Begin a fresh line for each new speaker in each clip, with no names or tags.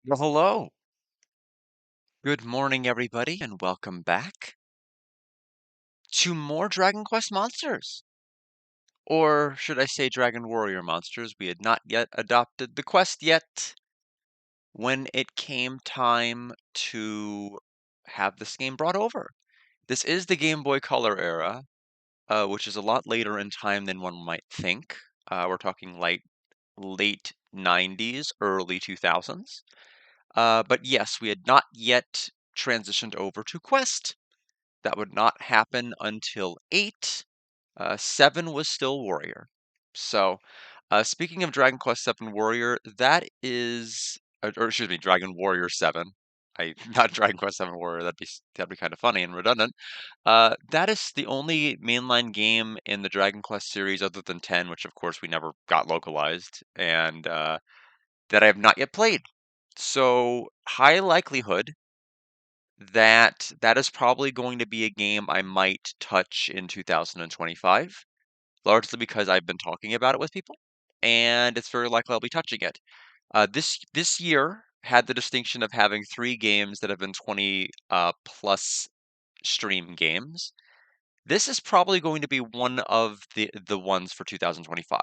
Well, hello. Good morning, everybody, and welcome back to more Dragon Quest Monsters. Or should I say Dragon Warrior Monsters? We had not yet adopted the quest yet when it came time to have this game brought over. This is the Game Boy Color era, which is a lot later in time than one might think. We're talking like late 90s, early 2000s. But yes, we had not yet transitioned over to Quest. That would not happen until 8. 7 was still Warrior. So, speaking of Dragon Quest 7 Warrior, that is, or excuse me, Dragon Warrior 7. Not Dragon Quest 7 Warrior. That'd be kind of funny and redundant. That is the only mainline game in the Dragon Quest series other than 10, which of course we never got localized, and that I have not yet played. So, high likelihood that is probably going to be a game I might touch in 2025, largely because I've been talking about it with people, and it's very likely I'll be touching it. This year had the distinction of having 3 games that have been 20 plus stream games. This is probably going to be one of the ones for 2025.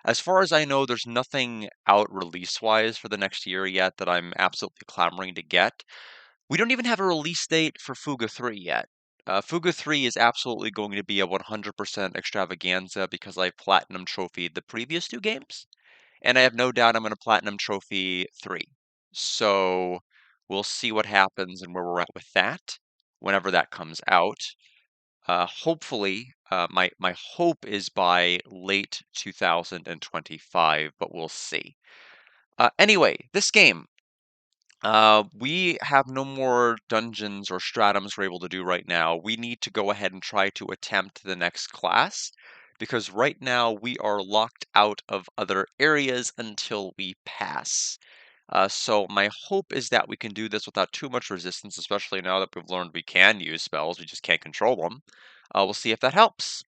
As far as I know, there's nothing out release-wise for the next year yet that I'm absolutely clamoring to get. We don't even have a release date for Fuga 3 yet. Fuga 3 is absolutely going to be a 100% extravaganza because I platinum trophied the previous 2 games, and I have no doubt I'm going to platinum trophy 3. So we'll see what happens and where we're at with that whenever that comes out. Hopefully, my hope is by late 2025, but we'll see. Anyway, this game. We have no more dungeons or stratums we're able to do right now. We need to go ahead and try to attempt the next class because right now we are locked out of other areas until we pass. So my hope is that we can do this without too much resistance, especially now that we've learned we can use spells, we just can't control them. We'll see if that helps.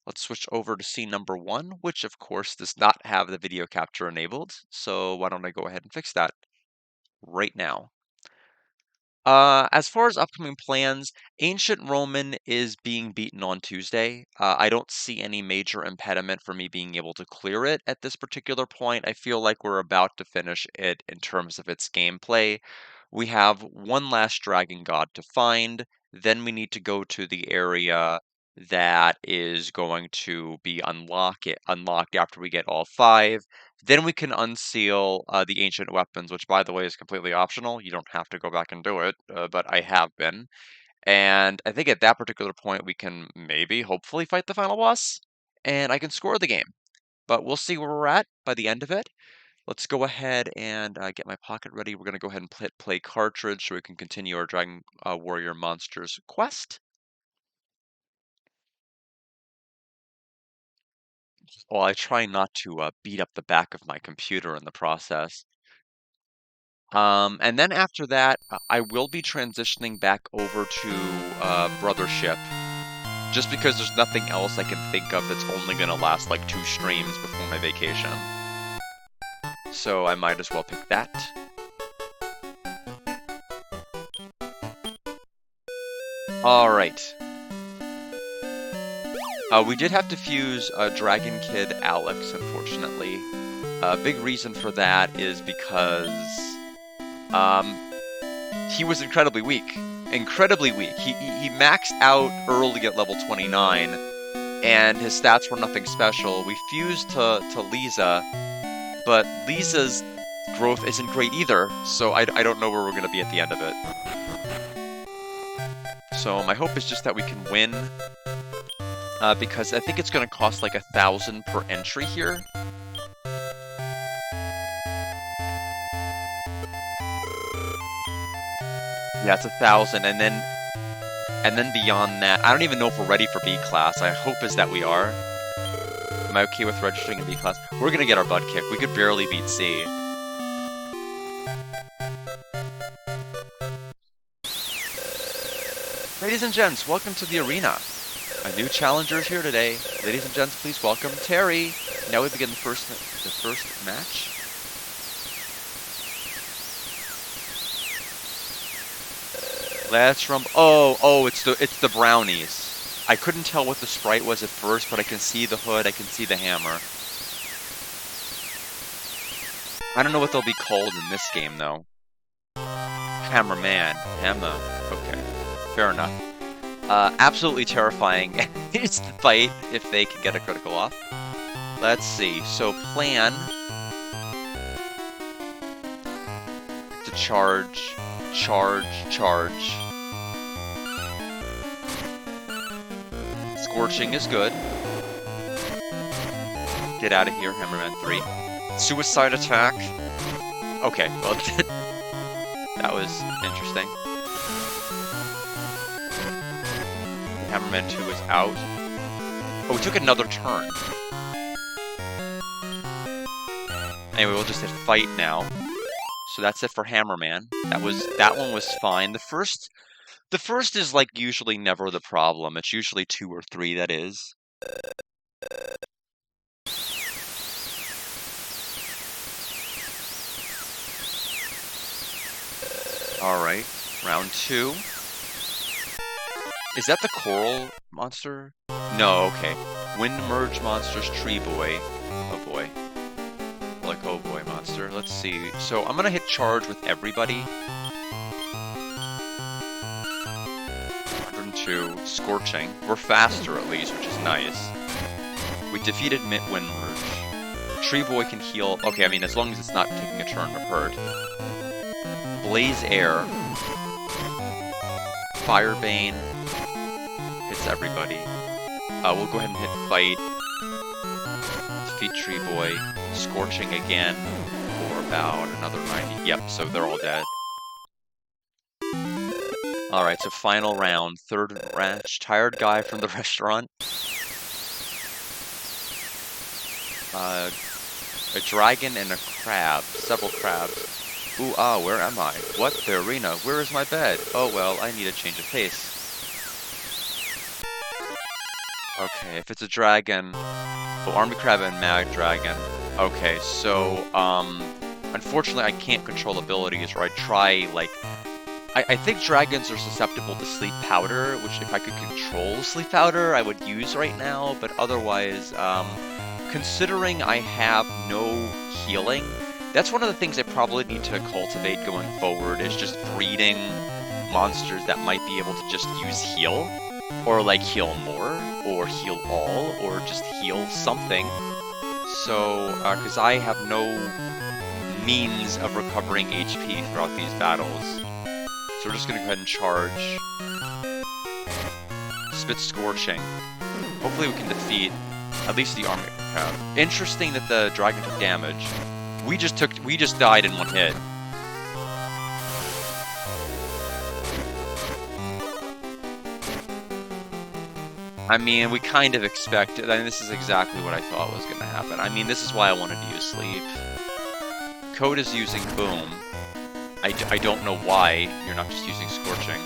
Let's switch over to scene number 1, which of course does not have the video capture enabled. So why don't I go ahead and fix that right now. As far as upcoming plans, Ancient Roman is being beaten on Tuesday. I don't see any major impediment for me being able to clear it at this particular point. I feel like we're about to finish it in terms of its gameplay. We have one last Dragon God to find, then we need to go to the area that is going to be unlocked after we get all 5. Then we can unseal the ancient weapons, which, by the way, is completely optional. You don't have to go back and do it, but I have been. And I think at that particular point, we can maybe, hopefully, fight the final boss, and I can score the game. But we'll see where we're at by the end of it. Let's go ahead and get my pocket ready. We're going to go ahead and play cartridge so we can continue our Dragon Warrior Monsters quest. Well, I try not to beat up the back of my computer in the process. And then after that, I will be transitioning back over to Brothership, just because there's nothing else I can think of that's only going to last like 2 streams before my vacation. So I might as well pick that. Alright. We did have to fuse Dragon Kid Alex, unfortunately. A big reason for that is because he was incredibly weak. Incredibly weak. He maxed out early at level 29, and his stats were nothing special. We fused to Lisa, but Lisa's growth isn't great either, so I don't know where we're going to be at the end of it. So my hope is just that we can win, because I think it's going to cost like 1,000 per entry here. Yeah, it's 1,000, and then beyond that, I don't even know if we're ready for B class. I hope is that we are. Am I okay with registering in B class? We're gonna get our butt kicked. We could barely beat C. Ladies and gents, welcome to the arena. A new challenger is here today. Ladies and gents, please welcome Terry. Now we begin the first match. Let's rumble. Oh, it's the brownies. I couldn't tell what the sprite was at first, but I can see the hood, I can see the hammer. I don't know what they'll be called in this game, though. Hammerman. Hammer. Okay. Fair enough. Absolutely terrifying is the fight if they can get a critical off. Let's see. So plan to charge, charge. Scorching is good. Get out of here, Hammerman 3. Suicide attack. Okay, well, that was interesting. Hammerman 2 is out. Oh, we took another turn. Anyway, we'll just hit fight now. So that's it for Hammerman. That one was fine. The first is like usually never the problem. It's usually 2 or 3 that is. Alright, round 2. Is that the coral monster? No, okay. Wind merge monsters, tree boy. Oh boy. Like, oh boy, monster. Let's see. So I'm gonna hit charge with everybody. 102, scorching. We're faster at least, which is nice. We defeated Wind merge. Tree boy can heal. Okay, I mean, as long as it's not taking a turn to hurt. Blaze air. Firebane. Hits everybody. We'll go ahead and hit fight. Defeat Tree Boy. Scorching again for about another 90. Yep, so they're all dead. Alright, so final round. Third match. Tired guy from the restaurant. A dragon and a crab. Several crabs. Ooh, where am I? What? The arena. Where is my bed? Oh, well, I need a change of pace. Okay, if it's a dragon... Oh, army crab and mag dragon. Okay, so, unfortunately I can't control abilities, or I try, like... I think dragons are susceptible to sleep powder, which if I could control sleep powder, I would use right now, but otherwise, considering I have no healing, that's one of the things I probably need to cultivate going forward, is just breeding monsters that might be able to just use heal, or like heal more, or heal all, or just heal something. So, because I have no means of recovering HP throughout these battles. So we're just gonna go ahead and charge. Spit Scorching. Hopefully we can defeat at least the army crab. Interesting that the dragon took damage. We just died in one hit. I mean, we kind of expected. I mean, this is exactly what I thought was going to happen. I mean, this is why I wanted to use sleep. Code is using boom. I don't know why you're not just using scorching.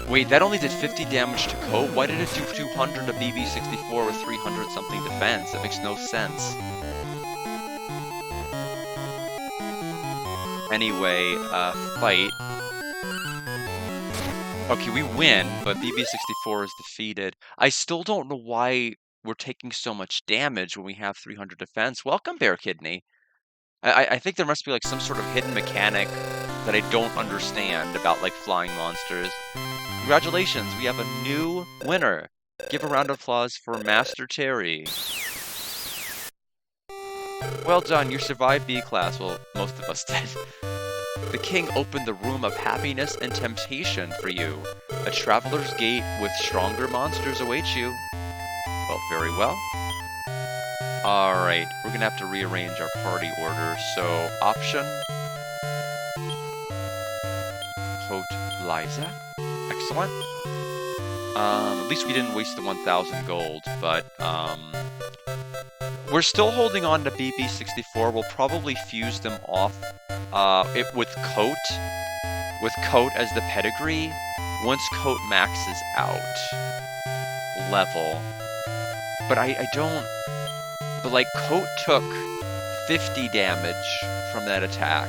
Wait, that only did 50 damage to Code? Why did it do 200 to BB64 with 300 something defense? That makes no sense. Anyway, fight. Okay, we win, but BB64 is defeated. I still don't know why we're taking so much damage when we have 300 defense. Welcome, Bear Kidney. I think there must be like some sort of hidden mechanic that I don't understand about like flying monsters. Congratulations, we have a new winner. Give a round of applause for Master Terry. Well done, you survived B-class. Well, most of us did. The king opened the room of happiness and temptation for you. A traveler's gate with stronger monsters awaits you. Well, very well. Alright, we're gonna have to rearrange our party order. So, option. Coat Liza. Excellent. At least we didn't waste the 1,000 gold, but, we're still holding on to BB64. We'll probably fuse them off with Coat as the pedigree once Coat maxes out level. But I don't... But like, Coat took 50 damage from that attack.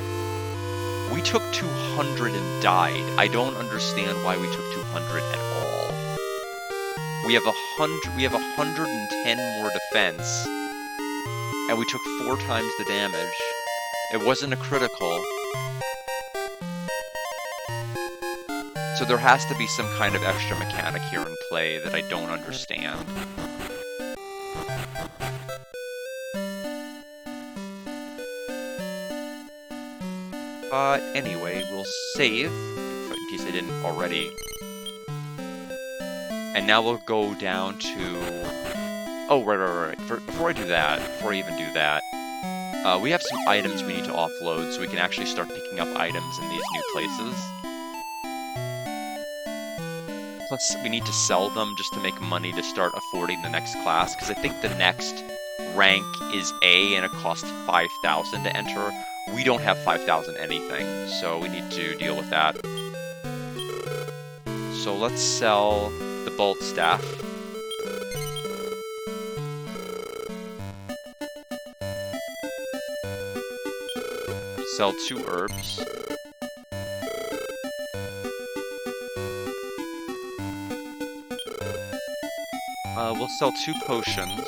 We took 200 and died. I don't understand why we took 200 at all. We have 110 more defense, and we took 4 times the damage. It wasn't a critical. So there has to be some kind of extra mechanic here in play that I don't understand. But anyway, we'll save, in case I didn't already. And now we'll go down to... Oh, right. Before I even do that, we have some items we need to offload so we can actually start picking up items in these new places. Plus, we need to sell them just to make money to start affording the next class, because I think the next rank is A and it costs 5,000 to enter. We don't have 5,000 anything, so we need to deal with that. So let's sell the bolt staff. Sell 2 herbs. We'll sell 2 potions.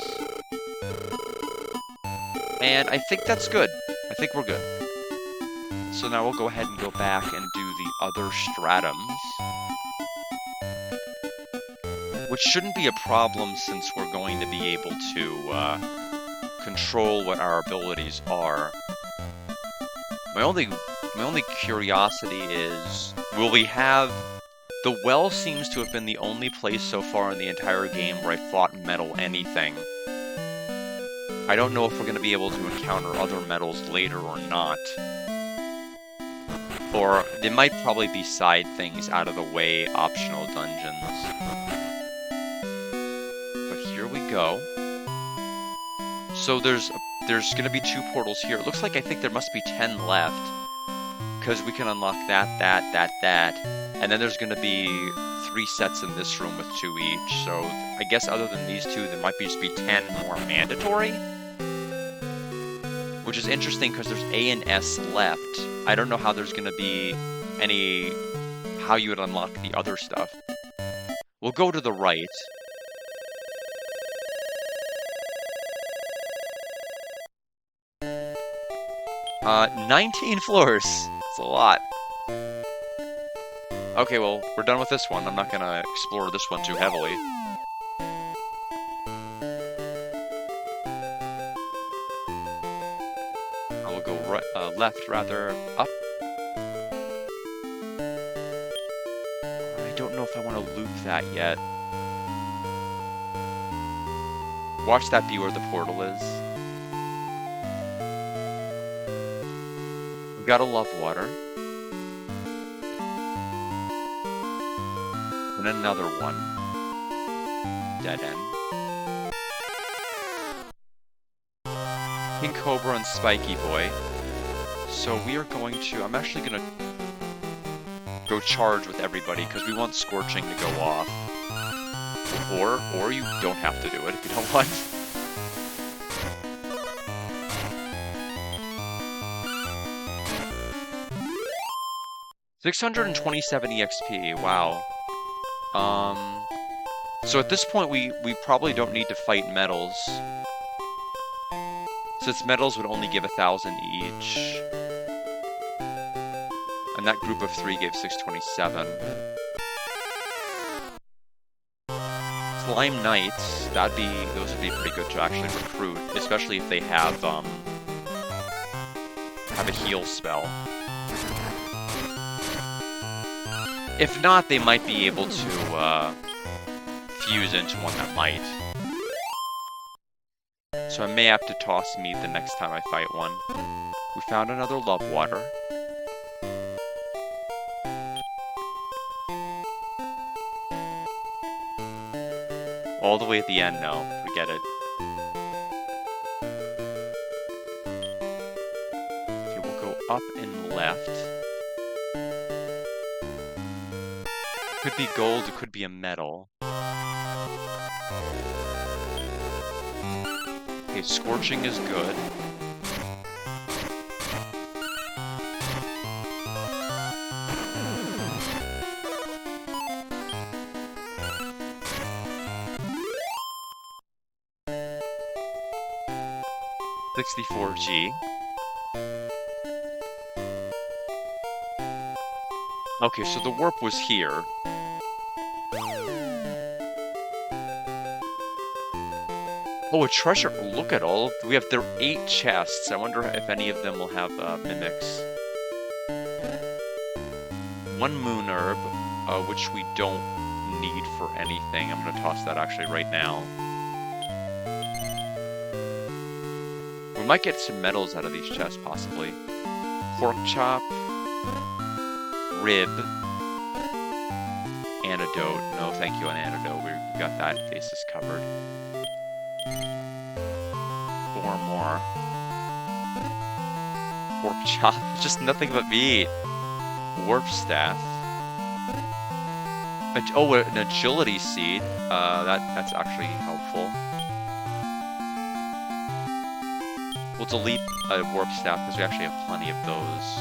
And I think that's good. I think we're good. So now we'll go ahead and go back and do the other stratums. Which shouldn't be a problem since we're going to be able to control what our abilities are. My only curiosity is, will we have... The well seems to have been the only place so far in the entire game where I fought metal anything. I don't know if we're going to be able to encounter other metals later or not. Or they might probably be side things out of the way optional dungeons. But here we go. So there's going to be 2 portals here. It looks like I think there must be 10 left. Because we can unlock that. And then there's going to be 3 sets in this room with 2 each. So I guess other than these 2, there might just be 10 more mandatory. Which is interesting because there's A and S left. I don't know how there's going to be how you would unlock the other stuff. We'll go to the right. Uh, 19 floors. It's a lot. Okay, well, we're done with this one. I'm not gonna explore this one too heavily. I will go right, left, rather, up. I don't know if I want to loop that yet. Watch that be where the portal is. We've got a love water. And another one. Dead end. King Cobra and Spiky Boy. So we are going to... I'm actually going to go charge with everybody because we want Scorching to go off. Or you don't have to do it if you don't want. 627 EXP, wow. So at this point we probably don't need to fight metals. Since metals would only give 1,000 each. And that group of 3 gave 627. Slime Knights, those would be pretty good to actually recruit, especially if they have a heal spell. If not, they might be able to fuse into one that might. So I may have to toss meat the next time I fight one. We found another love water. All the way at the end, no. Forget it. Okay, we'll go up and left. Could be gold, it could be a metal. Okay, Scorching is good. 64G. Okay, so the warp was here. Oh, a treasure! Look at all. There are 8 chests. I wonder if any of them will have mimics. 1 moon herb, which we don't need for anything. I'm gonna toss that actually right now. We might get some metals out of these chests, possibly. Pork chop, rib, antidote. No, thank you on antidote. We got that basis covered. 4 more. Pork chop, just nothing but meat. Warp staff. Oh, an agility seed. That's actually helpful. We'll delete a warp staff because we actually have plenty of those.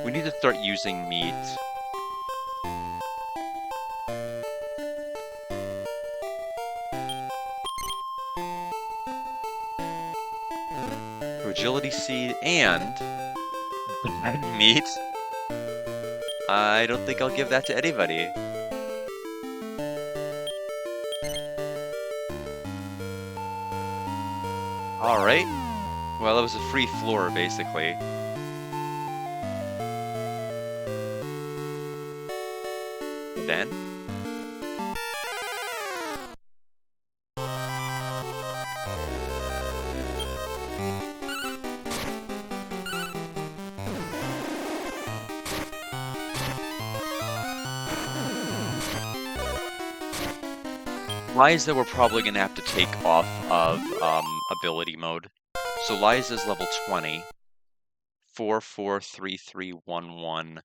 We need to start using meat. Agility seed and meat. I don't think I'll give that to anybody. Alright. Well, it was a free floor, basically. Then. Liza we're probably going to have to take off of ability mode. So Liza's level 20. 443311.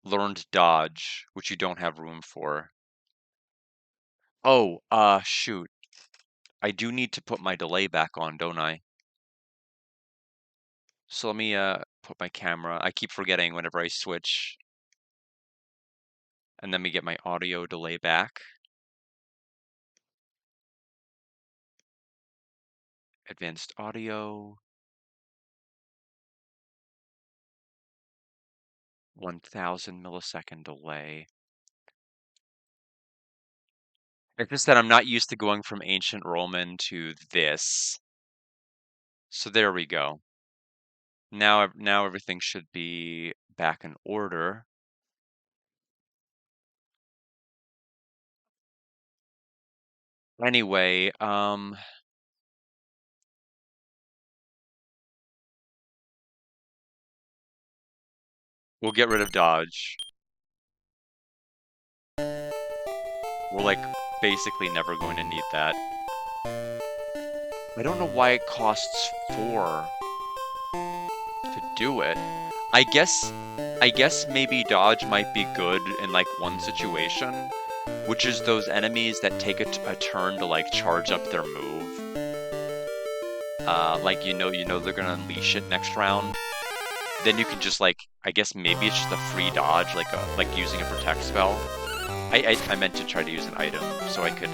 Learned dodge, which you don't have room for. Oh, shoot. I do need to put my delay back on, don't I? So let me put my camera. I keep forgetting whenever I switch. And let me get my audio delay back. Advanced audio. 1000 millisecond delay. It's just that I'm not used to going from ancient Roman to this. So there we go. Now everything should be back in order. Anyway, we'll get rid of dodge. We're like basically never going to need that. I don't know why it costs 4 to do it. I guess maybe dodge might be good in like one situation, which is those enemies that take a turn to like charge up their move. Like you know they're gonna unleash it next round. Then you can just like, I guess maybe it's just a free dodge, like using a protect spell. I meant to try to use an item so I could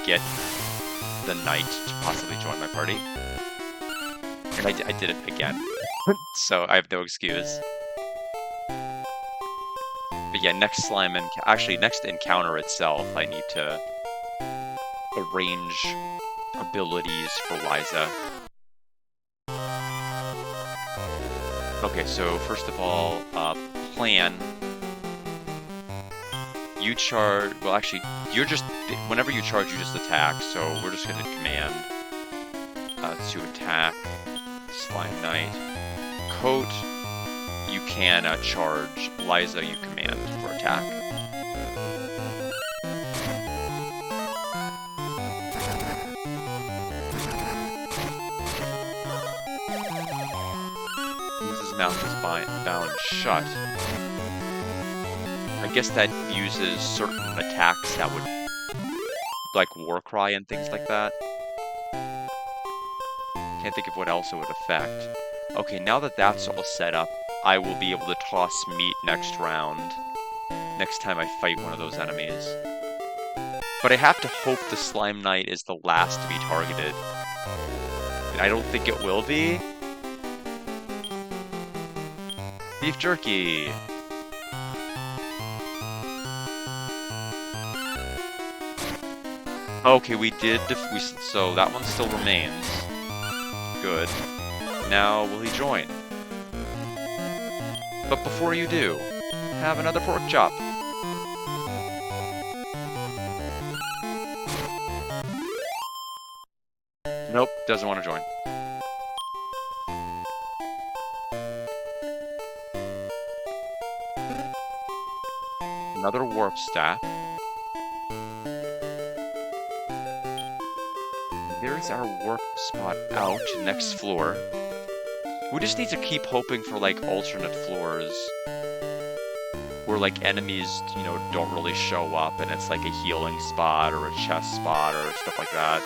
get the knight to possibly join my party. And I did it again. So I have no excuse. But yeah, next next encounter itself, I need to arrange abilities for Liza. Okay, so first of all, plan. You charge, well actually, whenever you charge, you just attack, so we're just going to command to attack Slime Knight. Coat, you can charge. Liza, you command for attack. His mouth is bound shut. I guess that uses certain attacks that would, like Warcry and things like that. Can't think of what else it would affect. Okay, now that that's all set up, I will be able to toss meat next round. Next time I fight one of those enemies. But I have to hope the Slime Knight is the last to be targeted. And I don't think it will be. Beef jerky. Okay, we did. So that one still remains. Good. Now, will he join? But before you do, have another pork chop. Nope, doesn't want to join. Another warp staff. There's our warp spot out, next floor. We just need to keep hoping for, like, alternate floors where, like, enemies, you know, don't really show up and it's like a healing spot or a chest spot or stuff like that.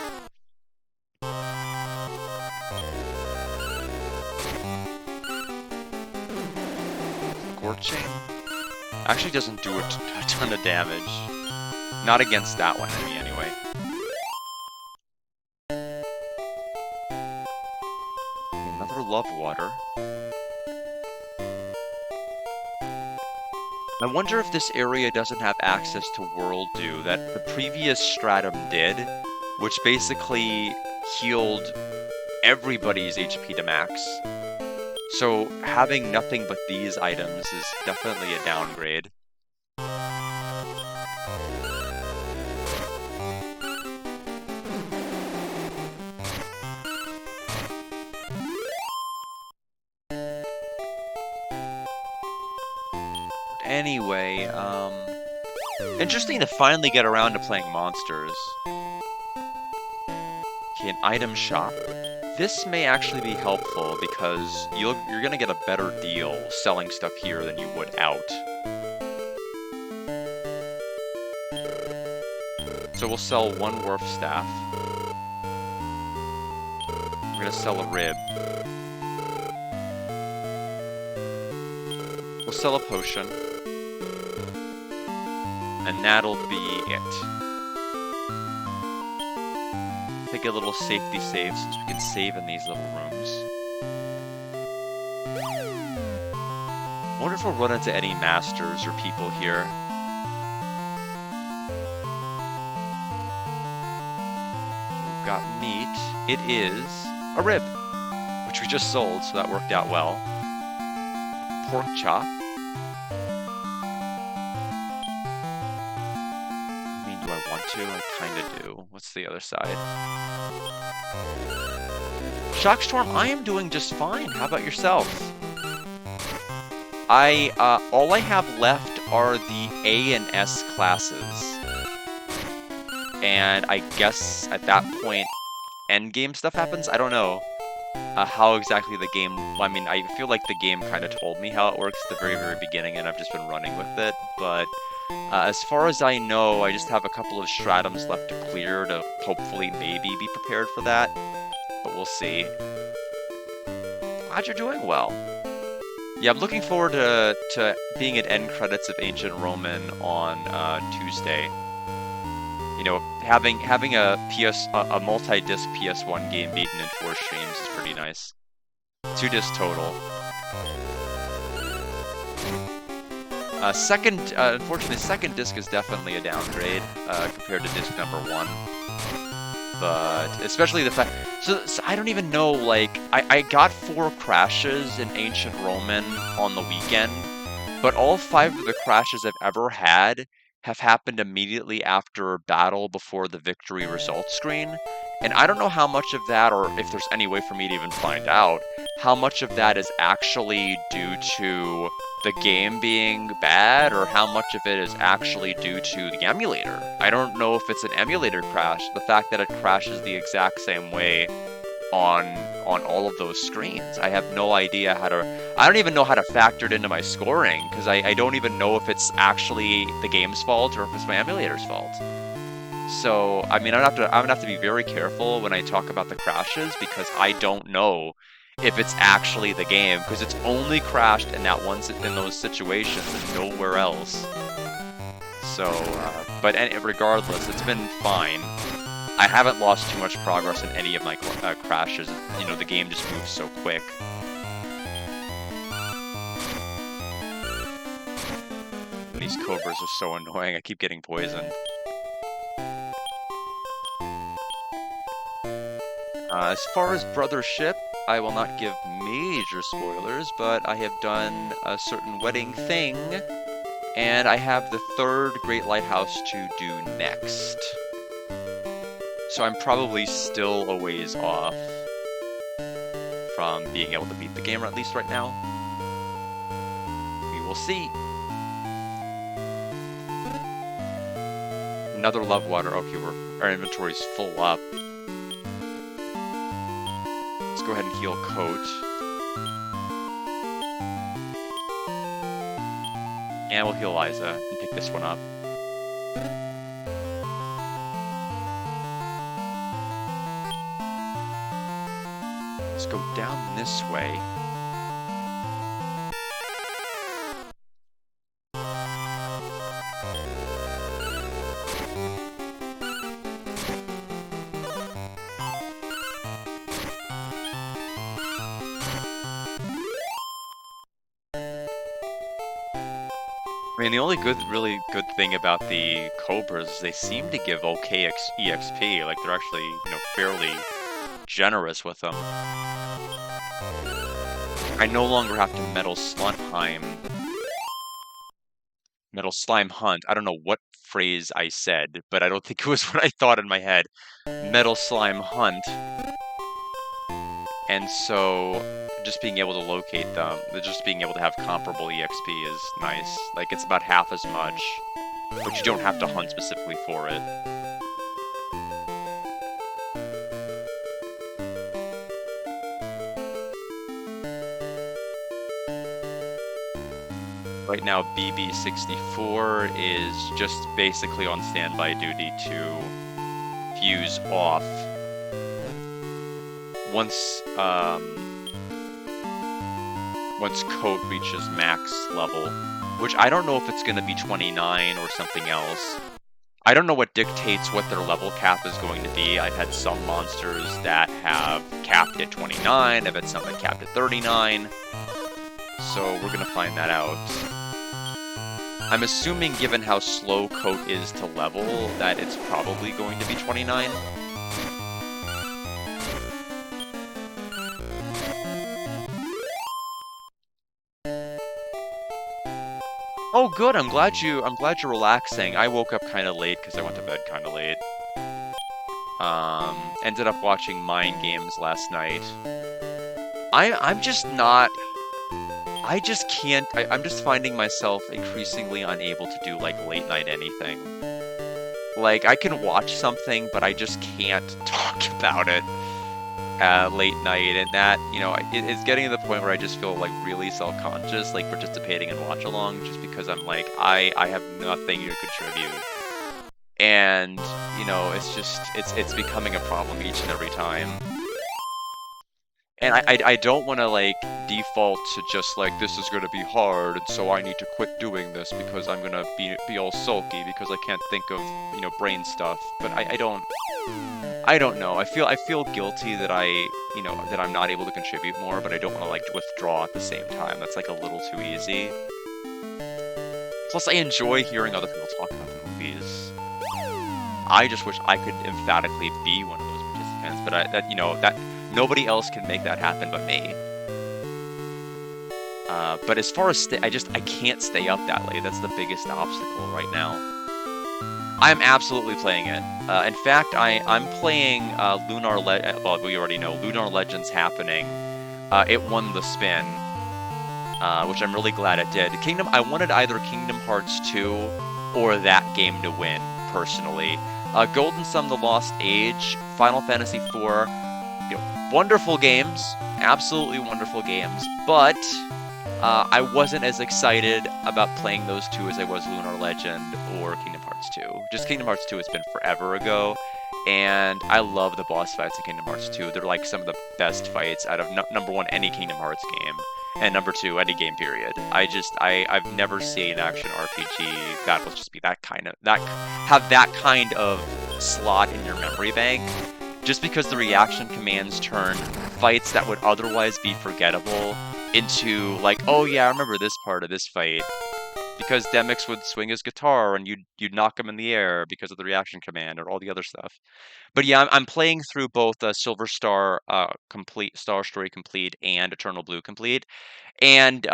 Scorching actually doesn't do a ton of damage. Not against that one enemy, anyway. Another love water. I wonder if this area doesn't have access to World Dew that the previous Stratum did, which basically healed everybody's HP to max. So having nothing but these items is definitely a downgrade. Anyway, interesting to finally get around to playing monsters. Okay, an item shop. This may actually be helpful because you're gonna get a better deal selling stuff here than you would out. So we'll sell one warp staff. We're gonna sell a rib. We'll sell a potion. And that'll be it. Take a little safety save since we can save in these little rooms. I wonder if we'll run into any masters or people here. We've got meat. It is a rib, which we just sold, so that worked out well. Pork chop. Do I want to? I kinda do. What's the other side? Shockstorm, I am doing just fine. How about yourself? All I have left are the A and S classes. And I guess at that point, endgame stuff happens? I don't know how exactly the game... I mean, I feel like the game kind of told me how it works at the very, very beginning, and I've just been running with it, but... as far as I know, I just have a couple of Stratums left to clear to hopefully maybe be prepared for that. But we'll see. Glad you're doing well. Yeah, I'm looking forward to being at end credits of Ancient Roman on Tuesday. You know, having a multi-disc PS1 game beaten in 4 streams is pretty nice. 2 discs total. Unfortunately, second disc is definitely a downgrade compared to disc number 1. But especially the fact, so I don't even know. Like, I got 4 crashes in Ancient Roman on the weekend, but all 5 of the crashes I've ever had have happened immediately after battle before the victory results screen. And I don't know how much of that, or if there's any way for me to even find out, how much of that is actually due to the game being bad, or how much of it is actually due to the emulator. I don't know if it's an emulator crash, the fact that it crashes the exact same way on all of those screens. I have no idea how to... I don't even know how to factor it into my scoring, because I don't even know if it's actually the game's fault or if it's my emulator's fault. So, I mean, I'm gonna have to be very careful when I talk about the crashes, because I don't know if it's actually the game, because it's only crashed in those situations and nowhere else. So, but regardless, it's been fine. I haven't lost too much progress in any of my crashes. You know, the game just moves so quick. These cobras are so annoying. I keep getting poisoned. As far as Brothership, I will not give major spoilers, but I have done a certain wedding thing, and I have the 3rd Great Lighthouse to do next. So I'm probably still a ways off from being able to beat the game, or at least right now. We will see. Another love water. Okay, our inventory's full up. Let's go ahead and heal Coat. And we'll heal Liza and pick this one up. Let's go down this way. I mean, the only really good thing about the Cobras is they seem to give okay EXP. Like, they're actually, you know, fairly generous with them. I no longer have to Metal Slime Hunt. I don't know what phrase I said, but I don't think it was what I thought in my head. Metal Slime Hunt. And so, just being able to locate them, just being able to have comparable EXP is nice. Like, it's about half as much, but you don't have to hunt specifically for it. Right now, BB64 is just basically on standby duty to fuse off once Coat reaches max level, which I don't know if it's going to be 29 or something else. I don't know what dictates what their level cap is going to be. I've had some monsters that have capped at 29, I've had some that capped at 39, so we're going to find that out. I'm assuming, given how slow Coat is to level, that it's probably going to be 29. Oh, good. I'm glad you're relaxing. I woke up kind of late because I went to bed kind of late. Ended up watching Mind Games last night. I'm just not. I just can't. I'm just finding myself increasingly unable to do like late night anything. Like, I can watch something, but I just can't talk about it late night, and that, you know, it's getting to the point where I just feel like really self-conscious, like participating in watch along, just because I'm like, I have nothing to contribute, and you know, it's just it's becoming a problem each and every time. And I don't want to like default to just like, this is going to be hard, and so I need to quit doing this because I'm going to be all sulky because I can't think of, you know, brain stuff. But I don't know. I feel guilty that that I'm not able to contribute more, but I don't want to like withdraw at the same time. That's like a little too easy. Plus, I enjoy hearing other people talk about the movies. I just wish I could emphatically be one of those participants, but that nobody else can make that happen but me. But as far as I can't stay up that late. That's the biggest obstacle right now. I'm absolutely playing it. In fact, I'm playing Lunar well, we already know Lunar Legends happening. It won the spin, which I'm really glad it did. I wanted either Kingdom Hearts 2 or that game to win, personally. Golden Sun: The Lost Age, Final Fantasy IV, wonderful games, absolutely wonderful games, but I wasn't as excited about playing those two as I was Lunar Legend or Kingdom Hearts 2. Just Kingdom Hearts 2 has been forever ago, And I love the boss fights in Kingdom Hearts 2. They're like some of the best fights out of number one, any Kingdom Hearts game, and number two, any game period. I've never seen action RPG battles just be have that kind of slot in your memory bank. Just because the reaction commands turn fights that would otherwise be forgettable into like, oh yeah, I remember this part of this fight. Because Demyx would swing his guitar and you'd knock him in the air because of the reaction command or all the other stuff. But yeah, I'm playing through both Silver Star Complete, Star Story Complete, and Eternal Blue Complete, and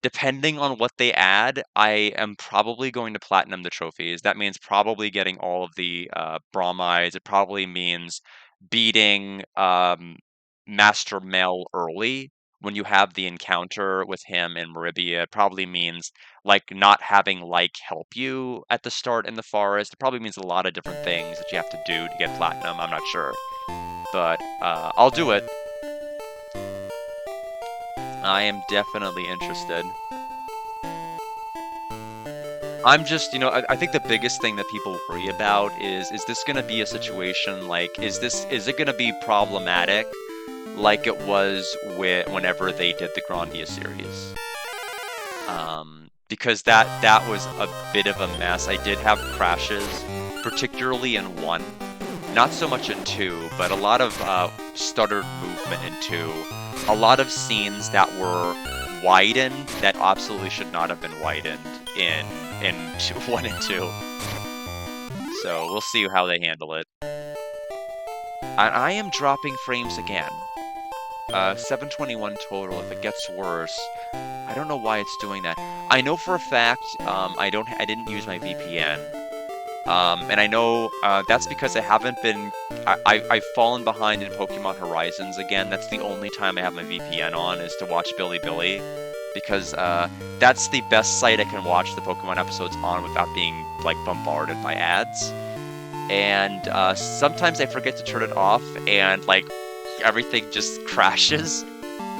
depending on what they add, I am probably going to platinum the trophies. That means probably getting all of the bromides. It probably means beating Master Mel early when you have the encounter with him in Maribia. It probably means like not having like help you at the start in the forest. It probably means a lot of different things that you have to do to get platinum. I'm not sure, but I'll do it. I am definitely interested. I'm just, I think the biggest thing that people worry about is this going to be a situation like, is it going to be problematic like it was whenever they did the Grandia series? Because that was a bit of a mess. I did have crashes, particularly in 1. Not so much in 2, but a lot of stuttered movement in 2. A lot of scenes that were widened that absolutely should not have been widened in 1 and 2. So we'll see how they handle it. I am dropping frames again. 721 total. If it gets worse, I don't know why it's doing that. I know for a fact I didn't use my VPN. And I know that's because I haven't been. I've fallen behind in Pokemon Horizons again. That's the only time I have my VPN on is to watch Bilibili, because that's the best site I can watch the Pokemon episodes on without being like bombarded by ads. And sometimes I forget to turn it off, and like everything just crashes.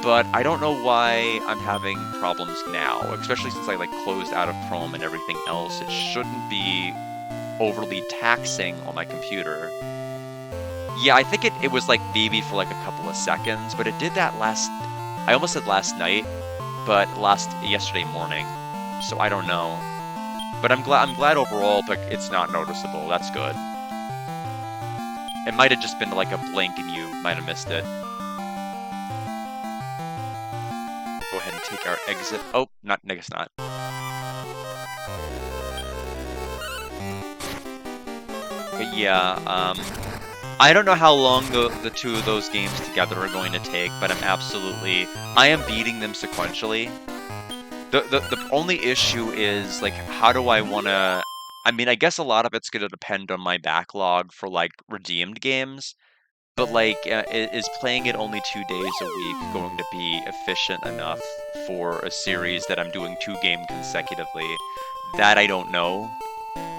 But I don't know why I'm having problems now, especially since I like closed out of Chrome and everything else. It shouldn't be overly taxing on my computer. Yeah, I think it was like maybe for like a couple of seconds, but it did that I almost said last night, but yesterday morning. So I don't know. But I'm glad overall, but it's not noticeable. That's good. It might have just been like a blink and you might have missed it. Go ahead and take our exit. Oh, I guess not. But yeah, I don't know how long the two of those games together are going to take, but I am beating them sequentially. The only issue is, like, how do I want to... I mean, I guess a lot of it's going to depend on my backlog for, like, redeemed games. But, like, is playing it only 2 days a week going to be efficient enough for a series that I'm doing 2 games consecutively? That I don't know.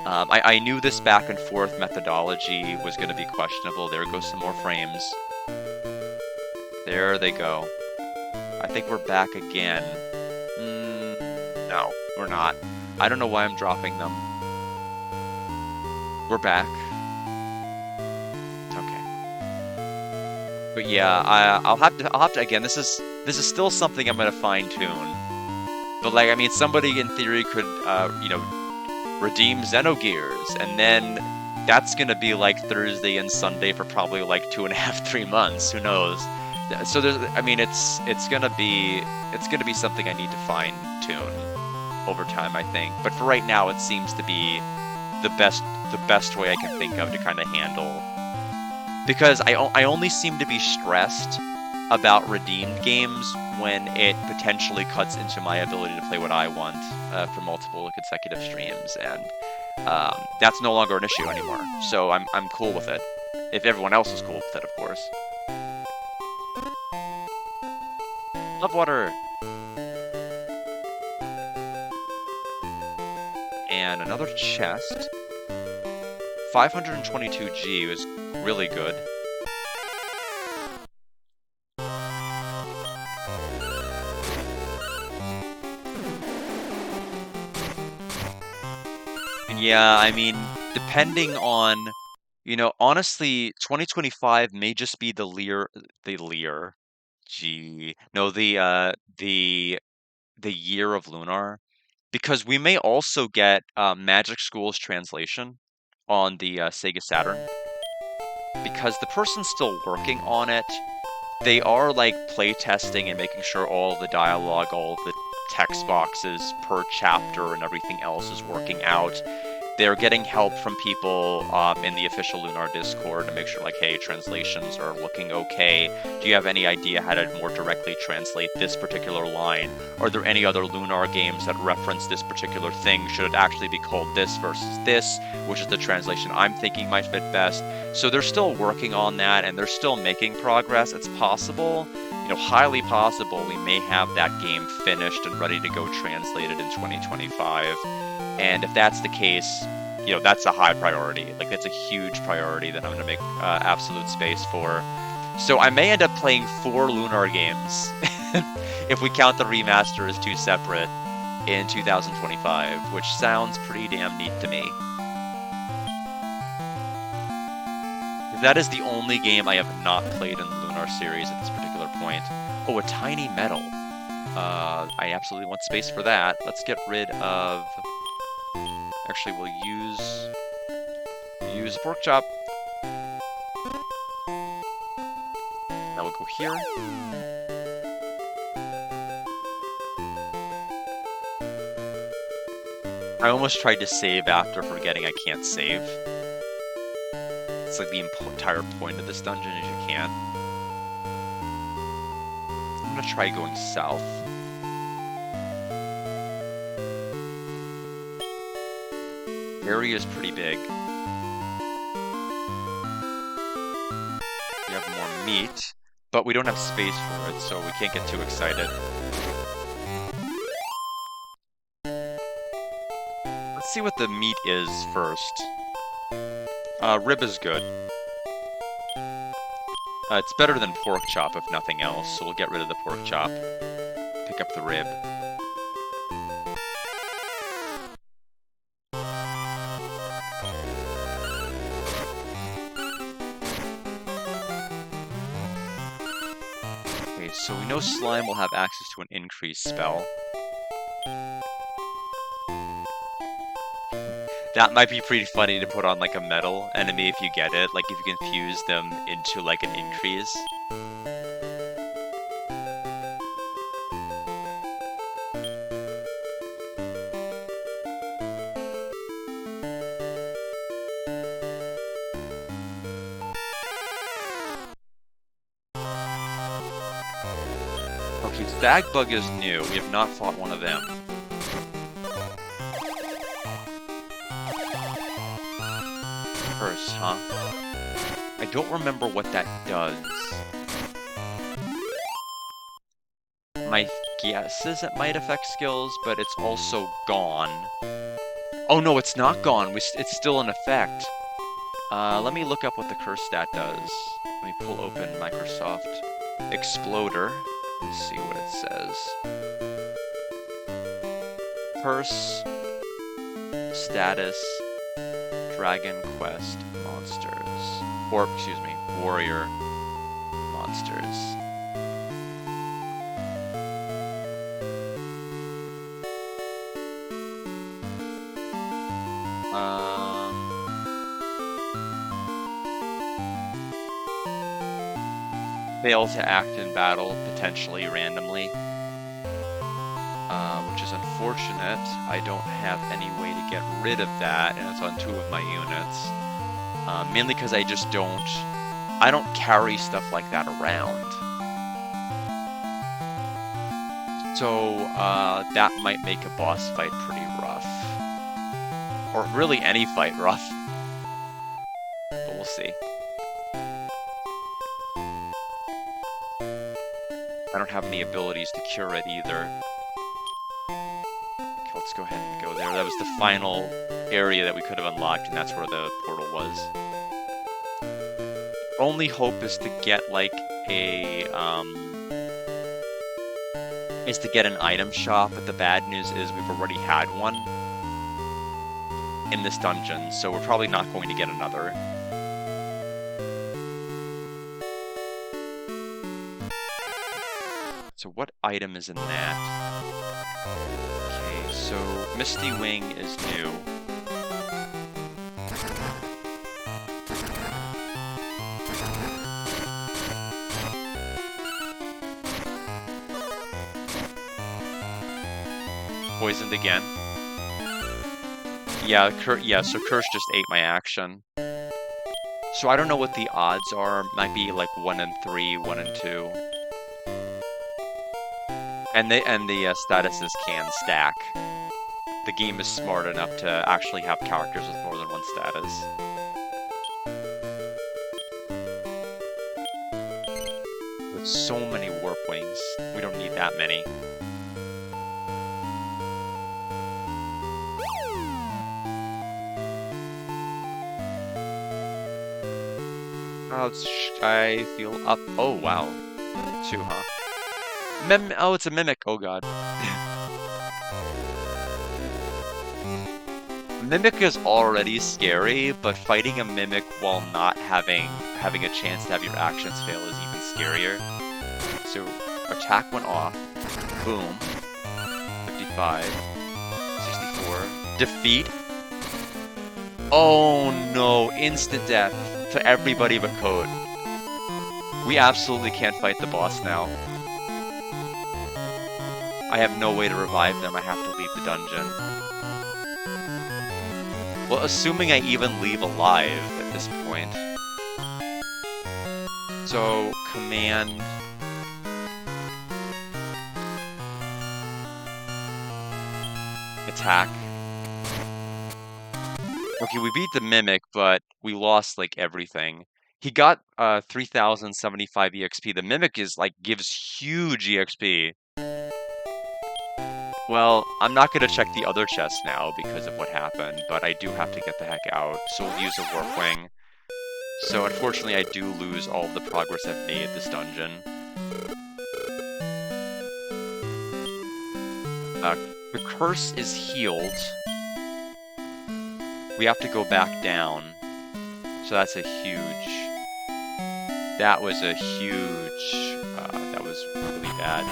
I knew this back and forth methodology was going to be questionable. There goes some more frames. There they go. I think we're back again. No, we're not. I don't know why I'm dropping them. We're back. Okay. But yeah, I'll have to again. This is still something I'm gonna fine tune. But like, I mean, somebody in theory could, redeem Xenogears, and then that's gonna be like Thursday and Sunday for probably like 2.5, 3 months. Who knows? So it's gonna be something I need to fine tune over time, I think. But for right now, it seems to be the best way I can think of to kind of handle. Because I only seem to be stressed about redeemed games when it potentially cuts into my ability to play what I want for multiple consecutive streams, and that's no longer an issue anymore. So I'm cool with it. If everyone else is cool with it, of course. Love water. And another chest. 522G is really good. And yeah, I mean, depending on You know, honestly, 2025 may just be the Lear, no, the year of Lunar, because we may also get Magic School's translation on the Sega Saturn, because the person's still working on it. They are like play testing and making sure all the dialogue, all the text boxes per chapter and everything else is working out. They're getting help from people in the official Lunar Discord to make sure, like, hey, translations are looking okay. Do you have any idea how to more directly translate this particular line? Are there any other Lunar games that reference this particular thing? Should it actually be called this versus this, which is the translation I'm thinking might fit best? So they're still working on that, and they're still making progress. It's possible, you know, highly possible we may have that game finished and ready to go translated in 2025. And if that's the case, you know, that's a high priority. Like, that's a huge priority that I'm going to make absolute space for. So I may end up playing 4 Lunar games, if we count the remaster as 2 separate, in 2025, which sounds pretty damn neat to me. That is the only game I have not played in the Lunar series at this particular point. Oh, a tiny medal. I absolutely want space for that. Let's get rid of... Actually, we'll use pork chop. Now we'll go here. I almost tried to save after forgetting I can't save. It's like the entire point of this dungeon is you can't. I'm gonna try going south. Area is pretty big. We have more meat, but we don't have space for it, so we can't get too excited. Let's see what the meat is first. Rib is good. It's better than pork chop, if nothing else, so we'll get rid of the pork chop. Pick up the rib. So we know Slime will have access to an increased spell. That might be pretty funny to put on like a metal enemy if you get it, like if you can fuse them into like an increase. Okay, Stagbug is new. We have not fought one of them. Curse, huh? I don't remember what that does. My guess is it might affect skills, but it's also gone. Oh no, it's not gone. It's still in effect. Let me look up what the curse stat does. Let me pull open Microsoft Exploder and see what it says. Curse status Dragon Quest monsters. Or, excuse me, warrior monsters. Fail to act in battle, potentially randomly. Which is unfortunate. I don't have any way to get rid of that, and it's on 2 of my units. Mainly because I just don't carry stuff like that around. So, that might make a boss fight pretty rough. Or really any fight rough. But we'll see. I don't have any abilities to cure it either. Okay, let's go ahead and go there. That was the final area that we could have unlocked, and that's where the portal was. Only hope is to get, like, is to get an item shop, but the bad news is we've already had one in this dungeon, so we're probably not going to get another. So what item is in that? Okay, so Misty Wing is new. Poisoned again. Yeah, so Curse just ate my action. So I don't know what the odds are. Might be like 1 in 3, 1 in 2. And the statuses can stack. The game is smart enough to actually have characters with more than one status. With so many warp wings, we don't need that many. I feel up. Oh, wow. 2, huh? Oh, it's a mimic. Oh, God. Mimic is already scary, but fighting a mimic while not having a chance to have your actions fail is even scarier. So, attack went off. Boom. 55. 64. Defeat. Oh, no. Instant death to everybody but Code. We absolutely can't fight the boss now. I have no way to revive them. I have to leave the dungeon. Well, assuming I even leave alive at this point. So, command... attack. Okay, we beat the Mimic, but we lost, like, everything. He got 3,075 EXP. The Mimic is, like, gives huge EXP. Well, I'm not going to check the other chest now because of what happened, but I do have to get the heck out, so we'll use a Warp Wing. So unfortunately I do lose all of the progress I've made this dungeon. The curse is healed. We have to go back down. So that's a huge... That was a huge... that was really bad.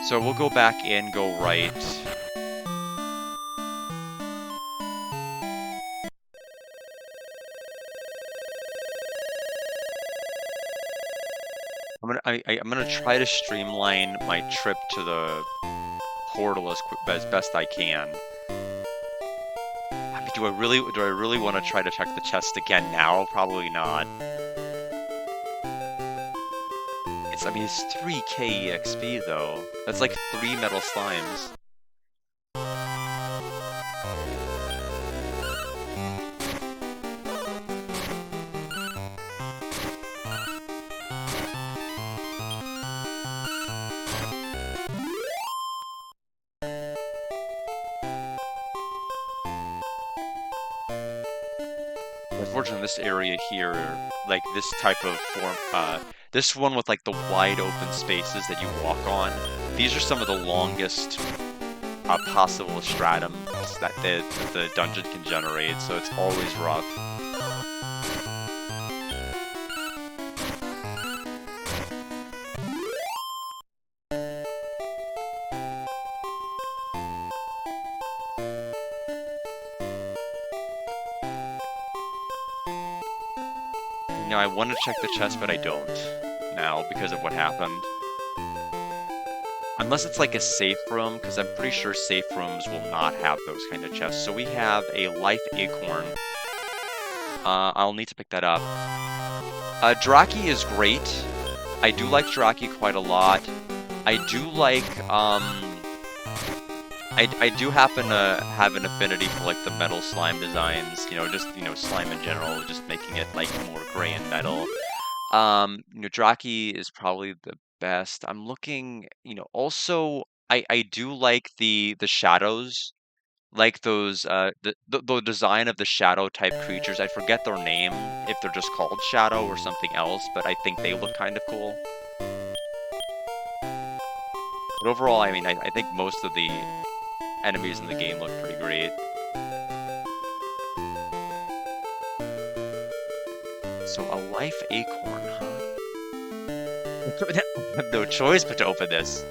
So we'll go back in, go right. I'm gonna try to streamline my trip to the portal as best I can. I mean, do I really want to try to check the chest again now? Probably not. I mean, it's 3k EXP though. That's like 3 metal slimes. Unfortunately, this area here, like this type of form, this one with like the wide open spaces that you walk on, these are some of the longest possible stratums that the dungeon can generate, so it's always rough. Now I want to check the chest, but I don't now because of what happened. Unless it's like a safe room, because I'm pretty sure safe rooms will not have those kind of chests. So we have a life acorn. I'll need to pick that up. Draki is great. I do like Draki quite a lot. I do like, I do happen to have an affinity for like the metal slime designs, you know, just, you know, slime in general, just making it like more gray and metal. You know, Draki is probably the best. I'm looking, you know, also I do like the shadows, like those the design of the shadow type creatures. I forget their name, if they're just called shadow or something else, but I think they look kind of cool. But overall, I mean, I think most of the enemies in the game look pretty great. So a life acorn, huh? I have no choice but to open this.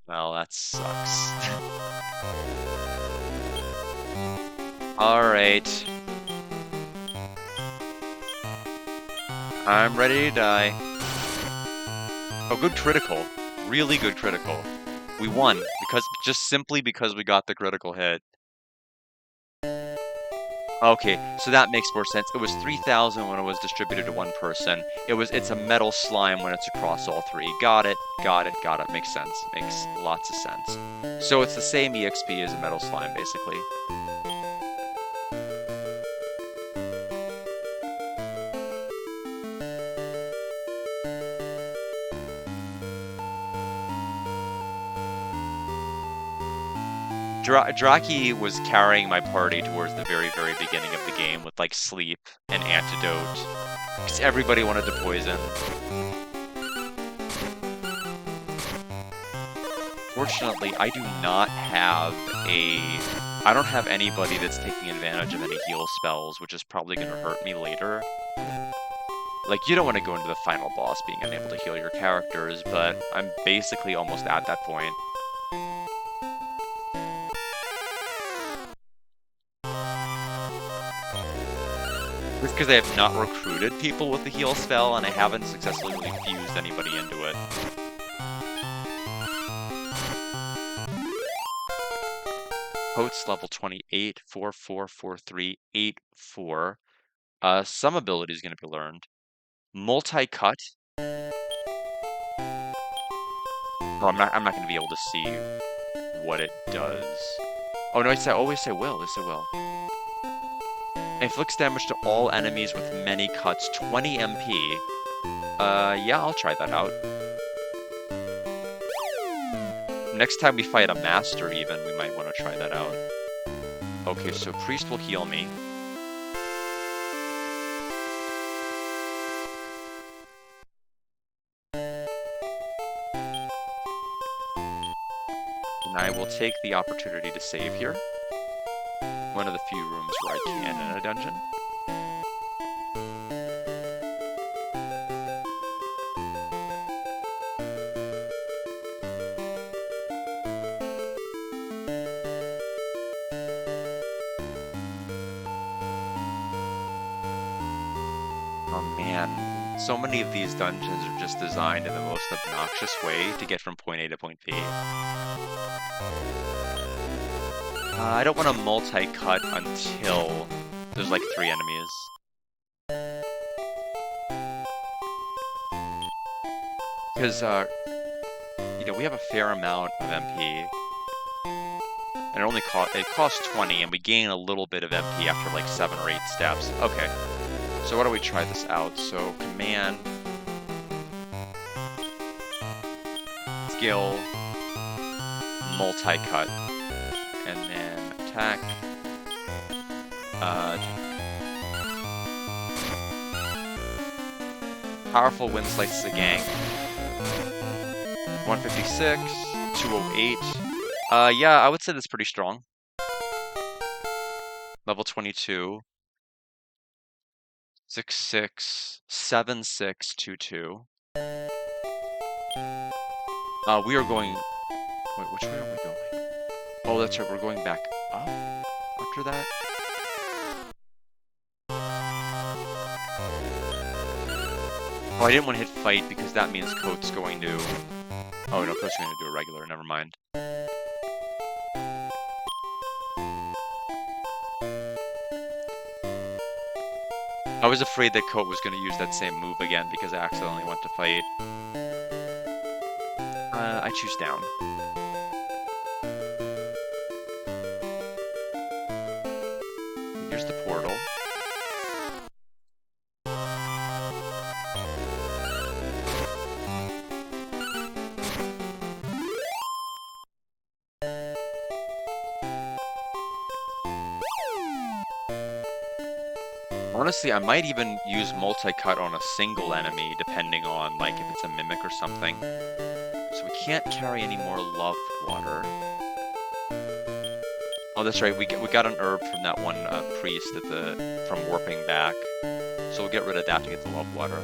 Well, that sucks. Alright. I'm ready to die. Oh, good critical. Really good critical. We won, just simply because we got the critical hit. Okay, so that makes more sense. It was 3,000 when it was distributed to one person. It's a metal slime when it's across all three. Got it, got it, got it. Makes sense. Makes lots of sense. So it's the same EXP as a metal slime, basically. Draki was carrying my party towards the very, very beginning of the game with, like, sleep and antidote. Because everybody wanted to poison. Fortunately, I don't have anybody that's taking advantage of any heal spells, which is probably going to hurt me later. Like, you don't want to go into the final boss being unable to heal your characters, but I'm basically almost at that point. Just because I have not recruited people with the heal spell, and I haven't successfully fused anybody into it. Coats level 28, 444384. Some ability is going to be learned. Multi-cut. Oh, I'm not going to be able to see what it does. Oh no, I always say will. Yes, I will. Inflicts damage to all enemies with many cuts, 20 MP. Yeah, I'll try that out. Next time we fight a master even, we might want to try that out. Okay, so Priest will heal me. And I will take the opportunity to save here. One of the few rooms where I can in a dungeon. Oh man, so many of these dungeons are just designed in the most obnoxious way to get from point A to point B. I don't want to multi-cut until there's like 3 enemies. Because, you know, we have a fair amount of MP. And it costs 20, and we gain a little bit of MP after like 7 or 8 steps. Okay. So why don't we try this out? So, command, skill, multi-cut, and then attack, powerful wind slices the gang, 156, 208, yeah, I would say that's pretty strong. Level 22. 667622. We are going. Wait, which way are we going? Oh, that's right. We're going back up after that. Oh, I didn't want to hit fight because that means Coat's going to. Oh no, Coat's going to do a regular. Never mind. I was afraid that Coat was going to use that same move again because I accidentally went to fight. I choose down. Here's the portal. Honestly, I might even use multi-cut on a single enemy, depending on, like, if it's a mimic or something. So So we can't carry any more love water. Oh, that's right. We got an herb from that one priest from warping back. So we'll get rid of that to get the love water.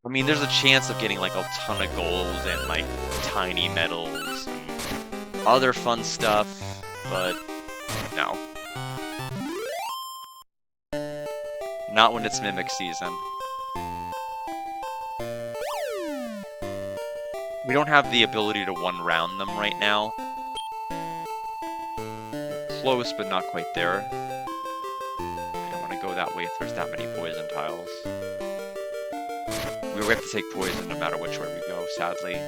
I mean, there's a chance of getting like a ton of gold and like tiny medals and other fun stuff, but no. Not when it's Mimic season. We don't have the ability to one-round them right now. Close, but not quite there. I don't want to go that way if there's that many poison tiles. We have to take poison no matter which way we go, sadly.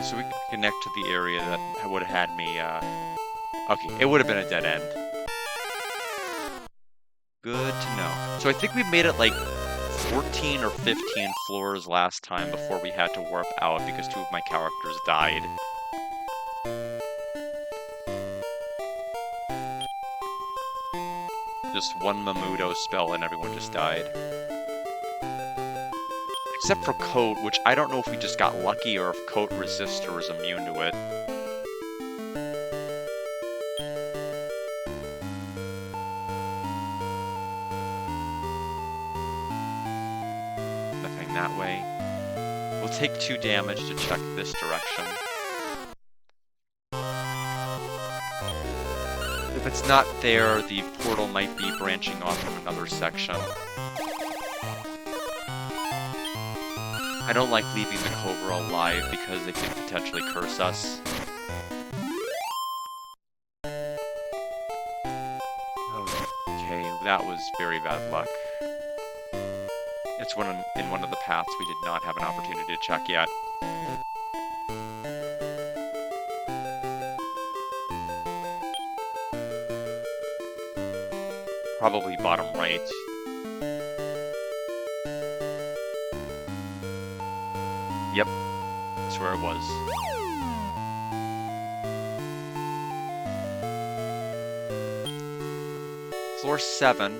So we can connect to the area that would have had me, okay, it would have been a dead end. Good to know. So I think we made it like 14 or 15 floors last time before we had to warp out because 2 of my characters died. Just one Mamudo spell and everyone just died. Except for Coat, which I don't know if we just got lucky or if Coat resists or is immune to it. Nothing that way. We'll take 2 damage to check this direction. If it's not there, the portal might be branching off from another section. I don't like leaving the Cobra alive because they could potentially curse us. Okay, that was very bad luck. It's in one of the paths we did not have an opportunity to check yet. Probably bottom right. Yep, that's where it was. Floor 7.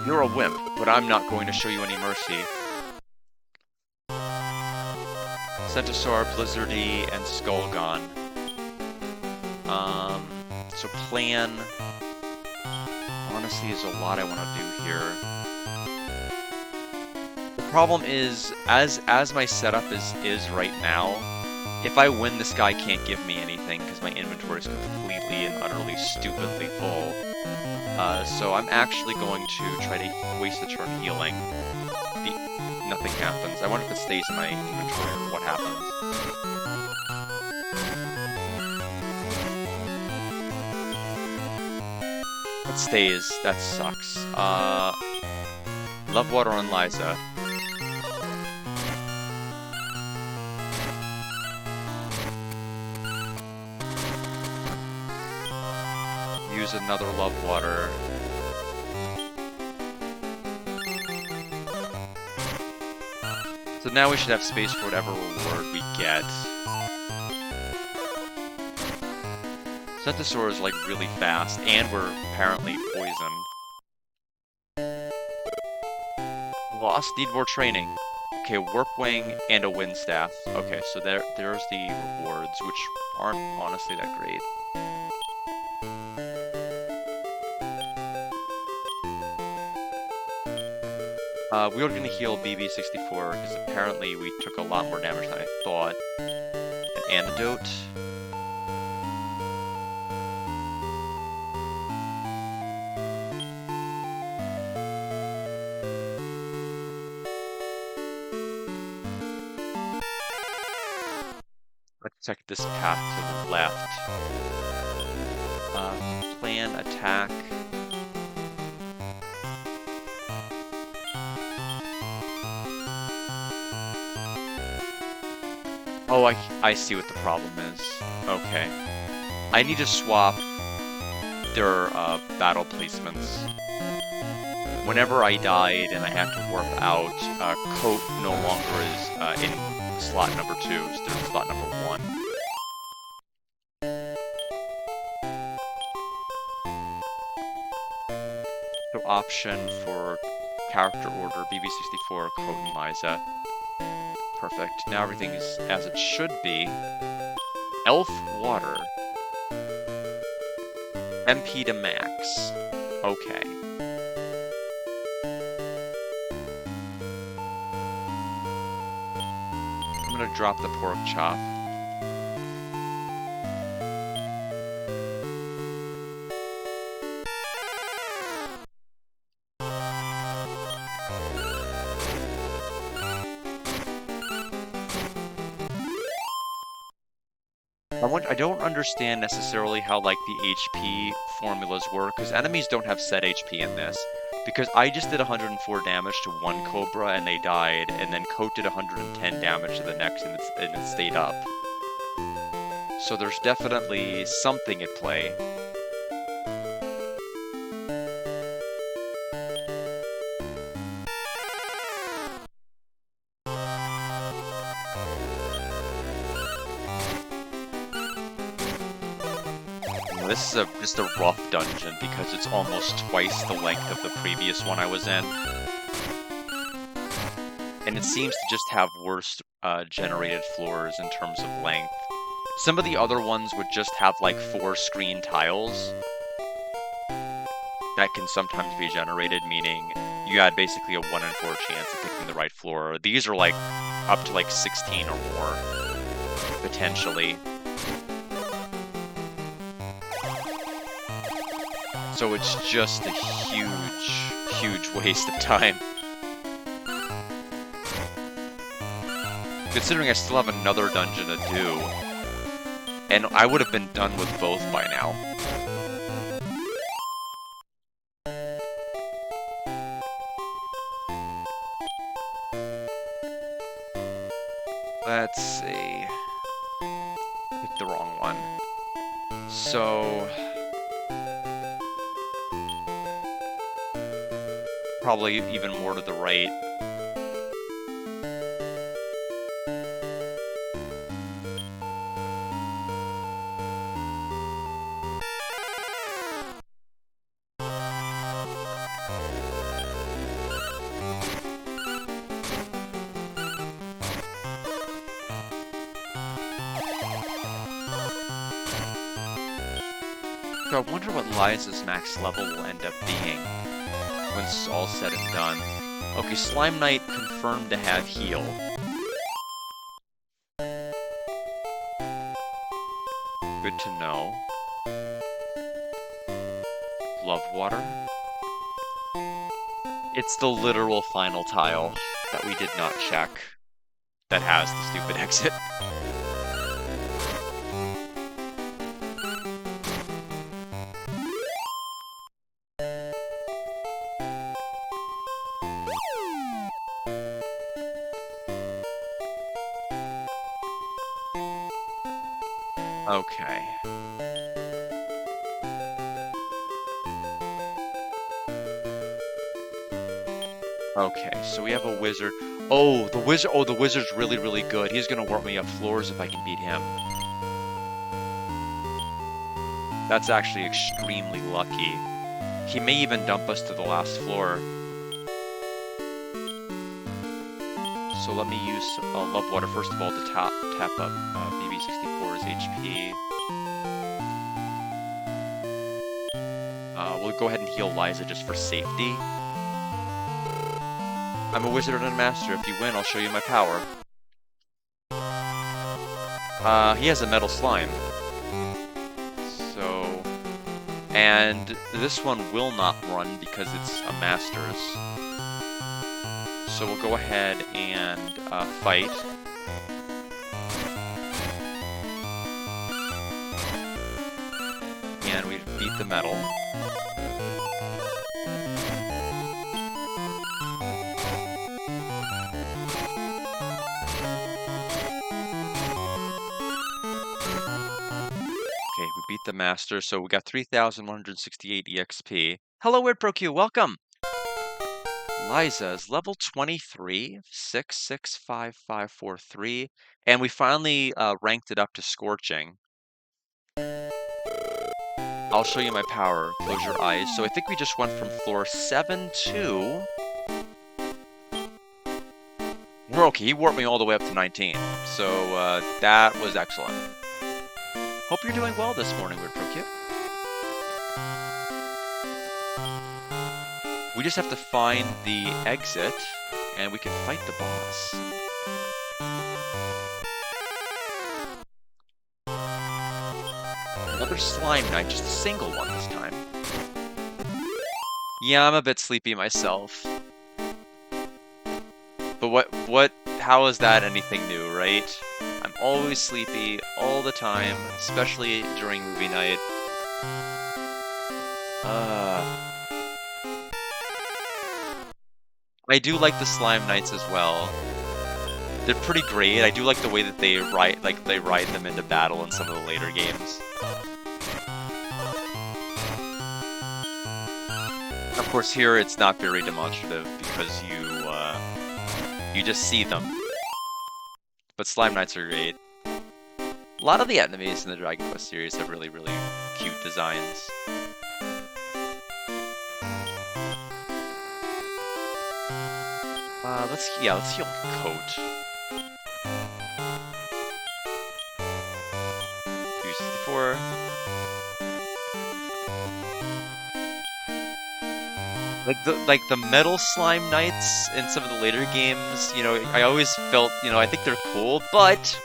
You're a wimp, but I'm not going to show you any mercy. Centasaur, Blizzardy, and Skullgon. So plan... Honestly, is a lot I want to do here. The problem is, as my setup is right now, if I win, this guy can't give me anything because my inventory is completely and utterly stupidly full. So I'm actually going to try to waste the turn healing. Nothing happens. I wonder if it stays in my inventory or what happens. It stays. That sucks. Love Water on Liza. Use another Love Water. So now we should have space for whatever reward we get. Centasaur is like really fast, and we're apparently poisoned. Lost, need more training. Okay, Warp Wing and a Wind Staff. Okay, so there's the rewards, which aren't honestly that great. We were going to heal BB64 because apparently we took a lot more damage than I thought. An antidote. Let's check this path to the left. Plan, attack. Oh, I see what the problem is. Okay. I need to swap their battle placements. Whenever I died and I have to warp out, Coat no longer is in slot number 2, so they're in slot number 1. So option for character order, BB64, Coat and Liza. Perfect. Now everything's as it should be. Elf Water. MP to max. Okay. I'm gonna drop the pork chop. I don't understand necessarily how, like, the HP formulas work, because enemies don't have set HP in this. Because I just did 104 damage to one Cobra and they died, and then Coat did 110 damage to the next and it stayed up. So there's definitely something at play. This is just a rough dungeon because it's almost twice the length of the previous one I was in. And it seems to just have worse generated floors in terms of length. Some of the other ones would just have like 4 screen tiles that can sometimes be generated, meaning you had basically a 1 in 4 chance of picking the right floor. These are like up to like 16 or more, potentially. So it's just a huge waste of time. Considering I still have another dungeon to do, and I would have been done with both by now. Let's see. Picked the wrong one. So probably even more to the right. So I wonder what Liza's max level will end up being when it's all said and done. Okay, Slime Knight confirmed to have heal. Good to know. Love Water. It's the literal final tile that we did not check that has the stupid exit. Okay. Okay, so we have a wizard. Oh, the wizard's really good. He's gonna warp me up floors if I can beat him. That's actually extremely lucky. He may even dump us to the last floor. So let me use Love Water first of all to tap up BB64's HP. We'll go ahead and heal Liza just for safety. I'm a wizard and a master. If you win, I'll show you my power. He has a metal slime. So... And this one will not run because it's a master's. So we'll go ahead and fight. And we beat the metal. the master, so we got 3,168 EXP. Hello, WeirdProQ, welcome! Liza is level 23, 665543, and we finally ranked it up to Scorching. I'll show you my power. Close your eyes. So I think we just went from floor 7 to... We're okay, he warped me all the way up to 19. So that was excellent. Hope you're doing well this morning, WeirdProQ. We just have to find the exit, and we can fight the boss. Another Slime Knight, just a single one this time. Yeah, I'm a bit sleepy myself. But how is that anything new, right? I'm always sleepy, all the time, especially during movie night. I do like the Slime Knights as well. They're pretty great. I do like the way that they ride them into battle in some of the later games. Of course, here it's not very demonstrative because you just see them. But Slime Knights are great. A lot of the enemies in the Dragon Quest series have really, really cute designs. Let's heal Coat. 264. Like the metal Slime Knights in some of the later games, you know, I always felt, you know, I think they're cool, but,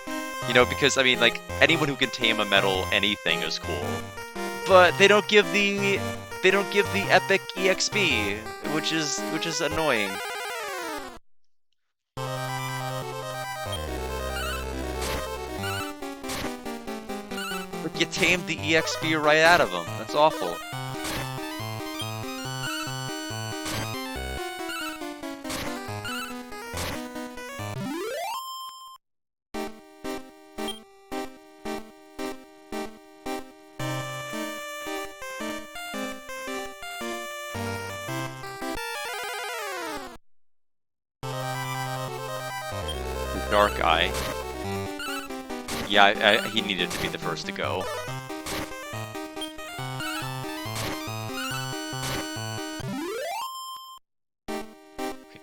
you know, because, I mean, like, anyone who can tame a metal anything is cool. But they don't give the epic EXP, which is annoying. Like, you tamed the EXP right out of them. That's awful. Dark Eye. Yeah, he needed to be the first to go.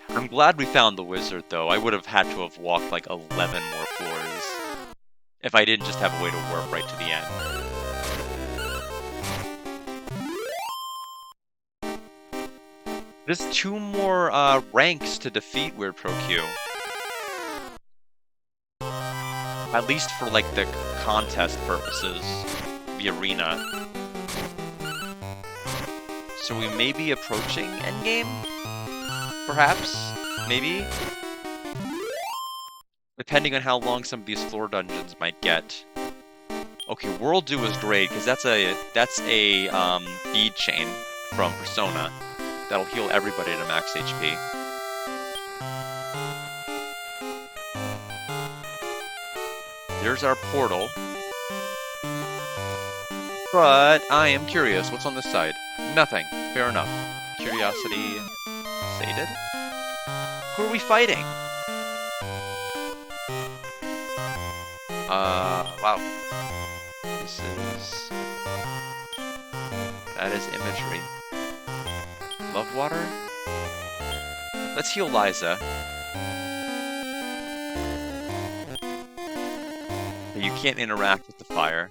I'm glad we found the wizard, though. I would have had to have walked like 11 more floors if I didn't just have a way to warp right to the end. There's 2 more ranks to defeat WeirdProQ. At least for, like, the contest purposes, the arena. So we may be approaching endgame? Perhaps? Maybe? Depending on how long some of these floor dungeons might get. Okay, World Dew is great, because that's a bead chain from Persona that'll heal everybody to max HP. There's our portal. But I am curious. What's on this side? Nothing. Fair enough. Curiosity sated? Who are we fighting? Wow. That is imagery. Love water? Let's heal Liza. You can't interact with the fire.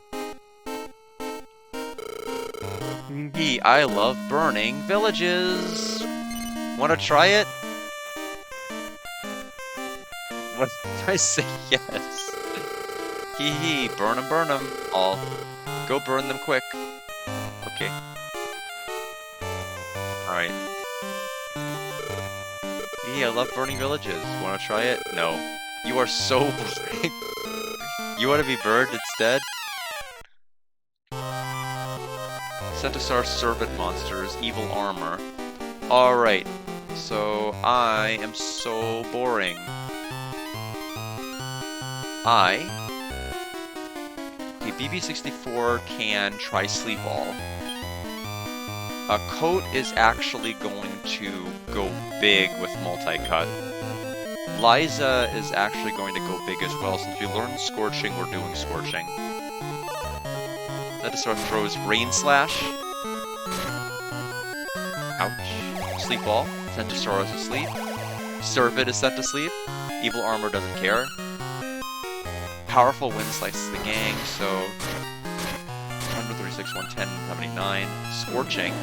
I love burning villages. Wanna try it? What did I say? Yes. Hee, burn them. All. Go burn them quick. Okay. Alright. I love burning villages. Wanna try it? No. You are so boring. You want to be burned instead? Centaur servant monsters, evil armor. Alright, so I am so boring. Okay, BB64 can try Sleep All. Coat is actually going to go big with Multi-Cut. Liza is actually going to go big as well. Since we learned Scorching, we're doing Scorching. Venusaur throws Rain Slash. Ouch. Sleep Ball. Venusaur is asleep. Servid is set to sleep. Evil Armor doesn't care. Powerful Wind slices the gang, so 136, 110, 79. Scorching.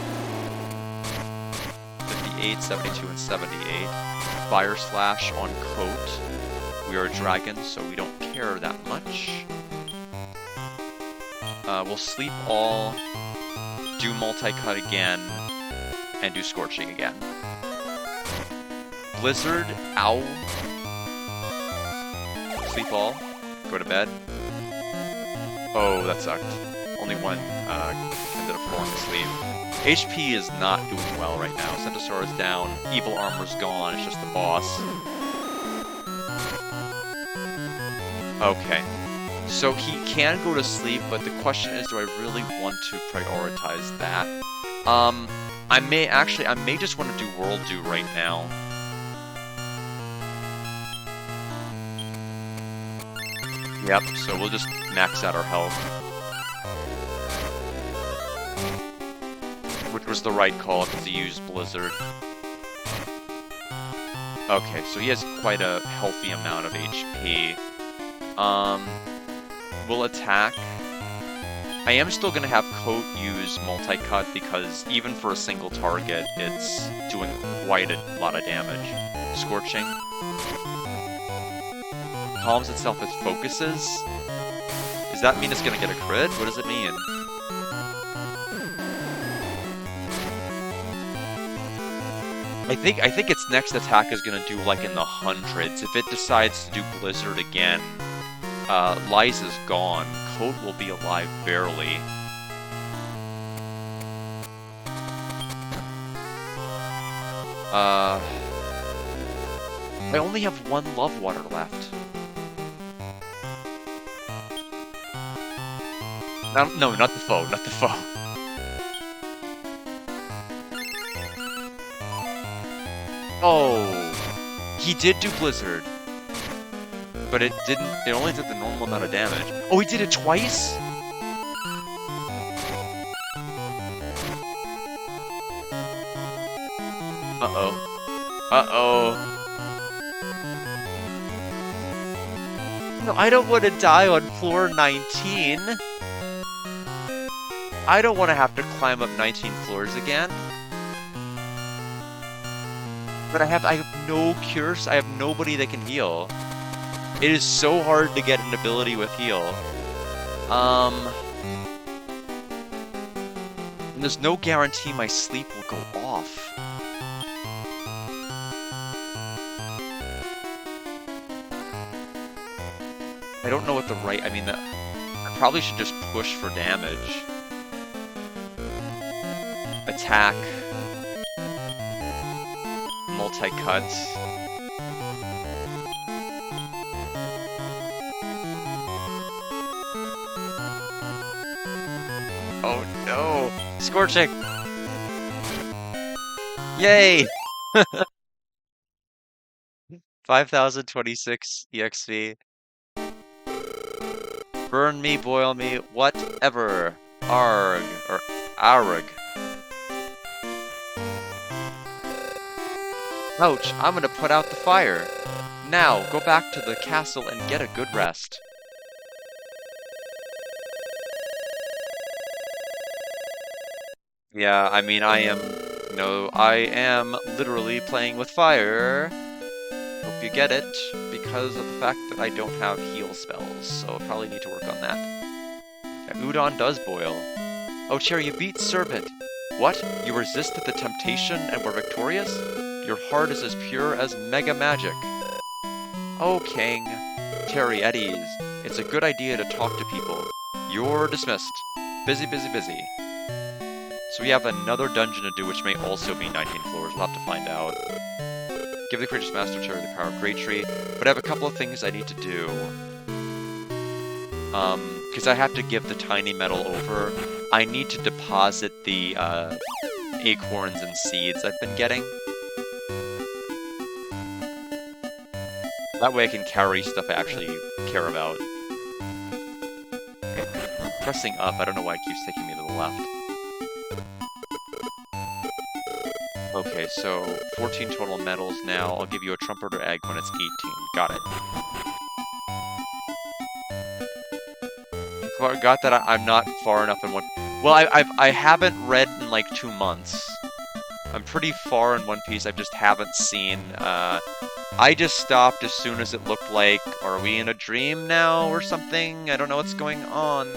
58, 72, and 78. Fire Slash on Coat. We are dragons, so we don't care that much. We'll Sleep All, do Multi-Cut again, and do Scorching again. Blizzard, ow. Sleep All, go to bed. Oh, that sucked. Only one ended up falling asleep. HP is not doing well right now. Centaur is down, Evil Armor's gone, it's just the boss. Okay. So he can go to sleep, but the question is, do I really want to prioritize that? I may just want to do World Dew right now. Yep, so we'll just max out our health. Which was the right call, because he used Blizzard. Okay, so he has quite a healthy amount of HP. We'll attack. I am still going to have Coat use Multi-Cut, because even for a single target, it's doing quite a lot of damage. Scorching. Calms itself as focuses. Does that mean it's going to get a crit? What does it mean? I think its next attack is going to do like in the hundreds. If it decides to do Blizzard again, Liza's gone. Coat will be alive barely. I only have one Love Water left. No, not the foe, not the foe. Oh, he did do Blizzard, but it only did the normal amount of damage. Oh, he did it twice? Uh-oh. Uh-oh. No, I don't want to die on floor 19. I don't want to have to climb up 19 floors again. But I have no cures. I have nobody that can heal. It is so hard to get an ability with heal. And there's no guarantee my sleep will go off. I don't know what the right... I mean, I probably should just push for damage. Attack. Multi-cut. Oh no! Scorching! Yay! 5026 EXP. Burn me, boil me, whatever. Arg. Or Arg. Ouch, I'm gonna put out the fire. Now, go back to the castle and get a good rest. Yeah, I mean, I am literally playing with fire. Hope you get it, because of the fact that I don't have heal spells, so I probably need to work on that. Yeah, Udon does boil. Oh, Cherry, you beat Serpent. What? You resisted the temptation and were victorious? Your heart is as pure as Mega Magic. Oh, King. Terry, at ease. It's a good idea to talk to people. You're dismissed. Busy, busy, busy. So we have another dungeon to do, which may also be 19 floors. We'll have to find out. Give the Courageous Master Terry the power of Great Tree. But I have a couple of things I need to do. because I have to give the tiny metal over, I need to deposit the acorns and seeds I've been getting. That way I can carry stuff I actually care about. Pressing up, I don't know why it keeps taking me to the left. Okay, so 14 total medals now. I'll give you a trumpeter egg when it's 18. Got it. Got that I'm not far enough in one... Well, I haven't read in like 2 months. I'm pretty far in One Piece, I just haven't seen... I just stopped as soon as it looked like, are we in a dream now or something? I don't know what's going on.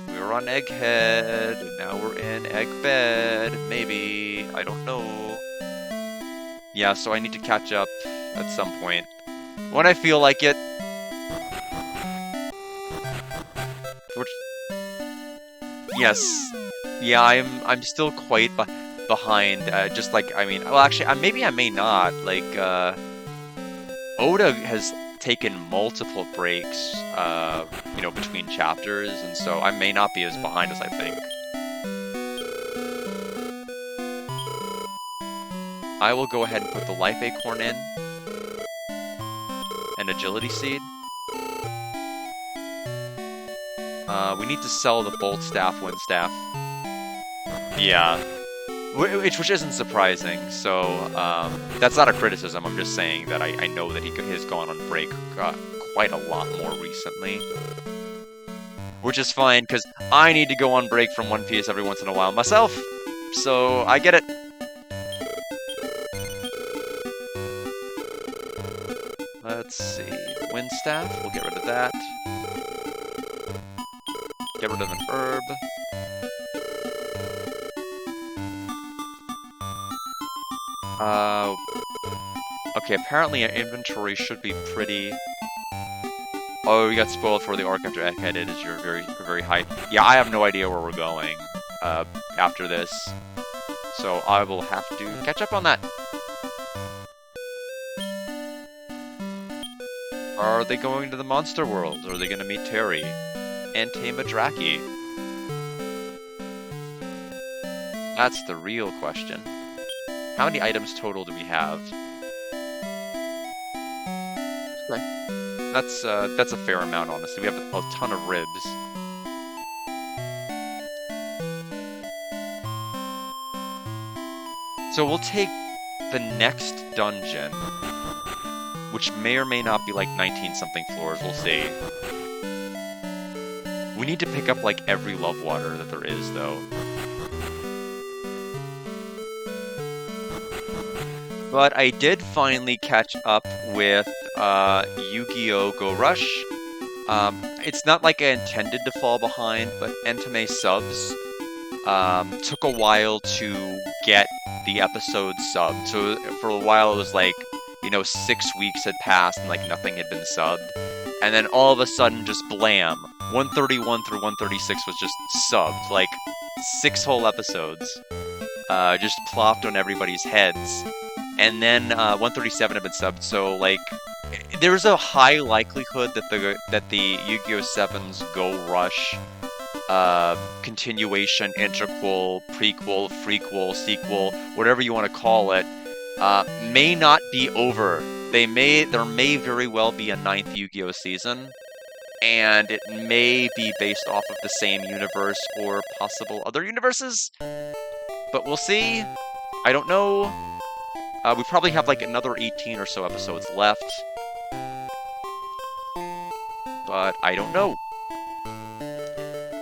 We were on Egghead, and now we're in Eggbed, maybe. I don't know. Yeah, so I need to catch up at some point. When I feel like it. Which... Yes. Yeah, I'm still quite behind, just like, I mean, well, actually, maybe I may not, like, Oda has taken multiple breaks, you know, between chapters, and so I may not be as behind as I think. I will go ahead and put the life acorn in, and agility seed. We need to sell the bolt staff, wind staff. Yeah. Which isn't surprising, so that's not a criticism, I'm just saying that I know that he has gone on break quite a lot more recently. Which is fine, because I need to go on break from One Piece every once in a while myself, so I get it. Let's see, wind staff, we'll get rid of that. Get rid of an herb. Okay, apparently our inventory should be pretty... Oh, we got spoiled for the arc after Egghead. It is your very high... Yeah, I have no idea where we're going, after this. So I will have to catch up on that. Are they going to the monster world? Or are they going to meet Terry? And tame a Draki? That's the real question. How many items total do we have? Okay. That's a fair amount, honestly. We have a ton of ribs. So we'll take the next dungeon, which may or may not be like 19-something floors, we'll see. We need to pick up like every love water that there is, though. But I did finally catch up with Yu-Gi-Oh! Go Rush. It's not like I intended to fall behind, but Entame subs took a while to get the episode subbed. So for a while it was like, you know, 6 weeks had passed and like nothing had been subbed. And then all of a sudden, just blam, 131 through 136 was just subbed. Like, 6 whole episodes just plopped on everybody's heads. And then 137 had been subbed, so like there's a high likelihood that the Yu-Gi-Oh! 7's Go Rush continuation, interquel, prequel, frequel, sequel, whatever you want to call it, may not be over. There may very well be a 9th Yu-Gi-Oh! Season, and it may be based off of the same universe or possible other universes. But we'll see. I don't know. We probably have like another 18 or so episodes left. But I don't know.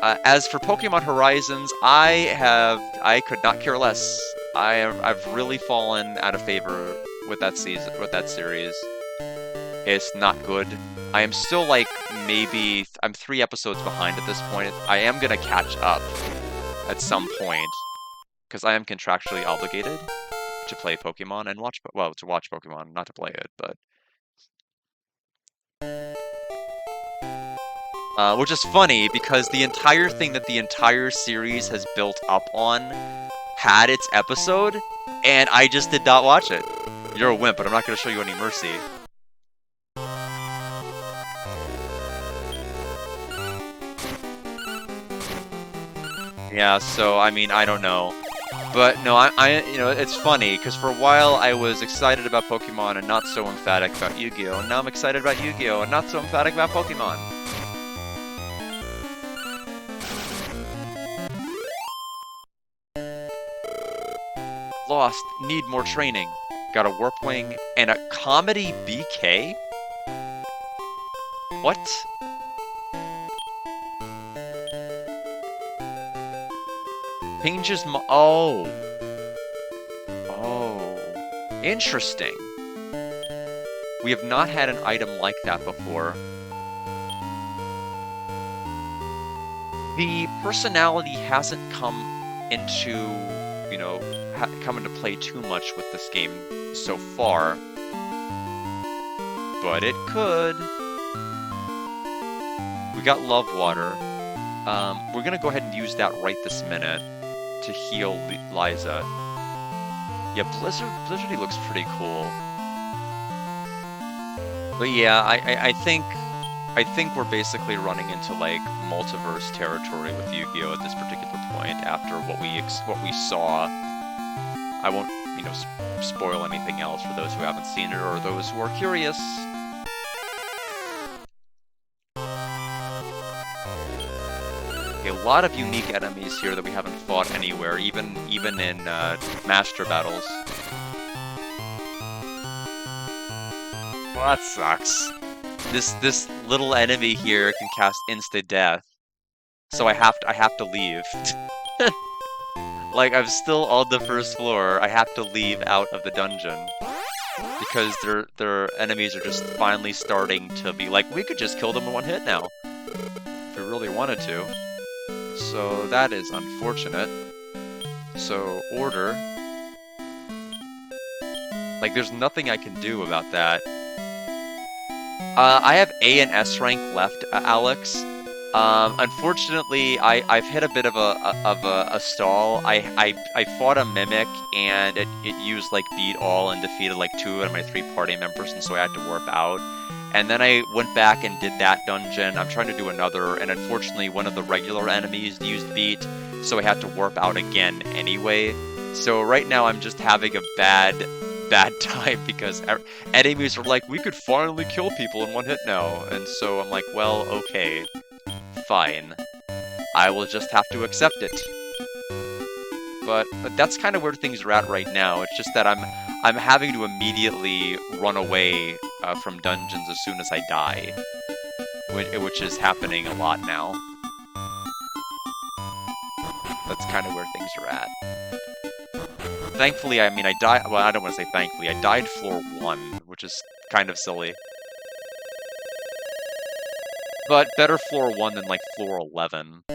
As for Pokemon Horizons, I could not care less. I've really fallen out of favor with that series. It's not good. I am still like I'm 3 episodes behind at this point. I am gonna catch up at some point because I am contractually obligated to play Pokemon and watch Pokemon, not to play it, but which is funny because the entire thing that the entire series has built up on had its episode, and I just did not watch it. You're a wimp, but I'm not going to show you any mercy. Yeah, so, I mean, I don't know. But, no, you know, it's funny, because for a while I was excited about Pokemon and not so emphatic about Yu-Gi-Oh! And now I'm excited about Yu-Gi-Oh! And not so emphatic about Pokemon. Lost, need more training. Got a Warp Wing and a Comedy BK? What? Changes oh. Oh. Interesting. We have not had an item like that before. The personality hasn't come into, you know, come into play too much with this game so far. But it could. We got Love Water. We're gonna go ahead and use that right this minute to heal Liza. Yeah, Blizzardy looks pretty cool. But yeah, I think we're basically running into like multiverse territory with Yu-Gi-Oh! At this particular point. After what we saw, I won't, you know, spoil anything else for those who haven't seen it or those who are curious. A lot of unique enemies here that we haven't fought anywhere, even in Master Battles. Well, that sucks. This little enemy here can cast insta death, so I have to leave. Like, I'm still on the first floor. I have to leave out of the dungeon because their enemies are just finally starting to be like, we could just kill them in one hit now if we really wanted to. So that is unfortunate. So, order. Like, there's nothing I can do about that. I have A and S rank left, Alex. Unfortunately, I've hit a bit of a stall. I fought a Mimic, and it used, like, beat all and defeated, like, 2 of my 3 party members, and so I had to warp out. And then I went back and did that dungeon. I'm trying to do another, and unfortunately one of the regular enemies used beat, so I had to warp out again anyway. So right now I'm just having a bad time because enemies are like, we could finally kill people in one hit now. And so I'm like, well, okay, fine. I will just have to accept it. But that's kind of where things are at right now. It's just that I'm having to immediately run away from dungeons as soon as I die, which is happening a lot now. That's kind of where things are at. Thankfully, I mean, I died. Well, I don't want to say thankfully. I died floor 1, which is kind of silly. But better floor 1 than like floor 11.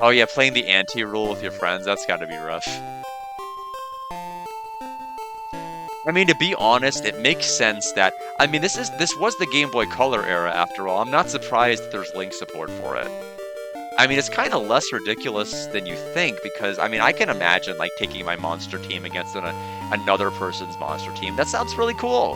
Oh yeah, playing the anti-rule with your friends, that's gotta be rough. I mean, to be honest, it makes sense that... I mean, this was the Game Boy Color era, after all. I'm not surprised that there's Link support for it. I mean, it's kind of less ridiculous than you think, because, I mean, I can imagine, like, taking my monster team against another person's monster team. That sounds really cool!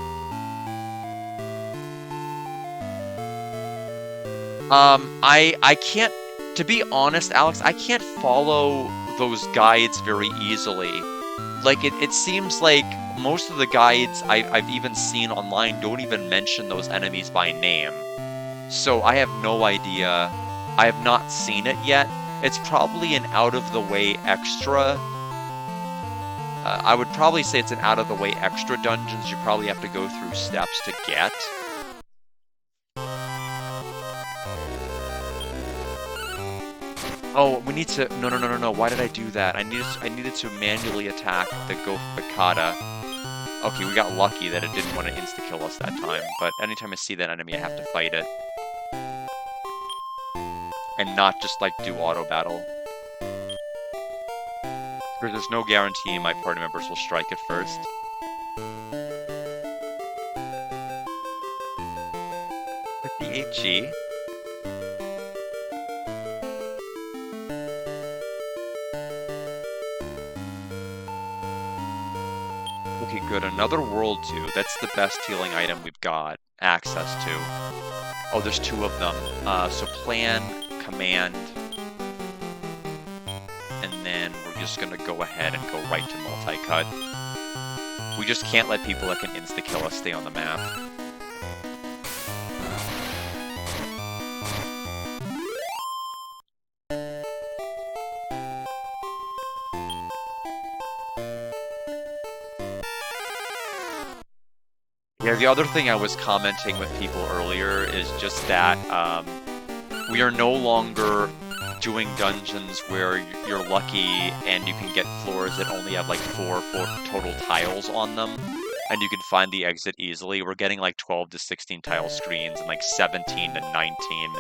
I can't... To be honest, Alex, I can't follow those guides very easily. Like, it seems like most of the guides I've even seen online don't even mention those enemies by name. So I have no idea. I have not seen it yet. It's probably an out-of-the-way extra. I would probably say it's an out-of-the-way extra dungeons you probably have to go through steps to get. Oh, we need to... No. Why did I do that? I needed to manually attack the Gothakata. Okay, we got lucky that it didn't want to insta-kill us that time. But anytime I see that enemy, I have to fight it. And not just, like, do auto-battle. Because there's no guarantee my party members will strike it first. With the 8G... Okay, good. Another World 2. That's the best healing item we've got access to. Oh, there's 2 of them. So plan, command, and then we're just gonna go ahead and go right to multi-cut. We just can't let people that can insta-kill us stay on the map. Yeah, the other thing I was commenting with people earlier is just that we are no longer doing dungeons where you're lucky and you can get floors that only have like 4 total tiles on them, and you can find the exit easily. We're getting like 12 to 16 tile screens and like 17 to 19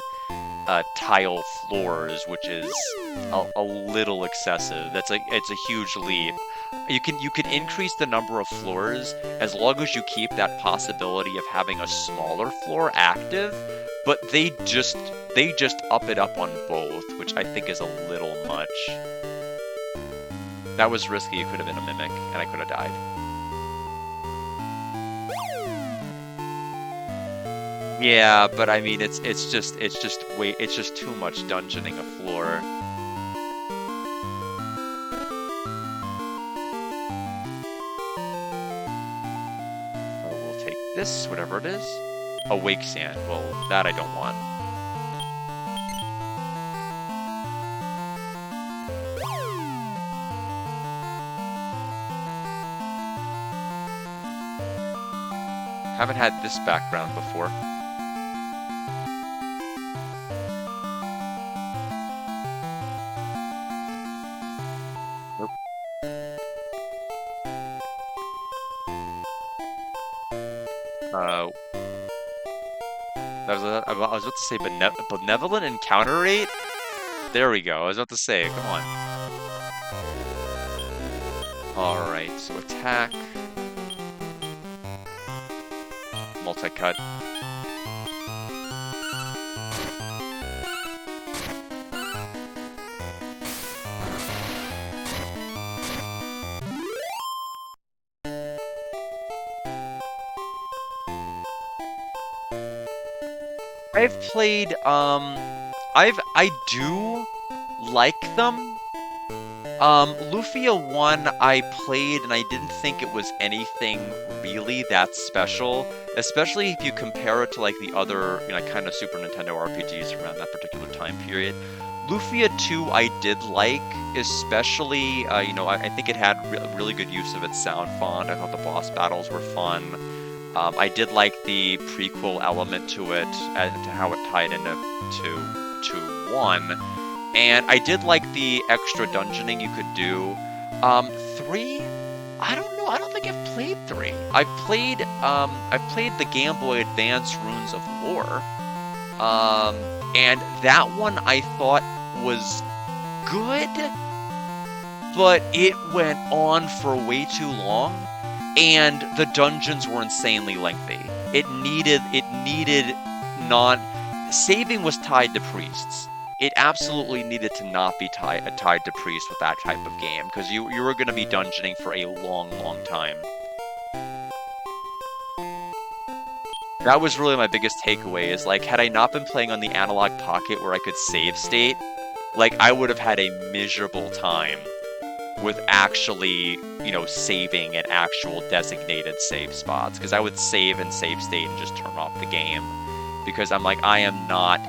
tile floors, which is a little excessive. It's a huge leap. You can increase the number of floors as long as you keep that possibility of having a smaller floor active, but they just up it up on both, which I think is a little much. That was risky. It could have been a mimic, and I could have died. Yeah, but I mean, it's just too much dungeoning a floor. We'll take this, whatever it is. Awake sand. Well, that I don't want. Haven't had this background before. Nope. I was about to say benevolent encounter rate? There we go. I was about to say, come on. Alright, so attack. Multi-cut. I've played, I do like them. Lufia 1 I played and I didn't think it was anything really that special, especially if you compare it to like the other, kind of Super Nintendo RPGs around that particular time period. Lufia 2 I did like, especially, I think it had really good use of its sound font. I thought the boss battles were fun. I did like the prequel element to it, and to how it tied into 1. And I did like the extra dungeoning you could do. 3, I don't know. I don't think I've played 3. I've played the Game Boy Advance Runes of Lore. And that one I thought was good, but it went on for way too long, and the dungeons were insanely lengthy. Saving was tied to priests. It absolutely needed to not be tied to priests with that type of game, because you were going to be dungeoning for a long, long time. That was really my biggest takeaway, is like, had I not been playing on the Analog Pocket where I could save state, like, I would have had a miserable time with actually, saving at actual designated save spots, because I would save and save state and just turn off the game, because I'm like, I am not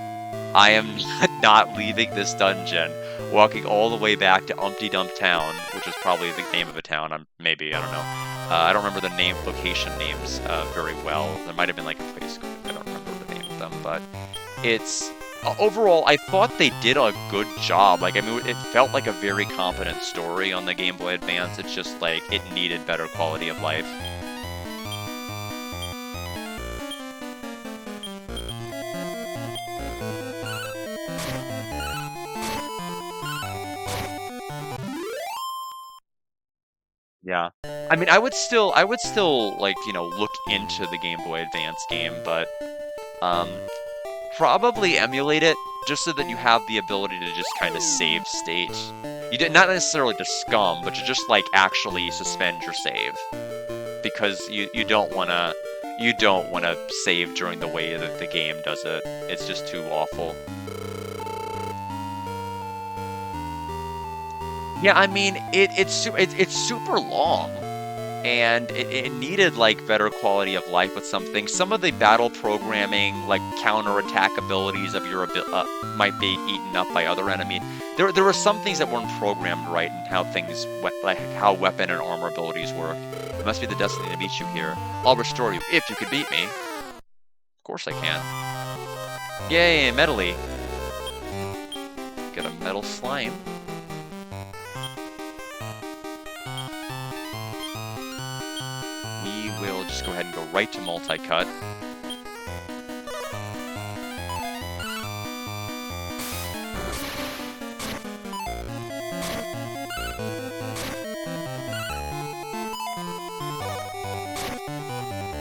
leaving this dungeon, walking all the way back to Umpty Dump Town, which is probably the name of a town. I don't know. I don't remember the location names very well. There might have been like a place, I don't remember the name of them, but it's overall, I thought they did a good job. Like, I mean, it felt like a very competent story on the Game Boy Advance. It's just like it needed better quality of life. Yeah. I mean, I would still like, look into the Game Boy Advance game, but probably emulate it just so that you have the ability to just kind of save state. Not necessarily to scum, but to just like actually suspend your save, because you don't want to. You don't want to save during the way that the game does it. It's just too awful. Yeah, I mean, it's super long, and it needed like better quality of life with some things. Some of the battle programming, like counterattack abilities of your might be eaten up by other enemy. There were some things that weren't programmed right, and how things like how weapon and armor abilities work. It must be the destiny to beat you here. I'll restore you if you can beat me. Of course I can. Yay, metally. Get a metal slime. We will just go ahead and go right to multi-cut.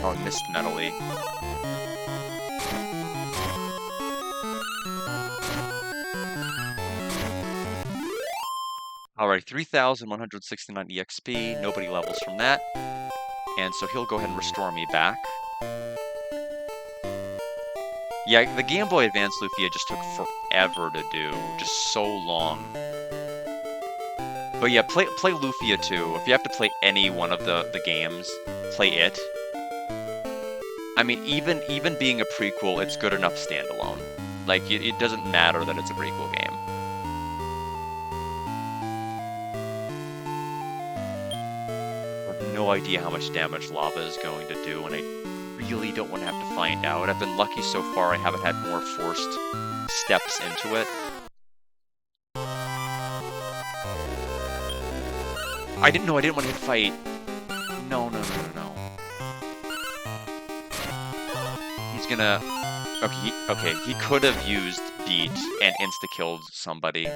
Oh, I missed metally. Alright, 3,169 EXP, nobody levels from that. And so he'll go ahead and restore me back. Yeah, the Game Boy Advance Lufia just took forever to do, just so long. But yeah, play Lufia 2. If you have to play any one of the games, play it. I mean, even being a prequel, it's good enough standalone. Like, it doesn't matter that it's a prequel game. No idea how much damage lava is going to do, and I really don't want to have to find out. I've been lucky so far I haven't had more forced steps into it. I didn't want to hit fight. No. He's gonna... Okay, he could have used beat and insta-killed somebody.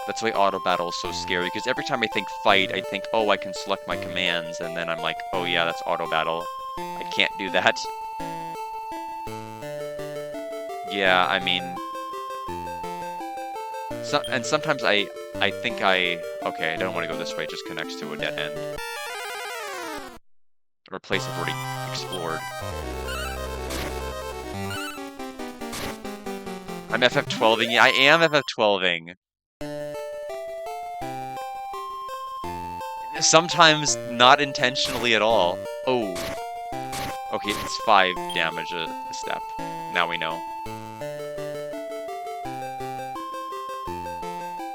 That's why auto battle is so scary, because every time I think fight, I think, oh, I can select my commands, and then I'm like, oh yeah, that's auto battle. I can't do that. Yeah, I mean... and sometimes I think okay, I don't want to go this way, it just connects to a dead end. Or a place I've already explored. I'm FF12ing. Yeah, I am FF12ing. Sometimes not intentionally at all. Oh. Okay, it's 5 damage a step. Now we know.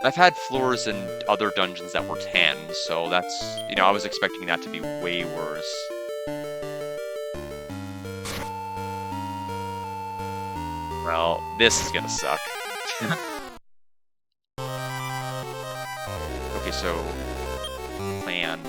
I've had floors in other dungeons that were 10, so that's... You know, I was expecting that to be way worse. Well, this is gonna suck. Okay, so... Plan.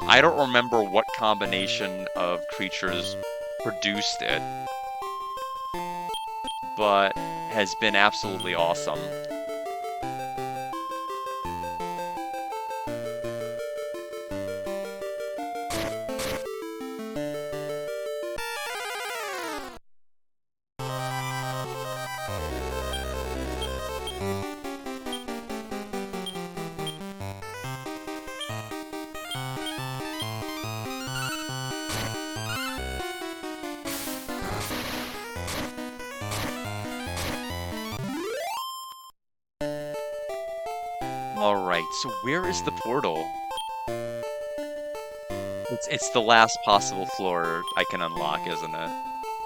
I don't remember what combination of creatures produced it, but has been absolutely awesome. Alright, so where is the portal? It's the last possible floor I can unlock, isn't it?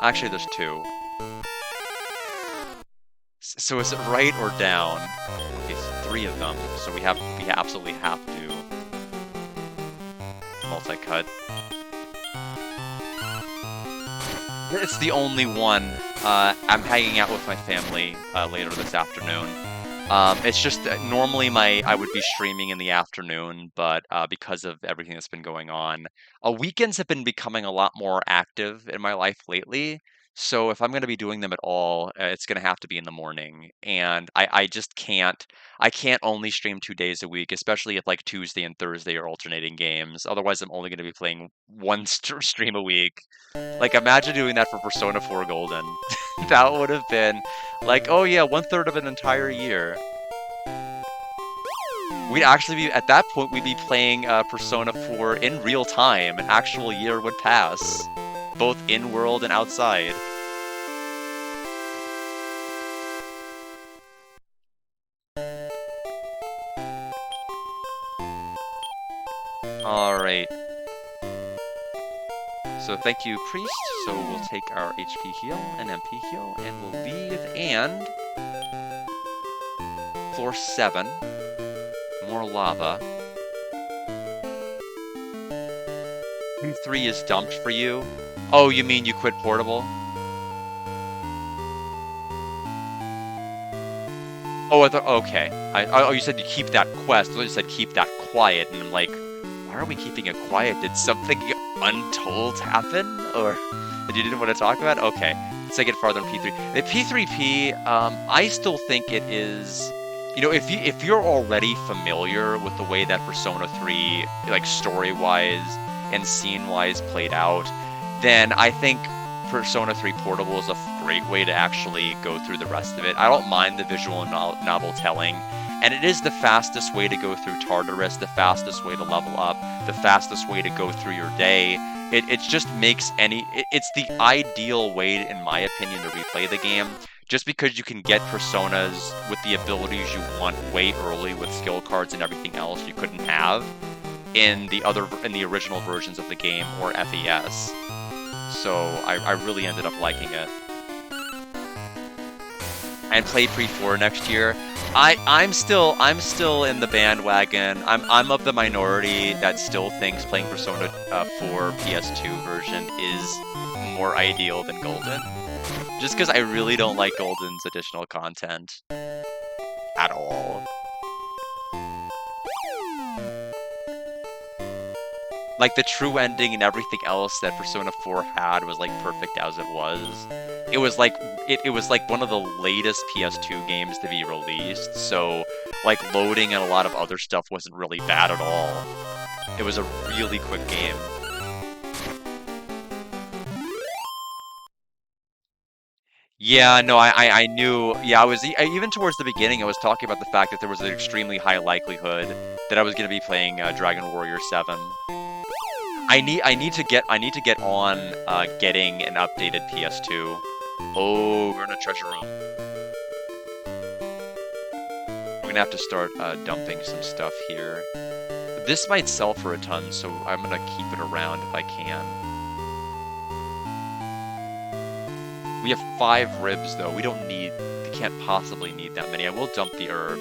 Actually, there's 2. So is it right or down? Okay, so 3 of them, so we absolutely have to multi-cut. It's the only one. I'm hanging out with my family later this afternoon. It's just that normally I would be streaming in the afternoon, but because of everything that's been going on, weekends have been becoming a lot more active in my life lately. So if I'm gonna be doing them at all, it's gonna have to be in the morning, and I just can't I can't only stream 2 days a week, especially if, like, Tuesday and Thursday are alternating games, otherwise, I'm only gonna be playing 1 stream a week. Like, imagine doing that for Persona 4 Golden. That would have been like, oh yeah, 1/3 of an entire year. We'd actually be at that point, we'd be playing, Persona 4 in real time, an actual year would pass, both in-world and outside. Alright. So thank you, Priest. So we'll take our HP heal and MP heal, and we'll leave, and... Floor 7. More lava. P3 is dumped for you. Oh, you mean you quit Portable? Oh, okay. Oh, you said you keep that quest. I thought you said keep that quiet, and I'm like, why are we keeping it quiet? Did something untold happen? Or that you didn't want to talk about? Okay, let's take it farther on P3. The P3P, I still think it is... You know, if you're already familiar with the way that Persona 3, like, story-wise and scene-wise played out, then I think Persona 3 Portable is a great way to actually go through the rest of it. I don't mind the visual novel telling, and it is the fastest way to go through Tartarus, the fastest way to level up, the fastest way to go through your day. It just makes it's the ideal way, in my opinion, to replay the game, just because you can get Personas with the abilities you want way early with skill cards and everything else you couldn't have in the original versions of the game or FES. So I really ended up liking it. And play Pre-4 next year. I'm still in the bandwagon. I'm of the minority that still thinks playing Persona 4 PS2 version is more ideal than Golden. Just because I really don't like Golden's additional content at all. Like, the true ending and everything else that Persona 4 had was, like, perfect as it was. It was like one of the latest PS2 games to be released, so, like, loading and a lot of other stuff wasn't really bad at all. It was a really quick game. Yeah, no, I knew. Yeah, even towards the beginning, I was talking about the fact that there was an extremely high likelihood that I was going to be playing Dragon Warrior 7. I need to get on getting an updated PS2. Oh, we're in a treasure room. We're gonna have to start dumping some stuff here. This might sell for a ton, so I'm gonna keep it around if I can. We have 5 ribs though. We can't possibly need that many. I will dump the herb.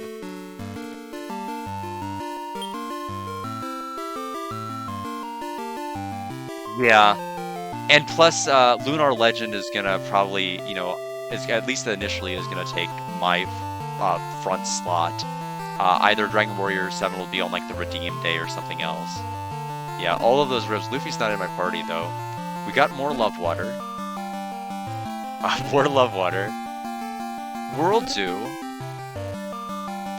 Yeah. And plus, Lunar Legend is gonna probably, you know, at least initially is gonna take my front slot. Either Dragon Warrior 7 will be on, like, the redeem day or something else. Yeah, all of those ribs. Luffy's not in my party, though. We got more love water. More love water. World Zoo.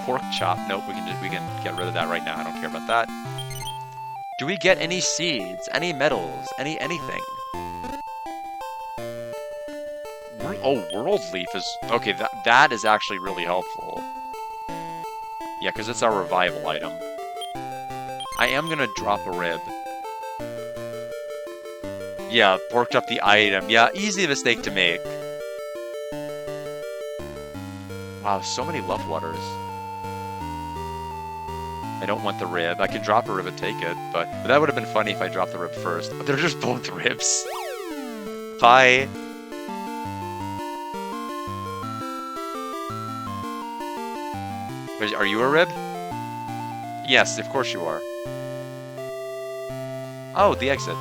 Pork chop. Nope, we can get rid of that right now. I don't care about that. Do we get any seeds? Any metals? Anything? Oh, World Leaf is... Okay, that is actually really helpful. Yeah, because it's our revival item. I am gonna drop a rib. Yeah, porked up the item. Yeah, easy mistake to make. Wow, so many love waters. I don't want the rib. I can drop a rib and take it, but that would have been funny if I dropped the rib first. But they're just both ribs. Bye. Are you a rib? Yes, of course you are. Oh, the exit.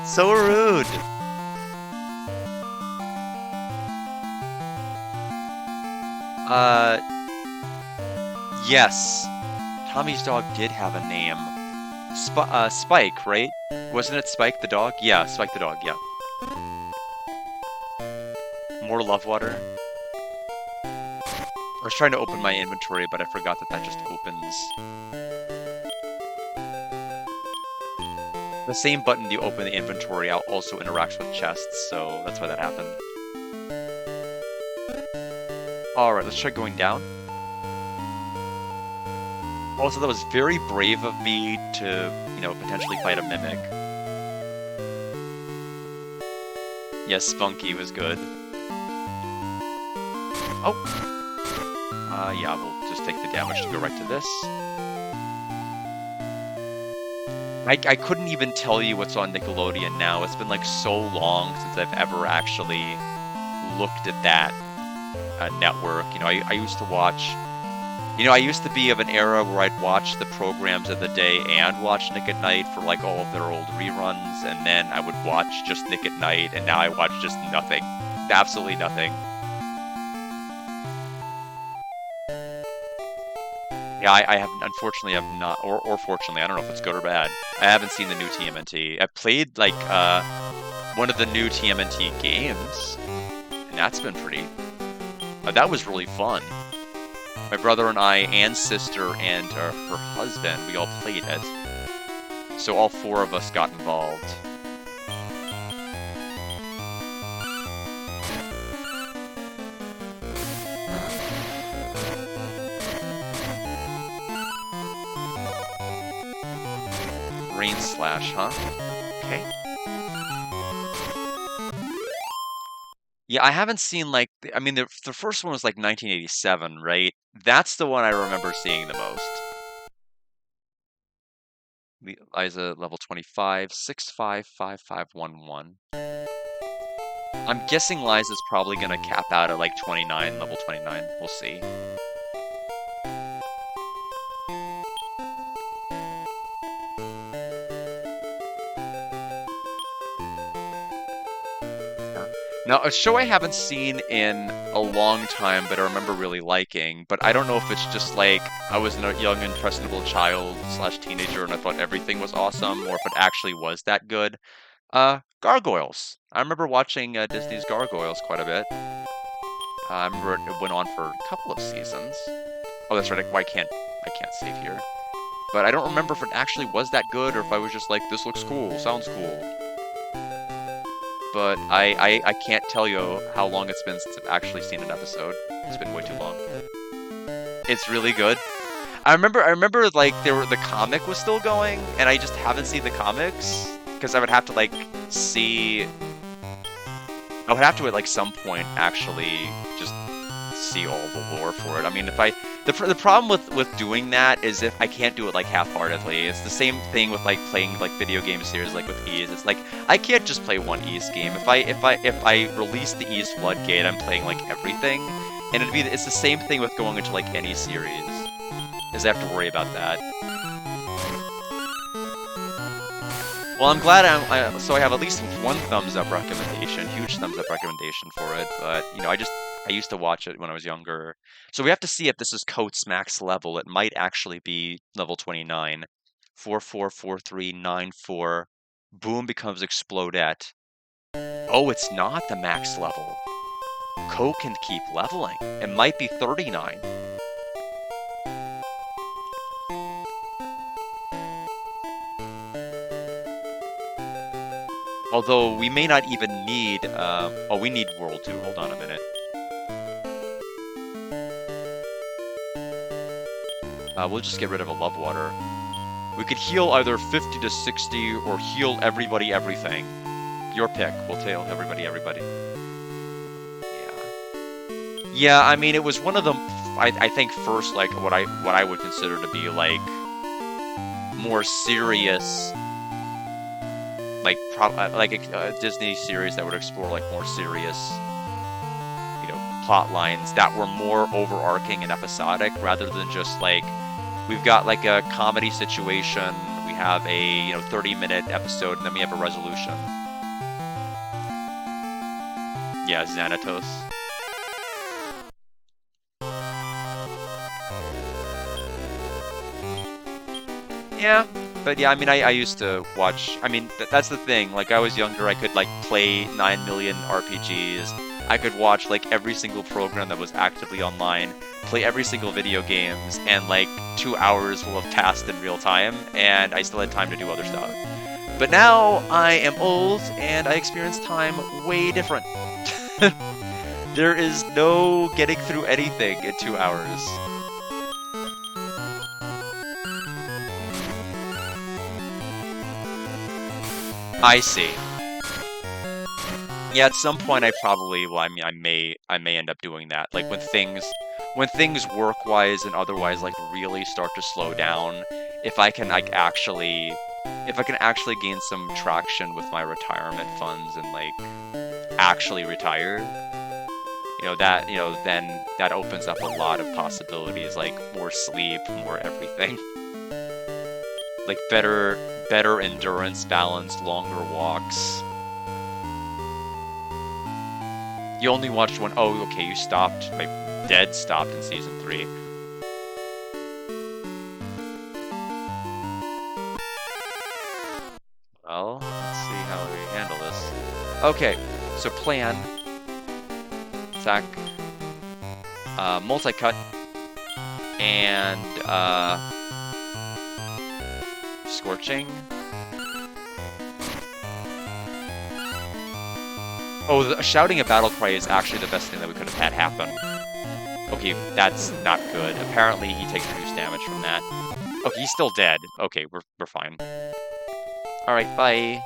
So rude. Yes. Tommy's dog did have a name. Spike, right? Wasn't it Spike the dog? Yeah, Spike the dog, yeah. More love water. I was trying to open my inventory, but I forgot that that just opens. The same button you open the inventory also interacts with chests, so that's why that happened. Alright, let's try going down. Also, that was very brave of me to, you know, potentially fight a Mimic. Yes, Spunky was good. Oh! Yeah, we'll just take the damage to go right to this. I couldn't even tell you what's on Nickelodeon now. It's been like so long since I've ever actually looked at that network. You know, I used to watch... You know, I used to be of an era where I'd watch the programs of the day and watch Nick at Night for like all of their old reruns, and then I would watch just Nick at Night, and now I watch just nothing. Absolutely nothing. Yeah, I have, unfortunately, have not, or fortunately, I don't know if it's good or bad. I haven't seen the new TMNT. I played, like, one of the new TMNT games, and that's been pretty... that was really fun. My brother and I, and sister, and her husband, we all played it. So all four of us got involved. Rain Slash, huh? Okay. Yeah, I haven't seen, like... I mean, the first one was, like, 1987, right? That's the one I remember seeing the most. Liza, level 25, 655511. I'm guessing Liza's probably gonna cap out at, like, 29, level 29. We'll see. Now, a show I haven't seen in a long time, but I remember really liking, but I don't know if it's just like I was a young, impressionable child / teenager and I thought everything was awesome, or if it actually was that good. Gargoyles. I remember watching Disney's Gargoyles quite a bit. I remember it went on for a couple of seasons. Oh, that's right, I can't save here. But I don't remember if it actually was that good, or if I was just like, this looks cool, sounds cool. But I can't tell you how long it's been since I've actually seen an episode. It's been way too long. It's really good. I remember like the comic was still going, and I just haven't seen the comics because I would have to like see. I would have to at like some point actually just see all the lore for it. I mean, if the problem with doing that is if I can't do it like half-heartedly. It's the same thing with like playing like video game series like with Ys. It's like I can't just play one Ys game. If I release the Ys Floodgate, I'm playing like everything, and it's the same thing with going into like any series, is I have to worry about that. Well, I'm glad so I have at least one thumbs up recommendation, huge thumbs up recommendation for it, but, you know, I used to watch it when I was younger. So we have to see if this is Coates max level. It might actually be level 29. 444394. Boom becomes Explodette. Oh, it's not the max level. Coke can keep leveling. It might be 39. Although, we may not even need, oh, we need World 2. Hold on a minute. We'll just get rid of a Love Water. We could heal either 50 to 60, or heal everybody everything. Your pick. We'll tail everybody everybody. Yeah. Yeah, I mean, it was one of the, I think, first, like, what I would consider to be, like, more serious... like a Disney series that would explore like more serious, you know, plot lines that were more overarching and episodic rather than just like we've got like a comedy situation, we have a 30-minute episode, and then we have a resolution. Yeah, Xanatos. Yeah, but yeah, I mean, I used to watch. I mean, that's the thing. Like, I was younger, I could like play 9 million RPGs. I could watch like every single program that was actively online, play every single video games, and like 2 hours will have passed in real time, and I still had time to do other stuff. But now I am old, and I experience time way different. There is no getting through anything in 2 hours. I see. Yeah, at some point I probably, well, I mean, I may end up doing that. Like when things work-wise and otherwise like really start to slow down, if I can like if I can actually gain some traction with my retirement funds and like actually retire, then that opens up a lot of possibilities, like more sleep, more everything. Like better endurance balance, longer walks. You only watched one. Oh, okay, you stopped. My Dead stopped in Season 3. Well, let's see how we handle this. Okay, so plan. Attack. Multi-cut. And, Scorching. Oh, shouting a battle cry is actually the best thing that we could have had happen. Okay, that's not good. Apparently, he takes reduced damage from that. Okay, he's still dead. Okay, we're fine. Alright, bye.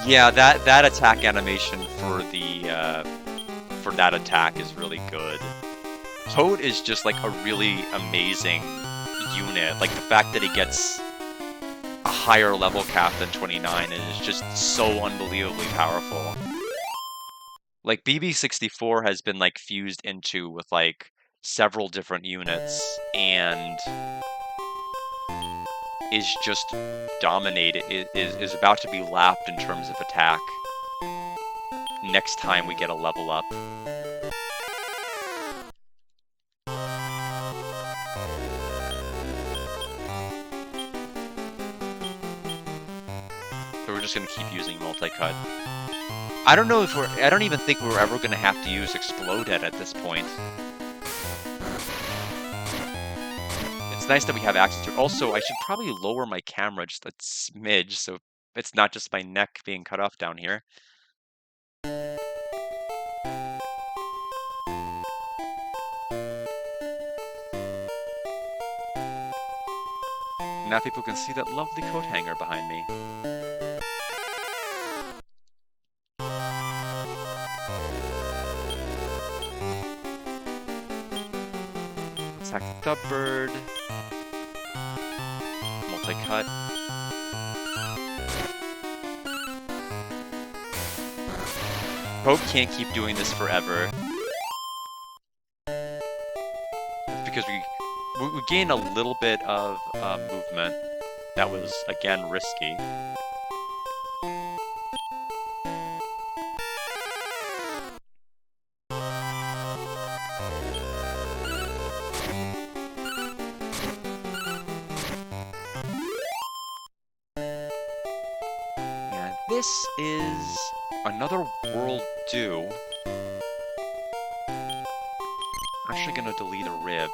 Yeah, that attack animation for for that attack is really good. Toad is just like a really amazing unit. Like the fact that he gets a higher level cap than 29 is just so unbelievably powerful. Like BB64 has been like fused into with like several different units and is just dominated, is about to be lapped in terms of attack next time we get a level up. So we're just gonna keep using multi-cut. I don't know if I don't even think we're ever gonna have to use Exploded at this point. It's nice that we have access to it. Also, I should probably lower my camera just a smidge so it's not just my neck being cut off down here. Now people can see that lovely coat hanger behind me. Attack the bird. Multi-cut. Pope can't keep doing this forever. It's because we gained a little bit of movement. That was, again, risky. And this is another world due. I'm actually gonna delete a rib.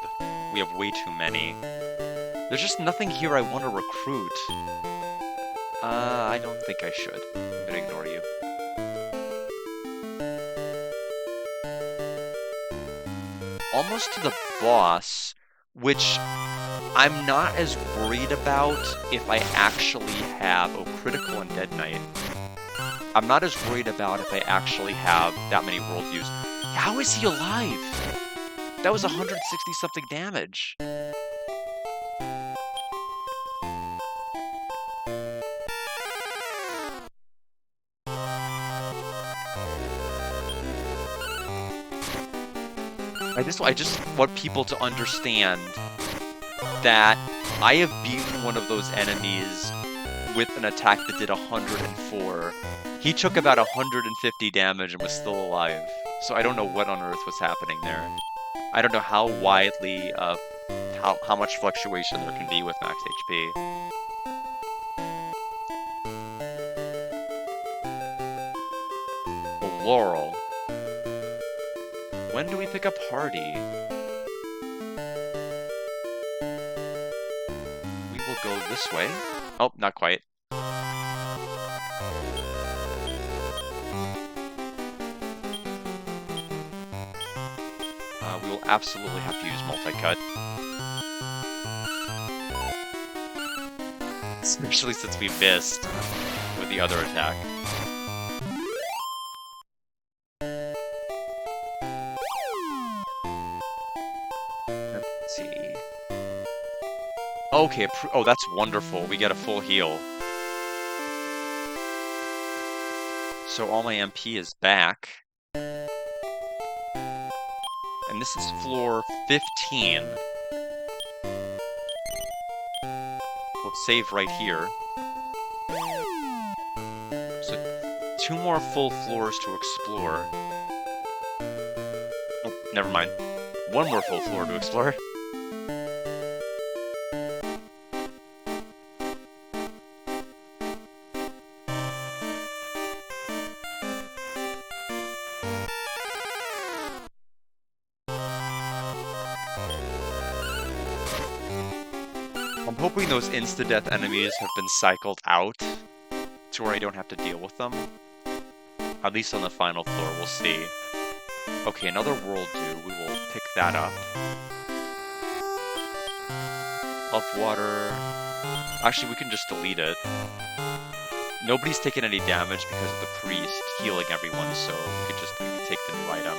We have way too many. There's just nothing here I want to recruit. I don't think I should. I'm gonna ignore you. Almost to the boss, which I'm not as worried about if I actually have... Oh, critical and Dead Knight. I'm not as worried about if I actually have that many worldviews. How is he alive? That was 160-something damage. I just want people to understand that I have beaten one of those enemies with an attack that did 104. He took about 150 damage and was still alive. So I don't know what on earth was happening there. I don't know how widely, how much fluctuation there can be with max HP. Laurel. When do we pick up Hardy? We will go this way. Oh, not quite. We will absolutely have to use multi-cut. Especially since we missed with the other attack. Let's see. Okay, oh, that's wonderful. We get a full heal. So all my MP is back. And this is floor 15. We'll save right here. So 2 more full floors to explore. Oh, never mind. 1 more full floor to explore. I'm hoping those insta-death enemies have been cycled out to where I don't have to deal with them. At least on the final floor, we'll see. Okay, another World Dew. We will pick that up. Love Water. Actually, we can just delete it. Nobody's taken any damage because of the priest healing everyone, so we could just take the new item.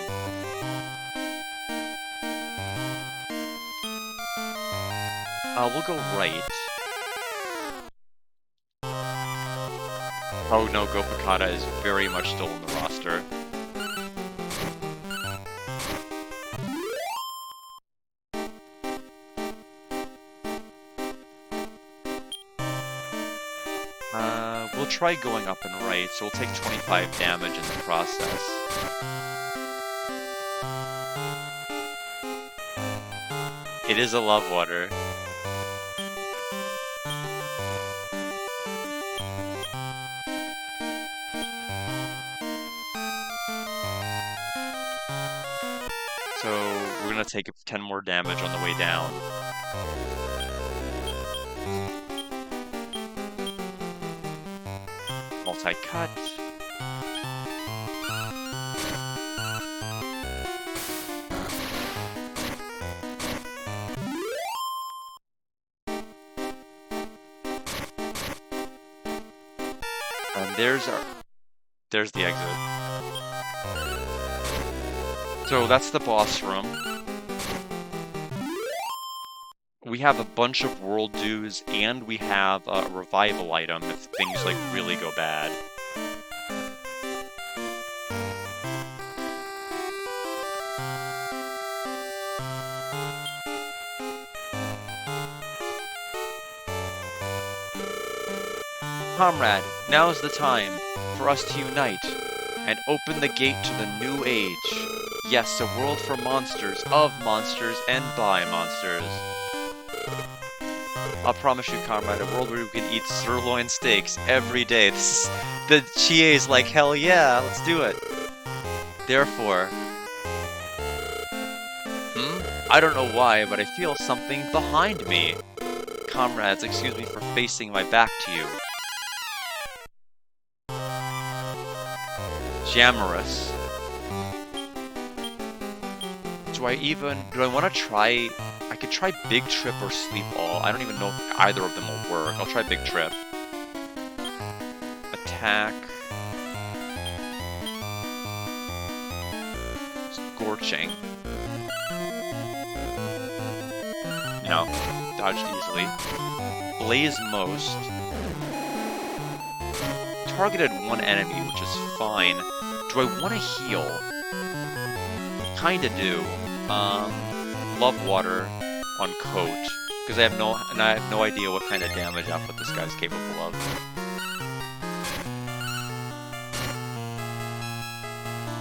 We'll go right. Oh no, Gopakata is very much still in the roster. We'll try going up and right, so we'll take 25 damage in the process. It is a Love Water. So we're gonna take 10 more damage on the way down. Multi-cut. And there's the exit. So that's the boss room. We have a bunch of World Dews, and we have a revival item if things like really go bad. Comrade, now's the time for us to unite and open the gate to the new age. Yes, a world for monsters, of monsters, and by monsters. I'll promise you, comrade, a world where we can eat sirloin steaks every day. The Chie's like, hell yeah, let's do it. Therefore... I don't know why, but I feel something behind me. Comrades, excuse me for facing my back to you. Jamorous. Do I want to try... I could try Big Trip or Sleep All. I don't even know if either of them will work. I'll try Big Trip. Attack. Scorching. No. Dodged easily. Blaze Most. Targeted one enemy, which is fine. Do I want to heal? Kinda do. Love Water on Coat. Because I have no idea what kind of damage output this guy's capable of.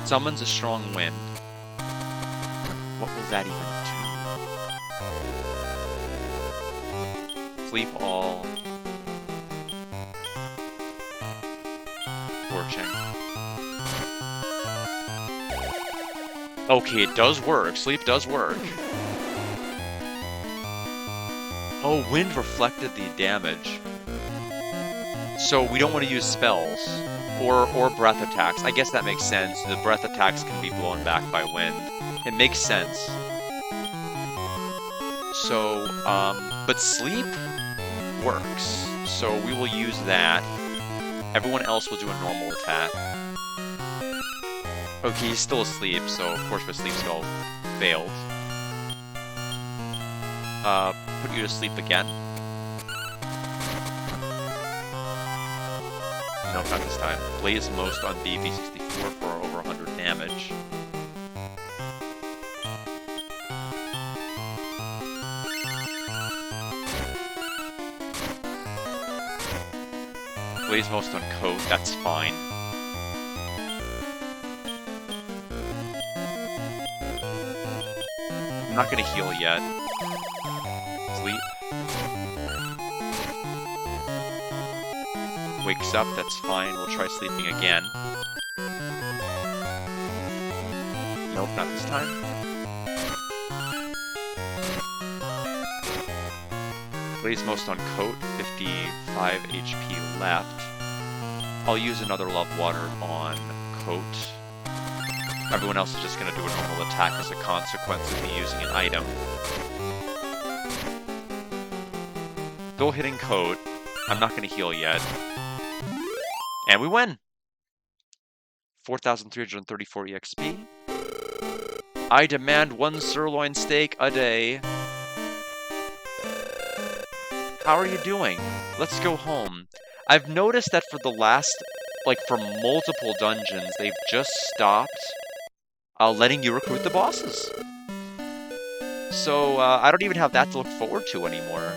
Summons a strong wind. What will that even do? Sleep all. Scorching. Okay, it does work. Sleep does work. Oh, wind reflected the damage. So we don't want to use spells or breath attacks. I guess that makes sense. The breath attacks can be blown back by wind. It makes sense. So, but sleep works. So we will use that. Everyone else will do a normal attack. Okay, he's still asleep, so of course my sleep spell failed. Put you to sleep again. No, not this time. Blaze most on BV64 for over 100 damage. Blaze most on coat, that's fine. I'm not gonna heal yet. Sleep. Wakes up, that's fine. We'll try sleeping again. Nope, not this time. Blaze most on coat, 55 HP left. I'll use another love water on coat. Everyone else is just going to do a normal attack as a consequence of me using an item. Still hitting coat. I'm not going to heal yet. And we win! 4,334 EXP. I demand 1 sirloin steak a day. How are you doing? Let's go home. I've noticed that for the last, like, for multiple dungeons, they've just stopped letting you recruit the bosses. So, I don't even have that to look forward to anymore.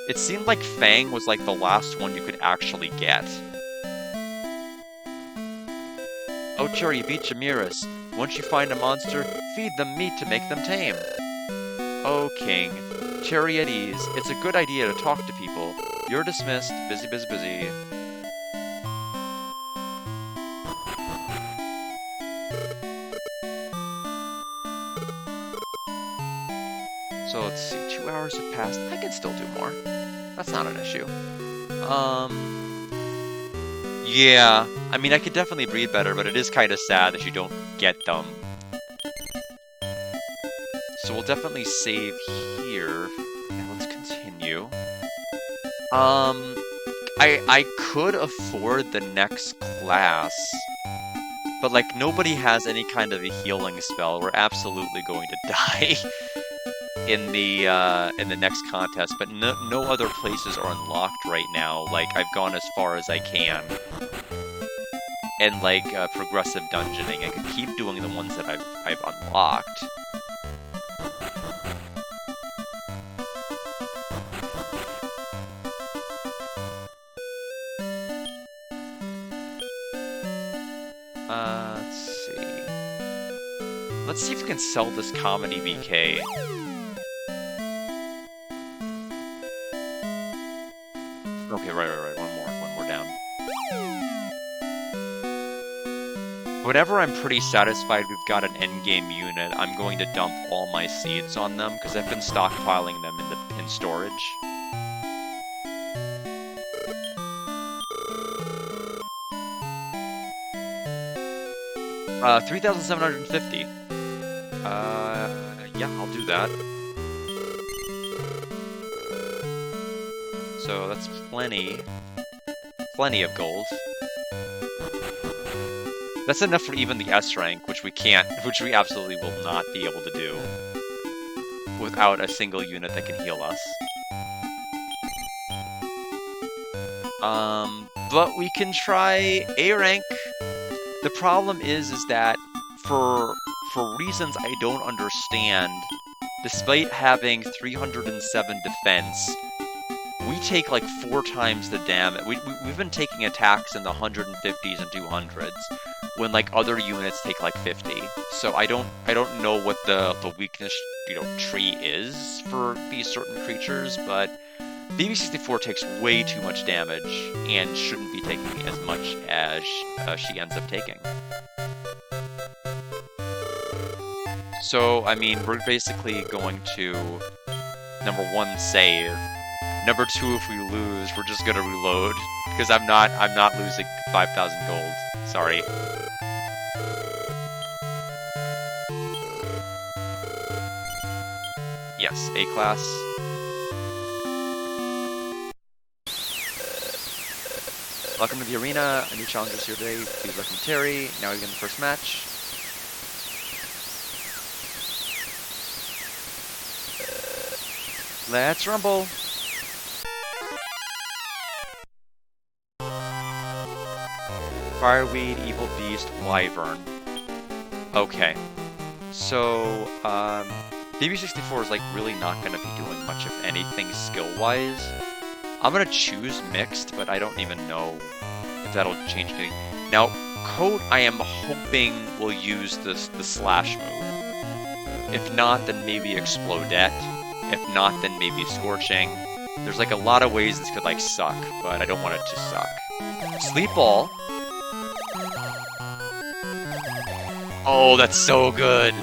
It seemed like Fang was, like, the last one you could actually get. Oh, Cherry, beat Jamiris. Once you find a monster, feed them meat to make them tame. Oh, King. Cherry at ease. It's a good idea to talk to people. You're dismissed. Busy, busy, busy. So let's see, 2 hours have passed. I can still do more. That's not an issue. Yeah. I mean, I could definitely breathe better, but it is kind of sad that you don't get them. So we'll definitely save here. And let's continue. I could afford the next class, but like nobody has any kind of a healing spell. We're absolutely going to die in the next contest, but no other places are unlocked right now. Like I've gone as far as I can. And like progressive dungeoning, I could keep doing the ones that I've unlocked. Let's see. Let's see if we can sell this comedy BK. Okay, right. One more down. Whenever I'm pretty satisfied we've got an endgame unit, I'm going to dump all my seeds on them, because I've been stockpiling them in storage. Uh, 3,750. Yeah, I'll do that. So that's plenty of gold. That's enough for even the S rank, which we absolutely will not be able to do without a single unit that can heal us. But we can try A rank. The problem is that for reasons I don't understand, despite having 307 defense, we take like 4 times the damage. We've been taking attacks in the 150s and 200s, when like other units take like 50. So I don't know what the weakness tree is for these certain creatures, but BB64 takes way too much damage and shouldn't be taking as much as she ends up taking. So I mean, we're basically going to number 1 save. Number 2, if we lose, we're just gonna reload because I'm not losing 5,000 gold. Sorry. Yes, A class. Welcome to the arena. A new challenger's here today. Please welcome Terry. Now we begin the first match. Let's rumble. Fireweed, Evil Beast, Wyvern. Okay. So, BB64 is like really not going to be doing much of anything skill-wise. I'm going to choose Mixed, but I don't even know if that'll change anything. Now, Coat, I am hoping will use the Slash move. If not, then maybe Explodette. If not, then maybe Scorching. There's like a lot of ways this could like suck, but I don't want it to suck. Sleep Ball. Oh, that's so good.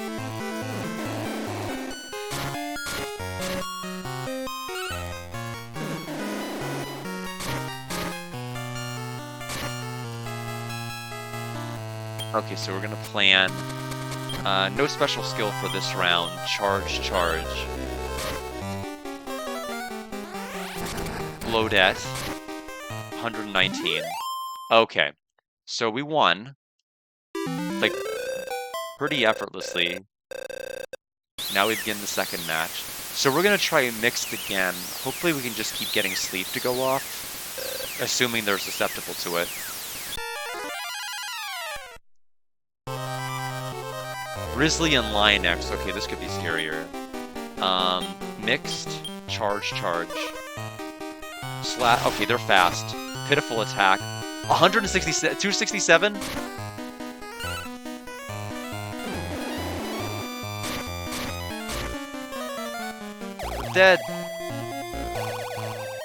Okay, so we're gonna plan. No special skill for this round. Charge. Lodette. 119. Okay. So we won. Like, pretty effortlessly. Now we begin the second match. So we're gonna try Mixed again. Hopefully we can just keep getting Sleep to go off. Assuming they're susceptible to it. Grizzly and Lionex. Okay, this could be scarier. Mixed. Charge. Okay, they're fast. Pitiful attack. 267? Dead.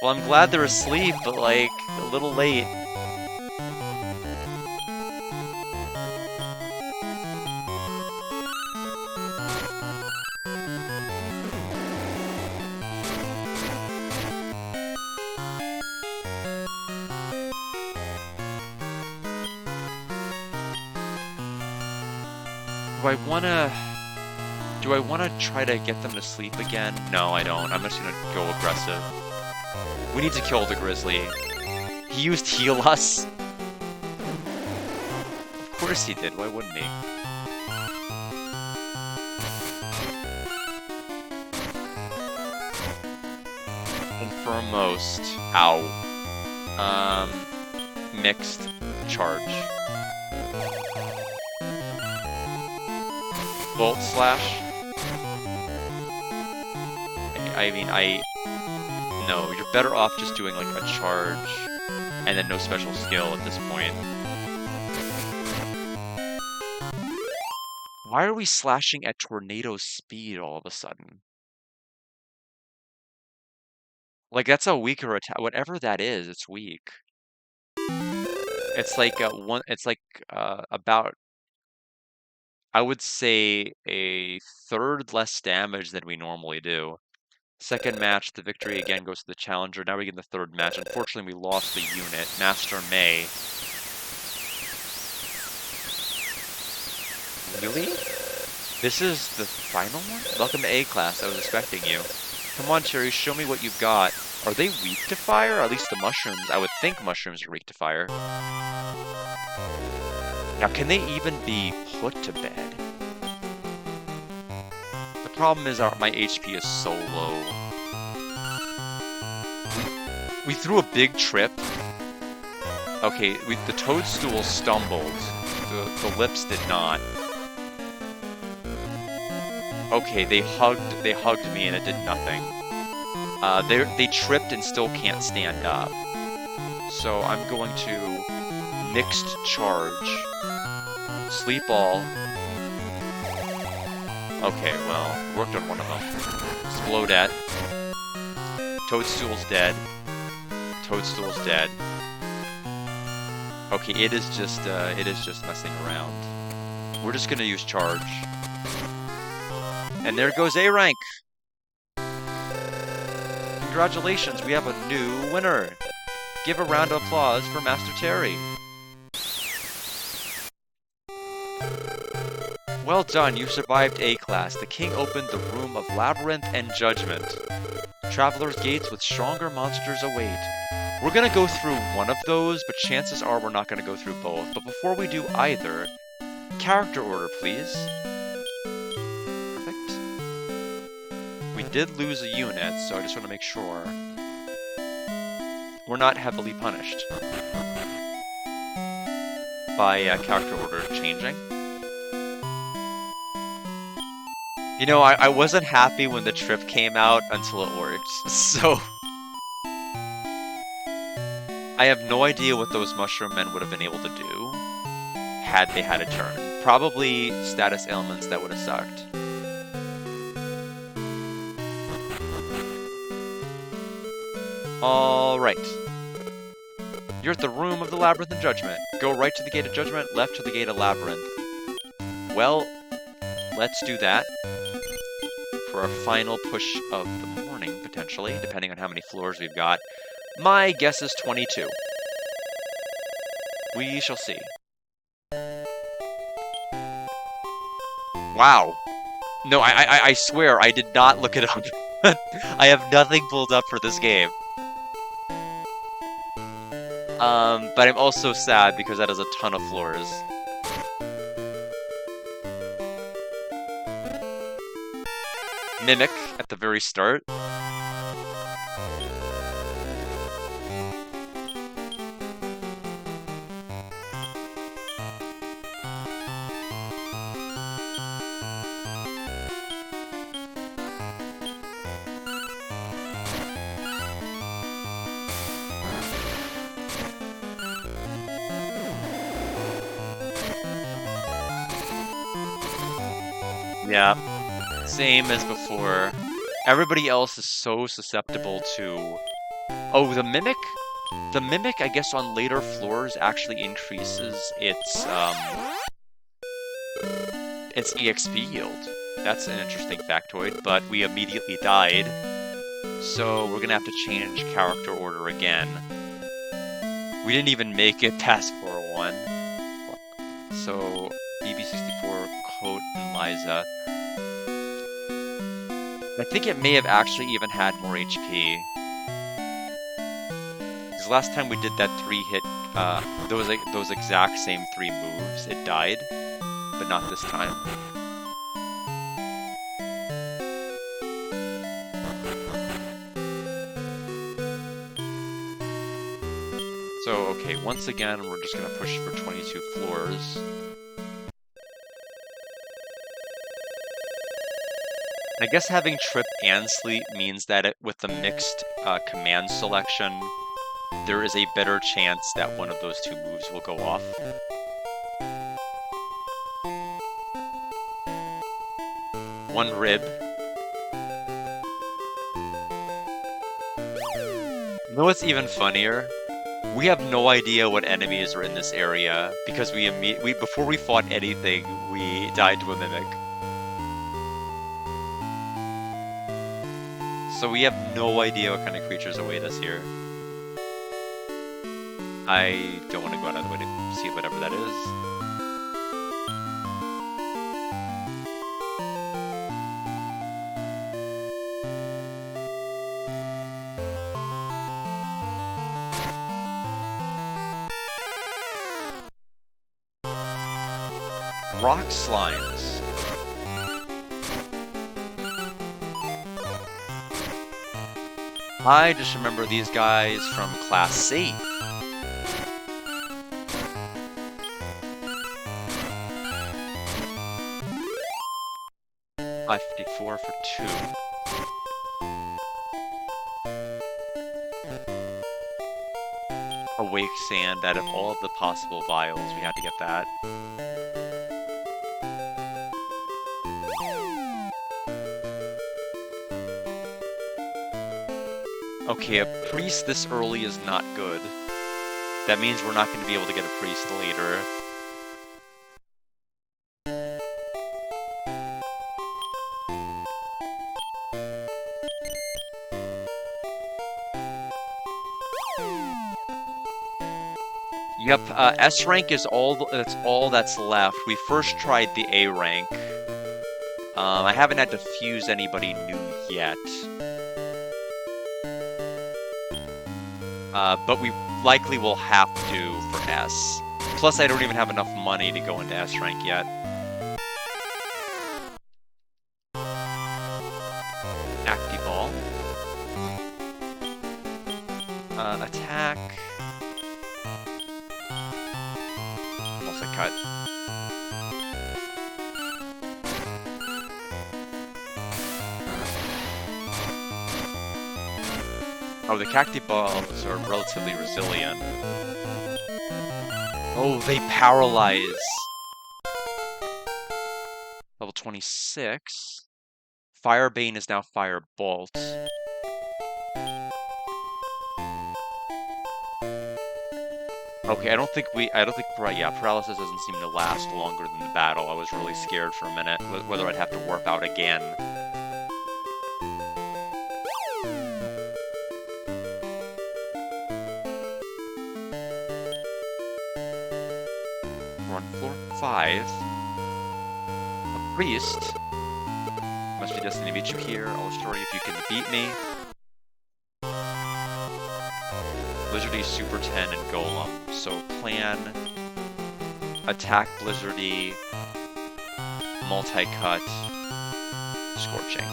Well, I'm glad they're asleep, but like, a little late. Do I wanna try to get them to sleep again? No, I don't. I'm just gonna go aggressive. We need to kill the Grizzly. He used Heal Us. Of course he did, why wouldn't he? Confirmmost. Ow. Mixed. Charge. Volt Slash. No, you're better off just doing like a charge and then no special skill at this point. Why are we slashing at tornado speed all of a sudden? Like, that's a weaker attack. Whatever that is, it's weak. It's like about, I would say, a third less damage than we normally do. Second match, the victory again goes to the challenger. Now we get the third match. Unfortunately, we lost the unit. Master May. Really? This is the final one? Welcome to A class. I was expecting you. Come on, Cherry, show me what you've got. Are they weak to fire? Or at least the mushrooms. I would think mushrooms are weak to fire. Now, can they even be put to bed? The problem is my HP is so low. We threw a big trip. Okay, the toadstool stumbled. The lips did not. Okay, they hugged me and it did nothing. They tripped and still can't stand up. So I'm going to Mixed Charge. Sleep Ball. Okay, well, worked on one of them. Explodette. Toadstool's dead. Toadstool's dead. Okay, it is just messing around. We're just gonna use Charge. And there goes A rank! Congratulations, we have a new winner! Give a round of applause for Master Terry. Well done, you survived A-Class. The king opened the room of Labyrinth and Judgment. Traveler's gates with stronger monsters await. We're gonna go through one of those, but chances are we're not gonna go through both. But before we do either, character order, please. Perfect. We did lose a unit, so I just want to make sure we're not heavily punished by character order changing. You know, I wasn't happy when the trip came out until it worked, so I have no idea what those mushroom men would have been able to do had they had a turn. Probably status ailments that would have sucked. Alright. You're at the room of the Labyrinth and Judgment. Go right to the Gate of Judgment, left to the Gate of Labyrinth. Well, let's do that for our final push of the morning, potentially, depending on how many floors we've got. My guess is 22. We shall see. Wow. No, I swear, I did not look it up. I have nothing pulled up for this game. But I'm also sad because that is a ton of floors. Mimic at the very start. Yeah, same as before. Everybody else is so susceptible to... Oh, the Mimic? The Mimic, I guess, on later floors actually increases its EXP yield. That's an interesting factoid, but we immediately died. So we're gonna have to change character order again. We didn't even make it past 401. So, BB64, Coat, and Liza. I think it may have actually even had more HP. Because last time we did that 3-hit, those exact same 3 moves, it died. But not this time. So, okay, once again, we're just gonna push for 22 floors. I guess having Trip and Sleep means that with the mixed command selection, there is a better chance that one of those 2 moves will go off. One rib. You know what's even funnier? We have no idea what enemies are in this area because we before we fought anything, we died to a Mimic. So we have no idea what kind of creatures await us here. I don't want to go out of the way to see whatever that is. Rock slimes. I just remember these guys from Class C. 554 for 2. Awake Sand, out of all of the possible vials, we had to get that. Okay, a priest this early is not good. That means we're not going to be able to get a priest later. Yep, S rank is all that's left. We first tried the A rank. I haven't had to fuse anybody new yet. But we likely will have to for S. Plus, I don't even have enough money to go into S rank yet. Acti-Ball. Attack. Multi-cut. Oh, the Cacti-Balls are relatively resilient. Oh, they paralyze. Level 26. Firebane is now Firebolt. Okay, I don't think, paralysis doesn't seem to last longer than the battle. I was really scared for a minute whether I'd have to warp out again. We're on floor 5. A priest. Must be destined to meet you here. I'll destroy you if you can beat me. Blizzardy, Super 10, and Golem. So plan, attack Blizzardy, multi-cut, Scorching.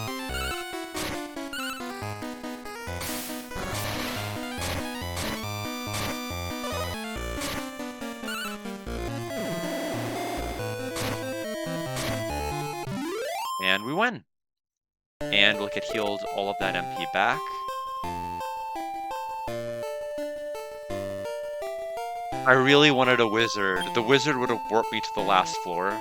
And we win. And we'll get healed all of that MP back. I really wanted a wizard. The wizard would have warped me to the last floor.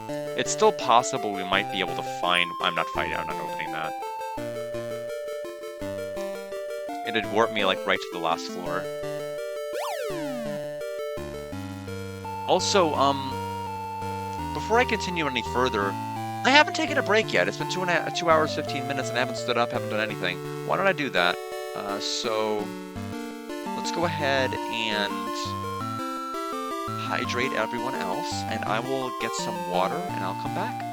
It's still possible we might be able to find... I'm not opening that. It'd warp me, like, right to the last floor. Also, before I continue any further, I haven't taken a break yet. It's been 2 hours, 15 minutes, and I haven't stood up, haven't done anything. Why don't I do that? So, let's go ahead and hydrate everyone else, and I will get some water, and I'll come back.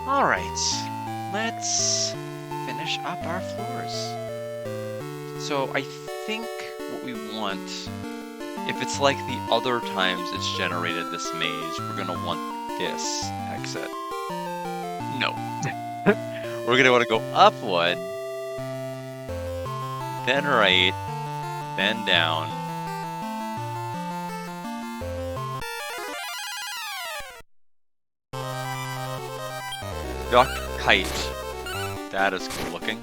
Alright, let's finish up our floors. So I think what we want, if it's like the other times it's generated this maze, we're gonna want this exit. No. We're gonna want to go up one, then right, then down. Duck kite. That is cool looking.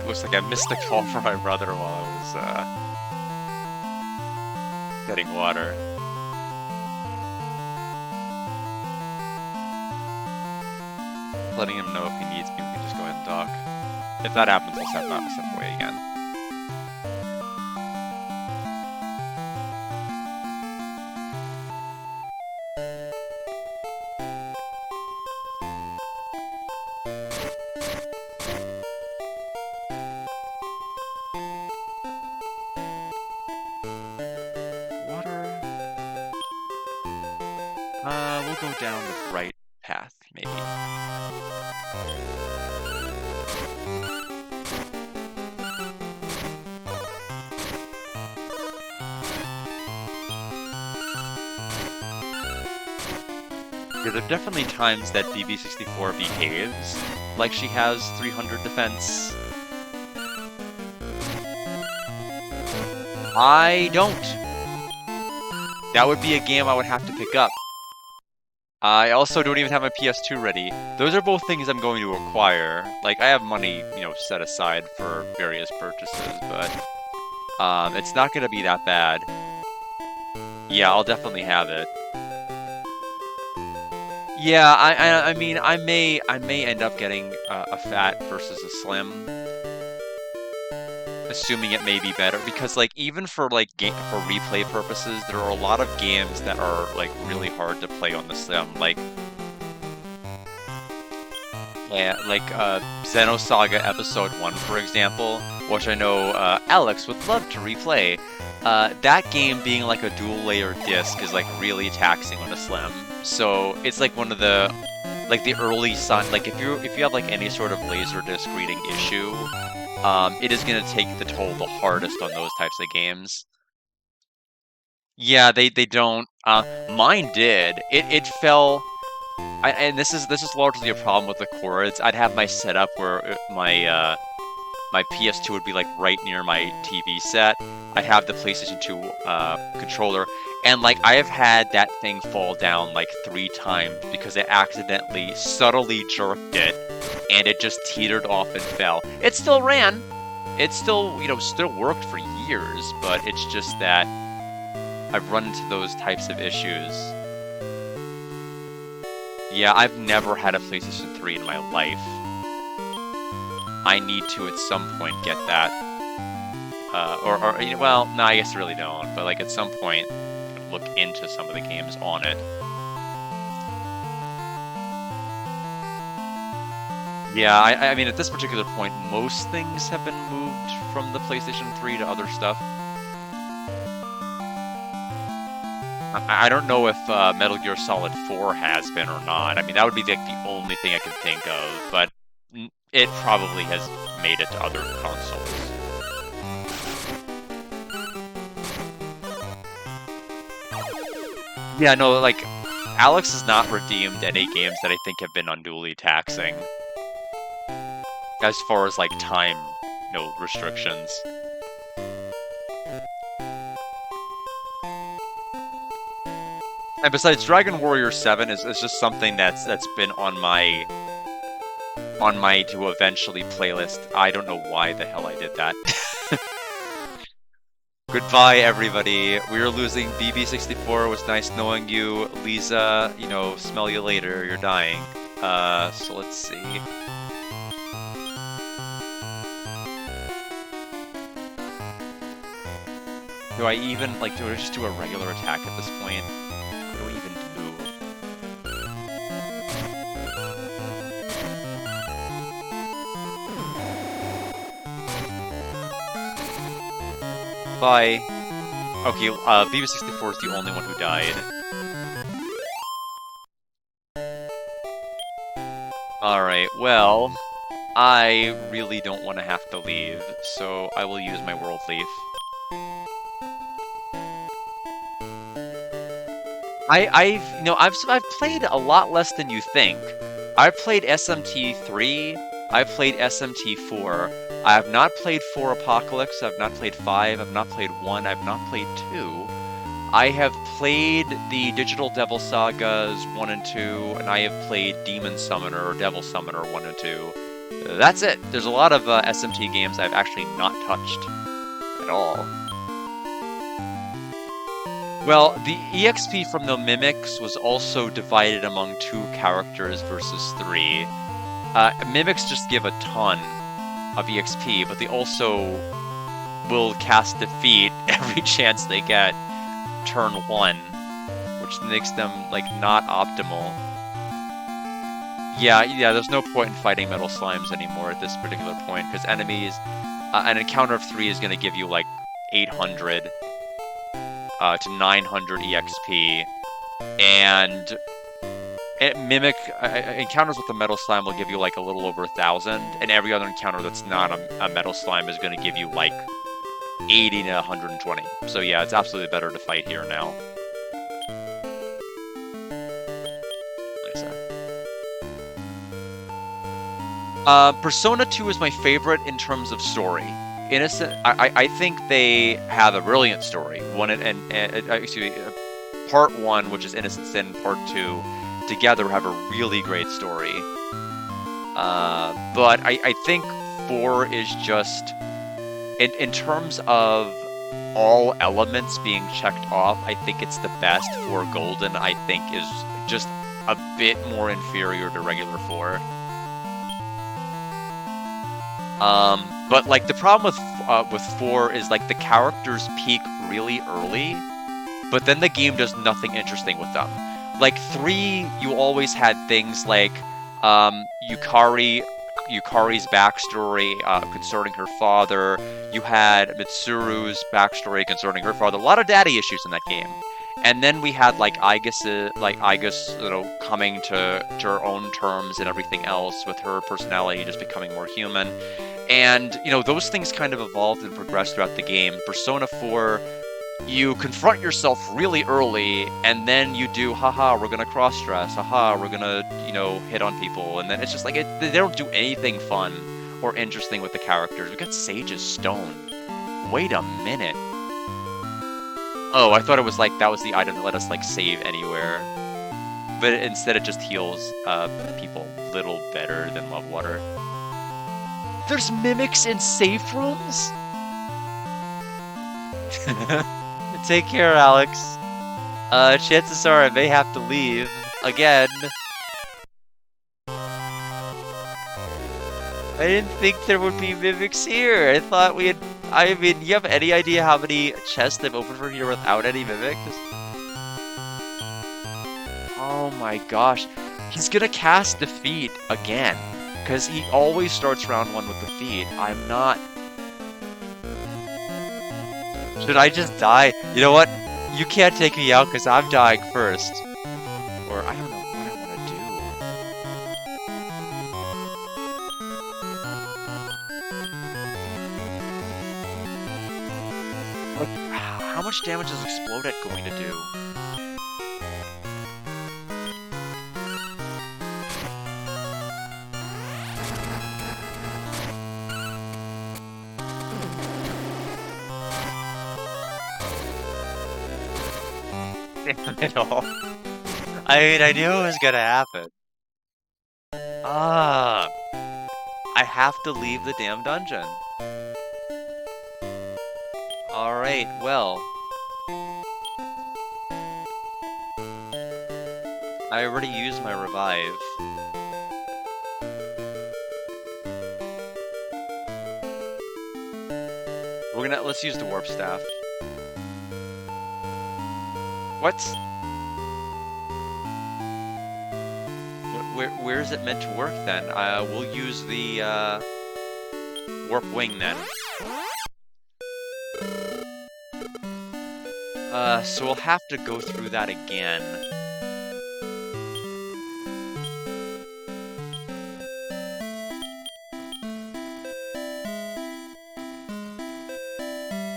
Looks like I missed a call from my brother while I was getting water. Letting him know if he needs me, we can just go ahead and dock. If that happens, I'll step away again. We'll go down the right path, maybe. Yeah, there are definitely times that BB64 behaves like she has 300 defense. I don't. That would be a game I would have to pick up. I also don't even have my PS2 ready. Those are both things I'm going to acquire. Like, I have money, set aside for various purchases, but it's not going to be that bad. Yeah, I'll definitely have it. Yeah, I mean, I may end up getting a fat versus a slim, assuming it may be better, because like even for like for replay purposes, there are a lot of games that are like really hard to play on the slim, like Xenosaga Episode 1, for example, which I know Alex would love to replay. That game being like a dual layer disc is like really taxing on a slim. So it's like one of the early signs. Like if you have like any sort of laser disc reading issue, it is gonna take the toll the hardest on those types of games. Yeah, they don't. Mine did. It fell. And this is largely a problem with the cords. I'd have my setup where my PS2 would be like right near my TV set. I'd have the PlayStation 2 controller, and like I have had that thing fall down like 3 times because I accidentally subtly jerked it, and it just teetered off and fell. It still ran. It still, still worked for years, but it's just that I've run into those types of issues. Yeah, I've never had a PlayStation 3 in my life. I need to at some point get that. Well, no, I guess I really don't. But like at some point, look into some of the games on it. Yeah, I mean, at this particular point, most things have been moved from the PlayStation 3 to other stuff. I don't know if Metal Gear Solid 4 has been or not. I mean, that would be like the only thing I can think of, but it probably has made it to other consoles. Yeah, no, like, Alex has not redeemed any games that I think have been unduly taxing. As far as, like, time, restrictions. And besides, Dragon Warrior 7 is just something that's been on my to eventually playlist. I don't know why the hell I did that. Goodbye, everybody. We are losing BB64. It was nice knowing you. Lisa, smell you later. You're dying. So let's see. Do I even, do I just do a regular attack at this point? What do I even do? Bye. Okay, BB64 is the only one who died. Alright, well, I really don't want to have to leave, so I will use my World Leaf. I've played a lot less than you think. I've played SMT3, I've played SMT4, I have not played 4 Apocalypse, I've not played 5, I've not played 1, I've not played 2. I have played the Digital Devil Sagas 1 and 2, and I have played Demon Summoner or Devil Summoner 1 and 2. That's it. There's a lot of SMT games I've actually not touched at all. Well, the EXP from the Mimics was also divided among 2 characters versus 3. Mimics just give a ton of EXP, but they also will cast Defeat every chance they get turn 1, which makes them, not optimal. Yeah, there's no point in fighting Metal Slimes anymore at this particular point, because enemies, an encounter of 3 is going to give you, 800 to 900 EXP, and Mimic encounters with the Metal Slime will give you a little over 1,000, and every other encounter that's not a Metal Slime is going to give you 80 to 120. So yeah, it's absolutely better to fight here now. Persona 2 is my favorite in terms of story. Innocent, I think they have a brilliant story. Part 1, which is Innocent Sin, Part 2, together have a really great story. But I think 4 is just, in terms of all elements being checked off, I think it's the best. 4 Golden, I think, is just a bit more inferior to regular 4. But the problem with 4 is the characters peak really early, but then the game does nothing interesting with them. 3, you always had things like Yukari's backstory concerning her father. You had Mitsuru's backstory concerning her father. A lot of daddy issues in that game. And then we had Aigis, coming to her own terms and everything else with her personality just becoming more human. And, those things kind of evolved and progressed throughout the game. Persona 4, you confront yourself really early, and then you do, haha, we're gonna cross-dress, haha, we're gonna, hit on people, and then it's just they don't do anything fun or interesting with the characters. We got Sage's Stone. Wait a minute. Oh, I thought it was that was the item that let us save anywhere. But instead it just heals people a little better than Love Water. There's mimics in safe rooms? Take care, Alex. Chances are I may have to leave again. I didn't think there would be mimics here. I thought we had... I mean, you have any idea how many chests they've opened for here without any mimics? Oh my gosh. He's gonna cast Defeat again. Because he always starts round 1 with Defeat. I'm not... Should I just die? You know what? You can't take me out because I'm dying first. Or I don't know what I want to do. How much damage is Explodette going to do? Damn it all. I mean, I knew it was gonna happen. Ah, I have to leave the damn dungeon. Alright, well. I already used my revive. Let's use the warp staff. What? Where is it meant to work then? We'll use the warp wing then. So we'll have to go through that again.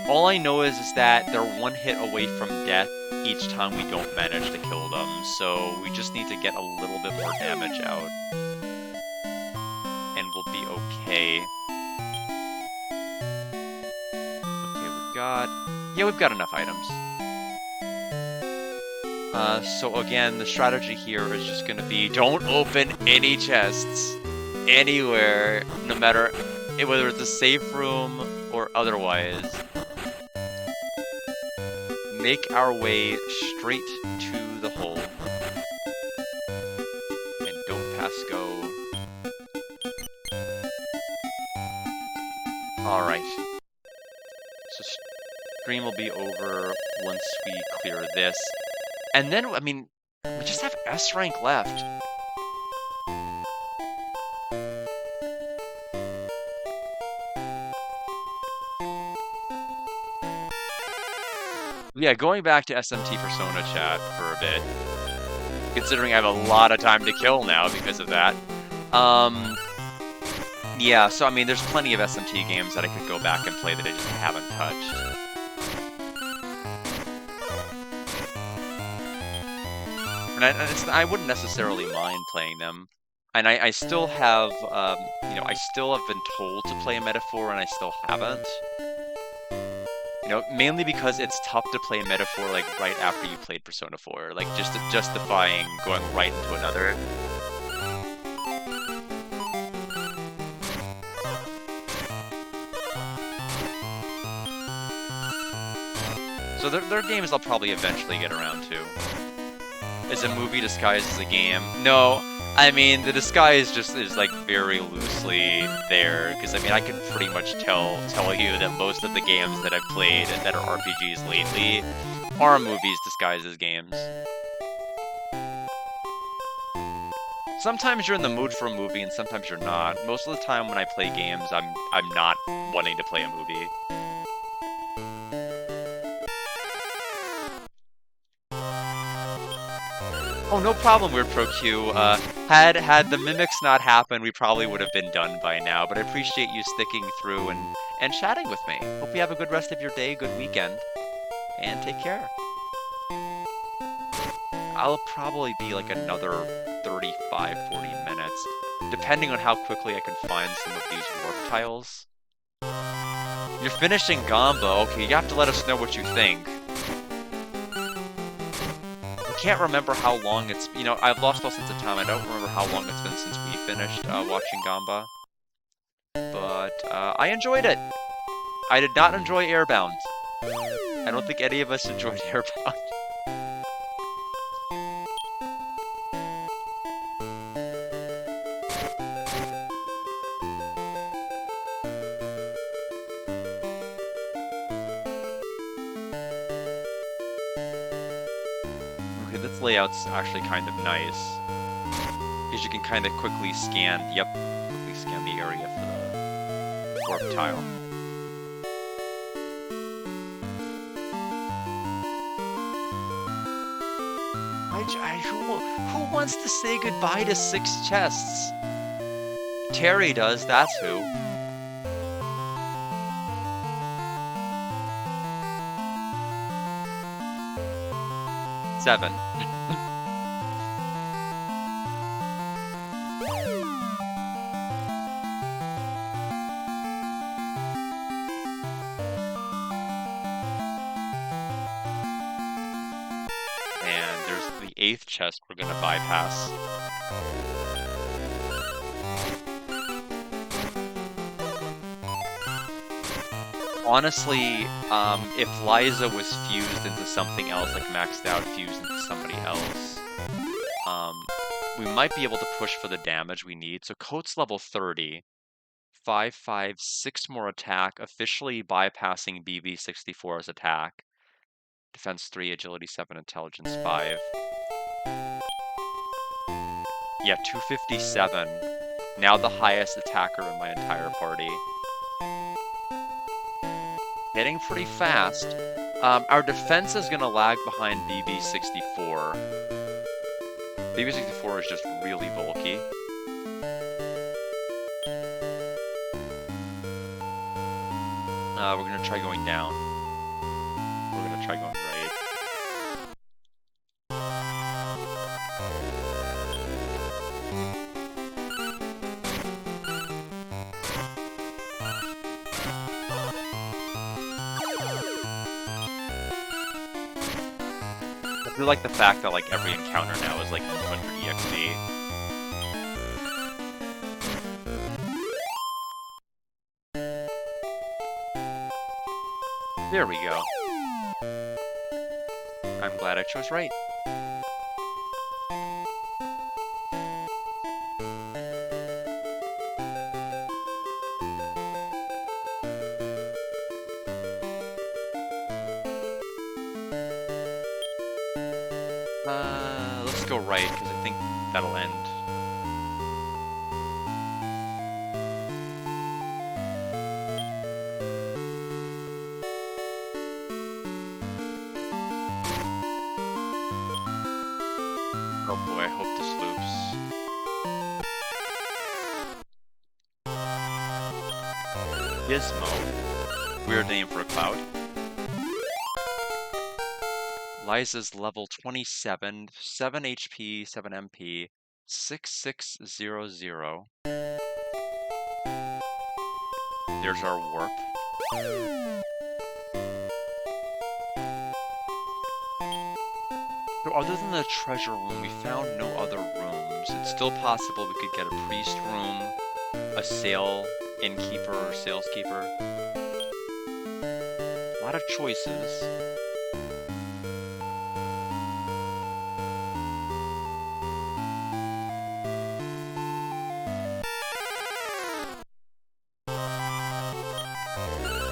All I know is that they're one hit away from death each time we don't manage to kill them, so we just need to get a little bit more damage out. And we'll be okay. Okay, we've got enough items. So again, the strategy here is just gonna be don't open any chests anywhere, no matter whether it's a safe room or otherwise. Make our way straight to the hole. And don't pass go. Alright. So stream will be over once we clear this. And then, I mean, we just have S rank left. Yeah, going back to SMT Persona chat for a bit, considering I have a lot of time to kill now because of that. Yeah, so I mean, there's plenty of SMT games that I could go back and play that I just haven't touched. And I wouldn't necessarily mind playing them. And I still have, you know, I still have been told to play a Metaphor, and I still haven't. You know, mainly because it's tough to play a Metaphor, like, right after you played Persona 4. Like, just justifying going right into another. So they're games I'll probably eventually get around to. Is a movie disguised as a game? No, I mean, the disguise just is, like, very loosely there, because, I mean, I can pretty much tell you that most of the games that I've played that are RPGs lately are movies disguised as games. Sometimes you're in the mood for a movie, and sometimes you're not. Most of the time when I play games, I'm not wanting to play a movie. Oh, no problem, Weird Pro Q. Had the mimics not happened, we probably would have been done by now, but I appreciate you sticking through and chatting with me. Hope you have a good rest of your day, good weekend, and take care. I'll probably be like another 35, 40 minutes, depending on how quickly I can find some of these warp tiles. You're finishing Gamba. Okay, you have to let us know what you think. I can't remember how long it's... You know, I've lost all sense of time. I don't remember how long it's been since we finished watching Gamba. But I enjoyed it. I did not enjoy Airbound. I don't think any of us enjoyed Airbound. Layout's actually kind of nice, because you can kind of quickly scan, quickly scan the area for the warp tile. Who wants to say goodbye to 6 chests? Terry does, that's who. Seven. 8th chest we're gonna bypass. Honestly, if Liza was fused into something else, like maxed out fused into somebody else, we might be able to push for the damage we need. So Coat's level 30, 5, 5, 6 more attack, officially bypassing BB64's attack. Defense 3, agility 7, intelligence 5. Yeah, 257. Now the highest attacker in my entire party. Getting pretty fast. Our defense is going to lag behind BB64. BB64 is just really bulky. We're going to try going down. We're going to try going right. I do like the fact that like every encounter now is like 100 EXP. There we go. I'm glad I chose right. Let's go right, because I think that'll end. Oh boy, I hope this loops. Gizmo. Weird name for a cloud. Liza's level 27, 7 HP, 7 MP, 6600. There's our warp. So other than the treasure room, we found no other rooms. It's still possible we could get a priest room, a sale innkeeper or saleskeeper. A lot of choices.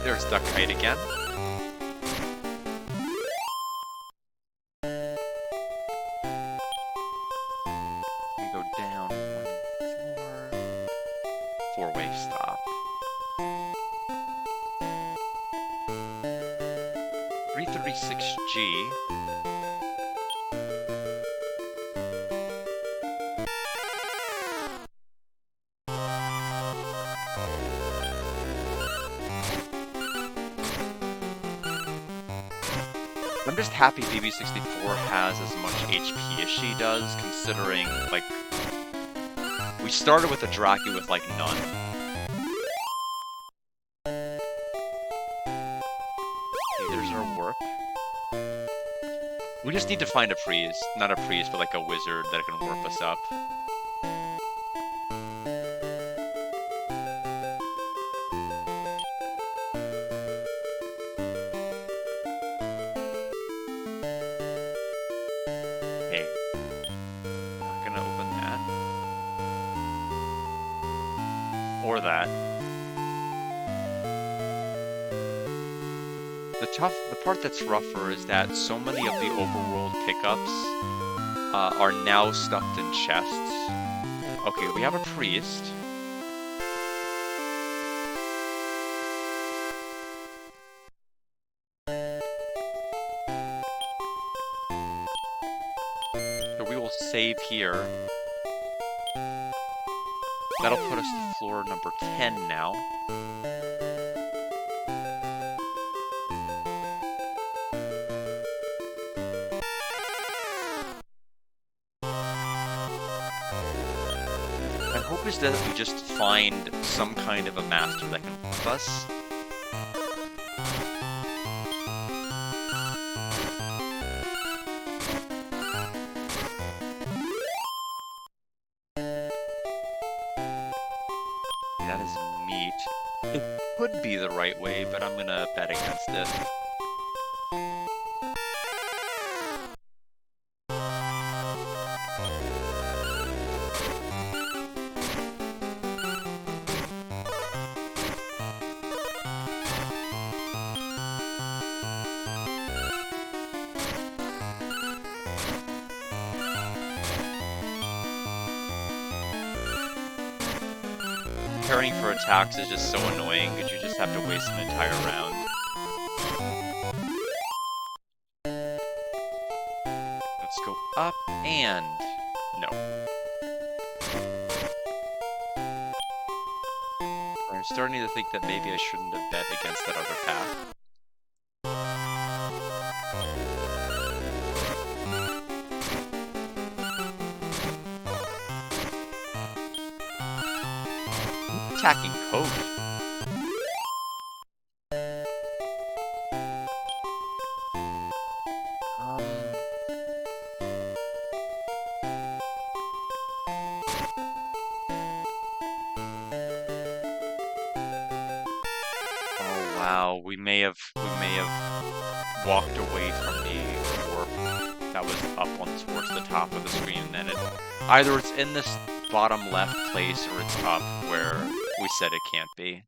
There's Duck Kite again. We go down 1 floor. 4-way stop. 336G. I'm just happy BB64 has as much HP as she does, considering, like, we started with a Draki with, like, none. Okay, there's our warp. We just need to find a priest. Not a priest, but, like, a wizard that can warp us up. Or that. The part that's rougher is that so many of the overworld pickups are now stuffed in chests. Okay, we have a priest. So we will save here. That'll put us to floor number 10 now. My hope is that we just find some kind of a master that can help us. It could be the right way, but I'm gonna bet against it. Preparing for attacks is just so annoying because you just have to waste an entire round. Let's go up and no. I'm starting to think that maybe I shouldn't have bet against that other path. Attacking code. Oh wow, we may have walked away from the warp that was up on towards the top of the screen, and then either it's in this bottom left place or it's up where we said it can't be.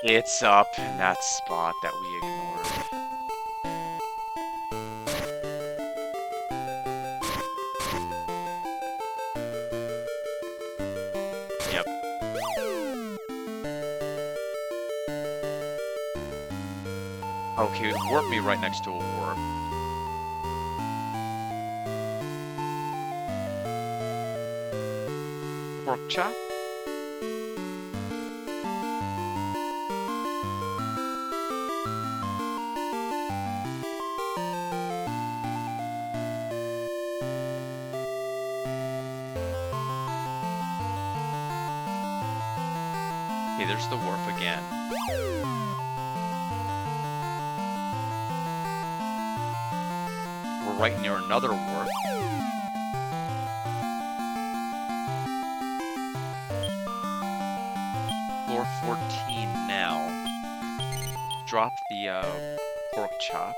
It's up in that spot that we ignored. Yep. Okay, warp me right next to a warp. Pork chop? Okay, there's the warp again. We're right near another warp. Floor 14 now. Drop the pork chop.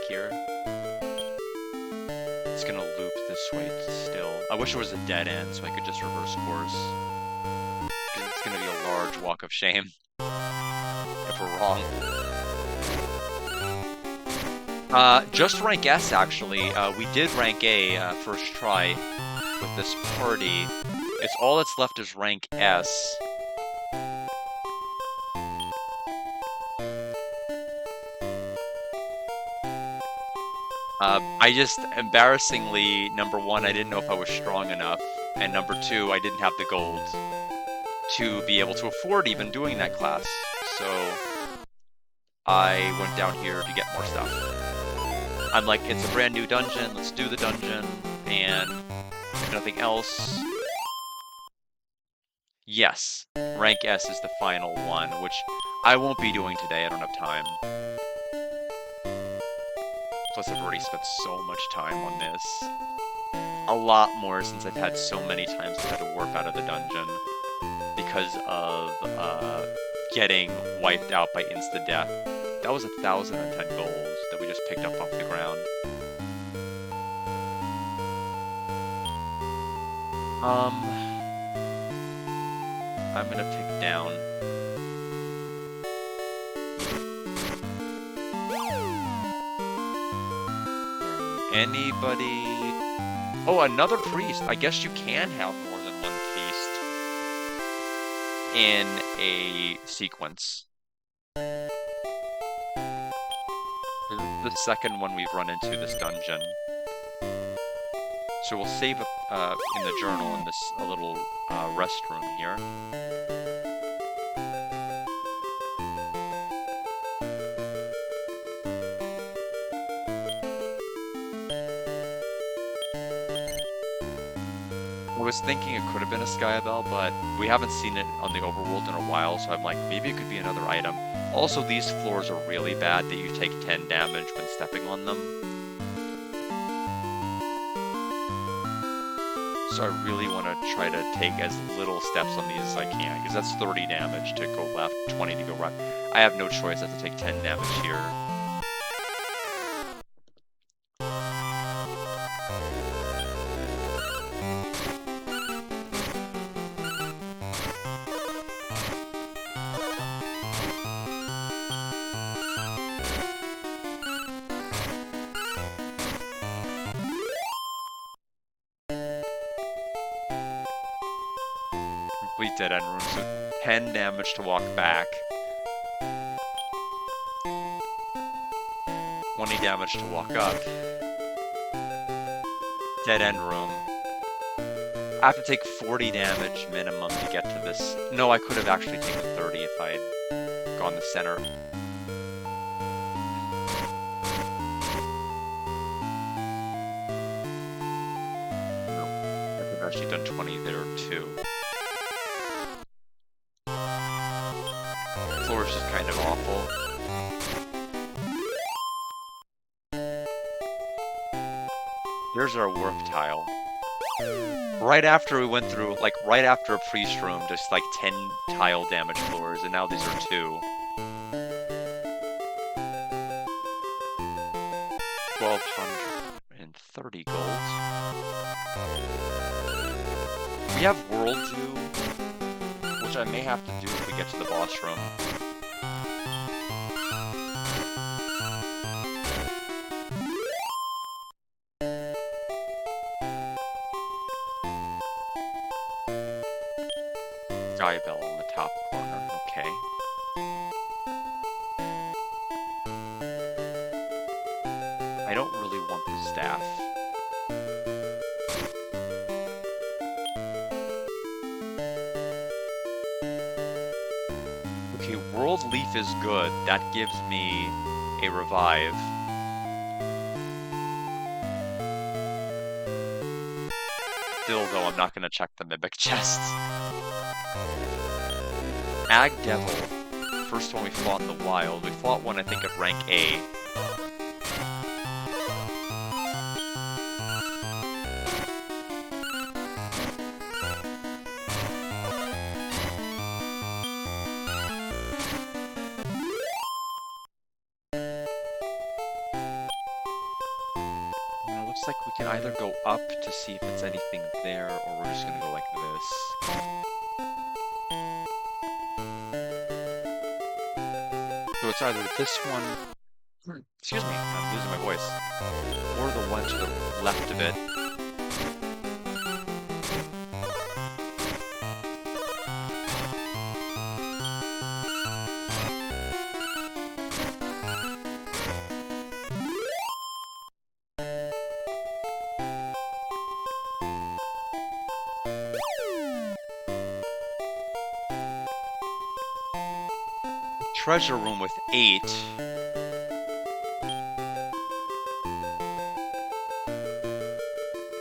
Here. It's gonna loop this way still. I wish it was a dead end so I could just reverse course. Because it's gonna be a large walk of shame if we're wrong. Just rank S actually. We did rank A first try with this party. It's all that's left is rank S. I just, embarrassingly, number one, I didn't know if I was strong enough, and number two, I didn't have the gold to be able to afford even doing that class, so I went down here to get more stuff. I'm like, it's a brand new dungeon, let's do the dungeon, and if nothing else, yes, rank S is the final one, which I won't be doing today, I don't have time. Plus, I've already spent so much time on this. A lot more since I've had so many times I've had to warp out of the dungeon because of getting wiped out by insta-death. That was 1,010 goals that we just picked up off the ground. I'm gonna pick down. Anybody? Oh, another priest. I guess you can have more than one priest in a sequence. This is the second one we've run into this dungeon. So we'll save it in the journal in this little restroom here. was thinking it could have been a Skybell, but we haven't seen it on the overworld in a while, so I'm like, maybe it could be another item. Also, these floors are really bad that you take 10 damage when stepping on them. So I really want to try to take as little steps on these as I can, because that's 30 damage to go left, 20 to go right. I have no choice, I have to take 10 damage here. Complete dead end room, so 10 damage to walk back. 20 damage to walk up. Dead end room. I have to take 40 damage minimum to get to this. No, I could have actually taken 30 if I had gone the center. No, I could have actually done 20 there too. The floor is just kind of awful. Here's our warp tile. Right after we went through, like, right after a priest room, just like 10 tile damage floors, and now these are 2. 1,230 gold. We have World Zoo, which I may have to do if we get to the boss room. Skybell on the top corner, okay. I don't really want the staff. Okay, World Leaf is good. That gives me a revive. Still, though, I'm not going to check the Mimic chests. Ag Devil. First one we fought in the wild. We fought one, I think, at rank A. Now, it looks like we can either go up to see if it's anything there, or we're just going to go like this. So it's either this one, excuse me, I'm losing my voice, or the one to the left of it. Treasure room with 8.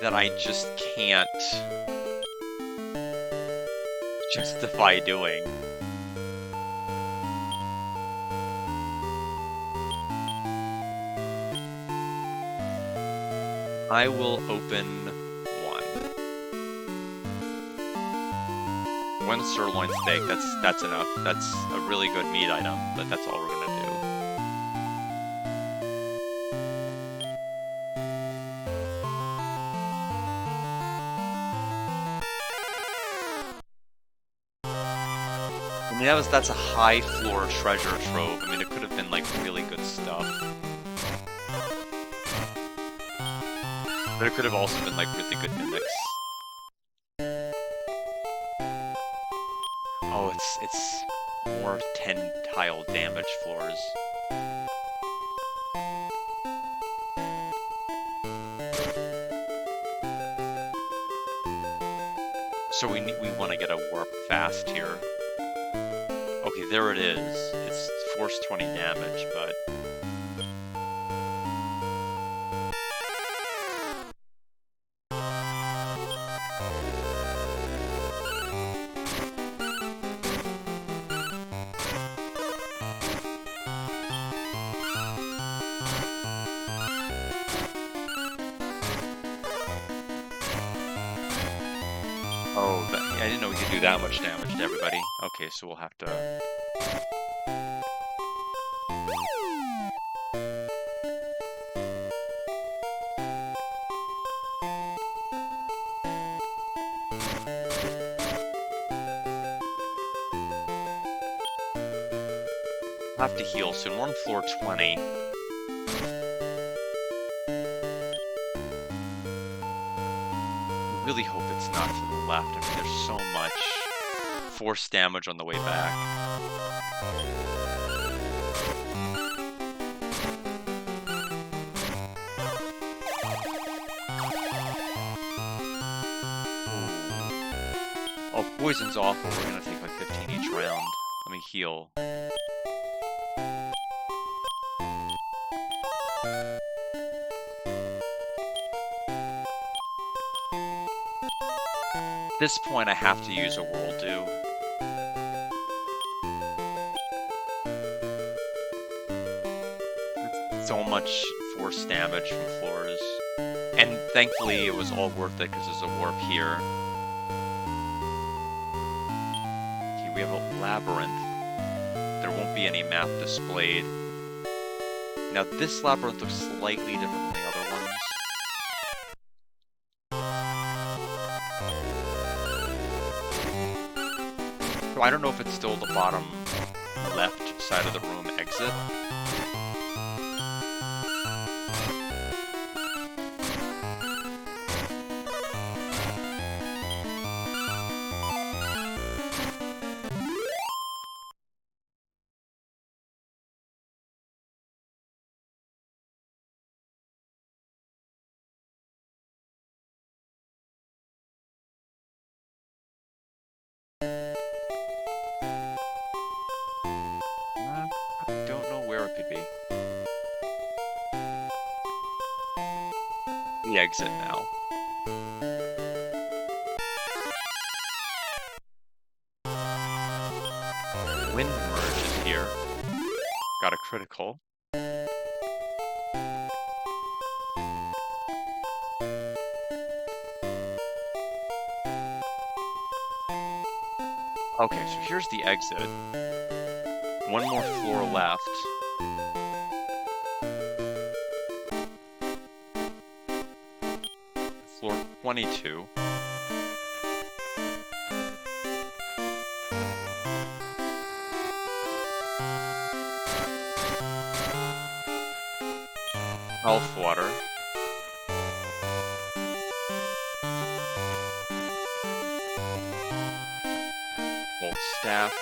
That I just can't justify doing. I will open one sirloin steak. That's enough. That's a really good meat item, but that's all we're gonna do. I mean, that's a high floor treasure trove. I mean, it could have been like really good stuff. But it could have also been like really good mimics. Oh, it's more 10 tile damage floors. So we want to get a warp fast here. Okay, there it is. It's force 20 damage, but Oh, I didn't know we could do that much damage to everybody. Okay, so we'll have to... I'll have to heal soon. We're on floor 20. I really hope it's not to the left. I mean, there's so much force damage on the way back. Oh, poison's awful. We're gonna take like 15 each round. Let me heal. At this point, I have to use a Whirl Dew. So much force damage from floors. And thankfully, it was all worth it because there's a warp here. Okay, we have a labyrinth. There won't be any map displayed. Now, this labyrinth looks slightly different than the other ones. So I don't know if it's still the bottom left side of the room exit. I don't know where it could be. The exit now. Wind Merge is here. Got a critical. Okay, so here's the exit. One more floor left. Floor 22. Health water. Volt staff.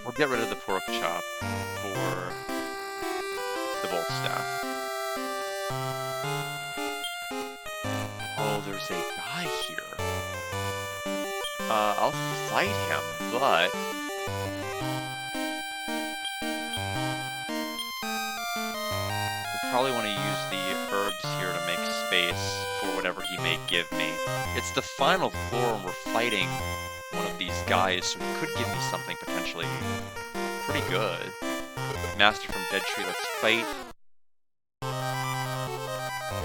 We'll get rid of the pork chop for the Volt staff. Oh, there's a guy here. I'll fight him, but... I probably want to use the herbs here to make space for whatever he may give me. It's the final floor and we're fighting one of these guys, so he could give me something potentially pretty good. Master from Dead Tree, let's fight.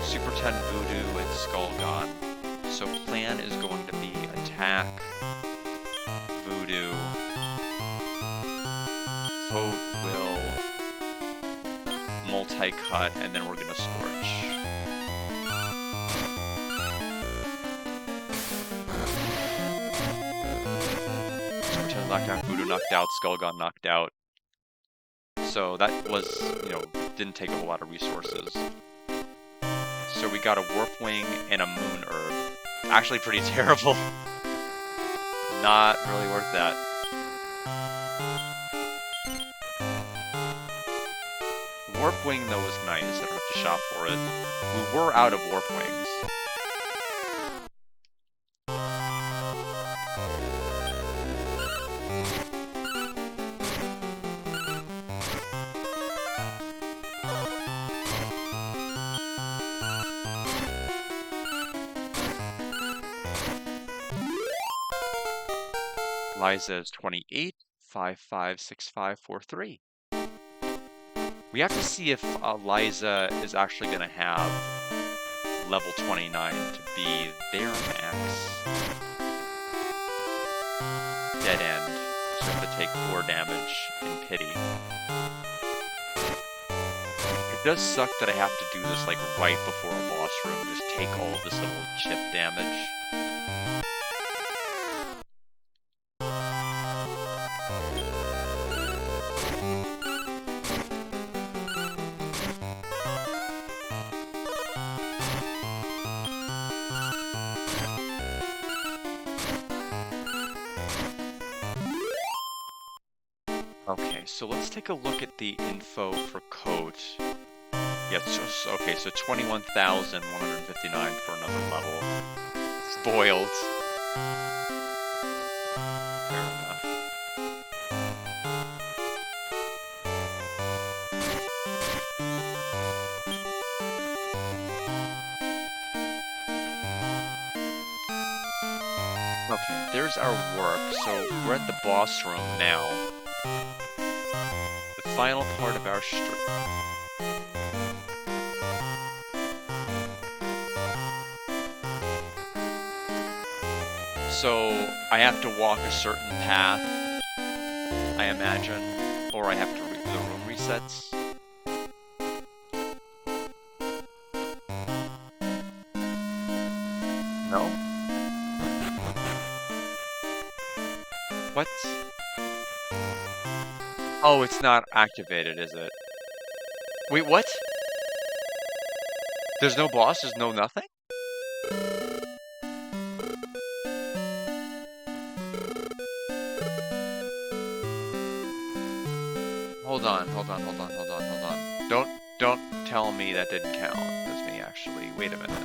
Super 10 Voodoo and Skullgone. So plan is going to be attack, Voodoo, Vote will multi-cut, and then we're gonna Scorch. Super 10 knocked out, Voodoo knocked out, Skullgone knocked out. So that was, didn't take a whole lot of resources. So we got a Warp Wing and a Moon Herb. Actually pretty terrible. Not really worth that. Warp Wing, though, was nice. I don't have to shop for it. We were out of Warp Wings. Liza is 28, 556543. We have to see if Liza is actually going to have level 29 to be their max. Dead end. So we have to take 4 damage in pity. It does suck that I have to do this like right before a boss room. Just take all of this little chip damage. Okay, so let's take a look at the info for Coat. Yeah, okay, so 21,159 for another level. Spoiled. Fair enough. Okay, there's our work. So we're at the boss room now. The final part of our stream. So I have to walk a certain path, I imagine, or I have to the room resets. No? What? Oh, it's not activated, is it? Wait, what? There's no boss? There's no nothing? Hold on. Don't tell me that didn't count as me, actually. Wait a minute.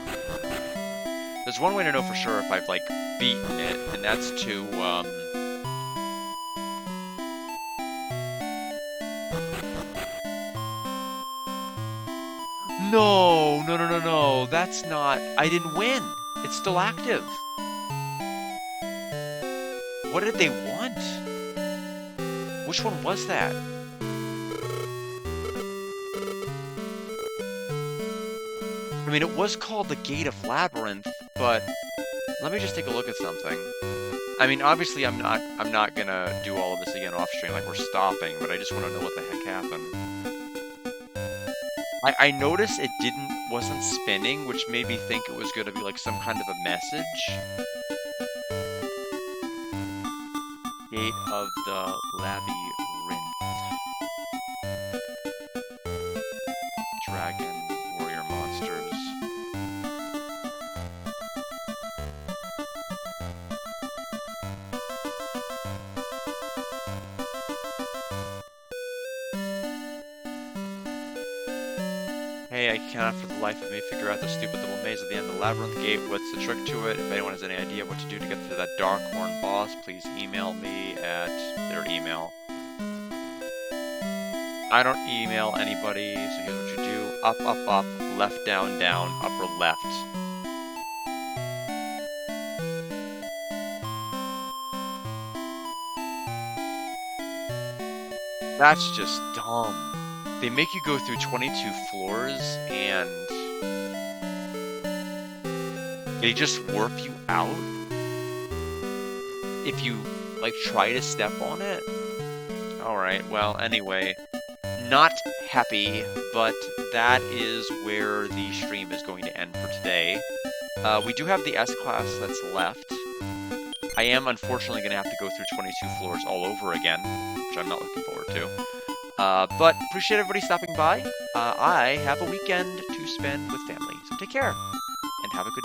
There's one way to know for sure if I've, like, beaten it, and that's to, No, that's not... I didn't win! It's still active! What did they want? Which one was that? I mean, it was called the Gate of Labyrinth, but let me just take a look at something. I mean, obviously I'm not gonna do all of this again off stream, like we're stopping, but I just want to know what the heck happened. I noticed it wasn't spinning, which made me think it was gonna be like some kind of a message. Gate of the Labyrinth. Dragon warrior monsters. Hey, I cannot for the life of me figure out the stupid little maze at the end of the labyrinth gate. What's the trick to it? If anyone has any idea what to do to get to that Darkhorn boss, please email me at their email. I don't email anybody, so here's what you do. Up, up, up, left, down, down, upper left. That's just dumb. They make you go through 22 floors, and they just warp you out if you, like, try to step on it. Alright, well, anyway, not happy, but that is where the stream is going to end for today. We do have the S-Class that's left. I am unfortunately going to have to go through 22 floors all over again, which I'm not looking forward to. But appreciate everybody stopping by. I have a weekend to spend with family, so take care, and have a good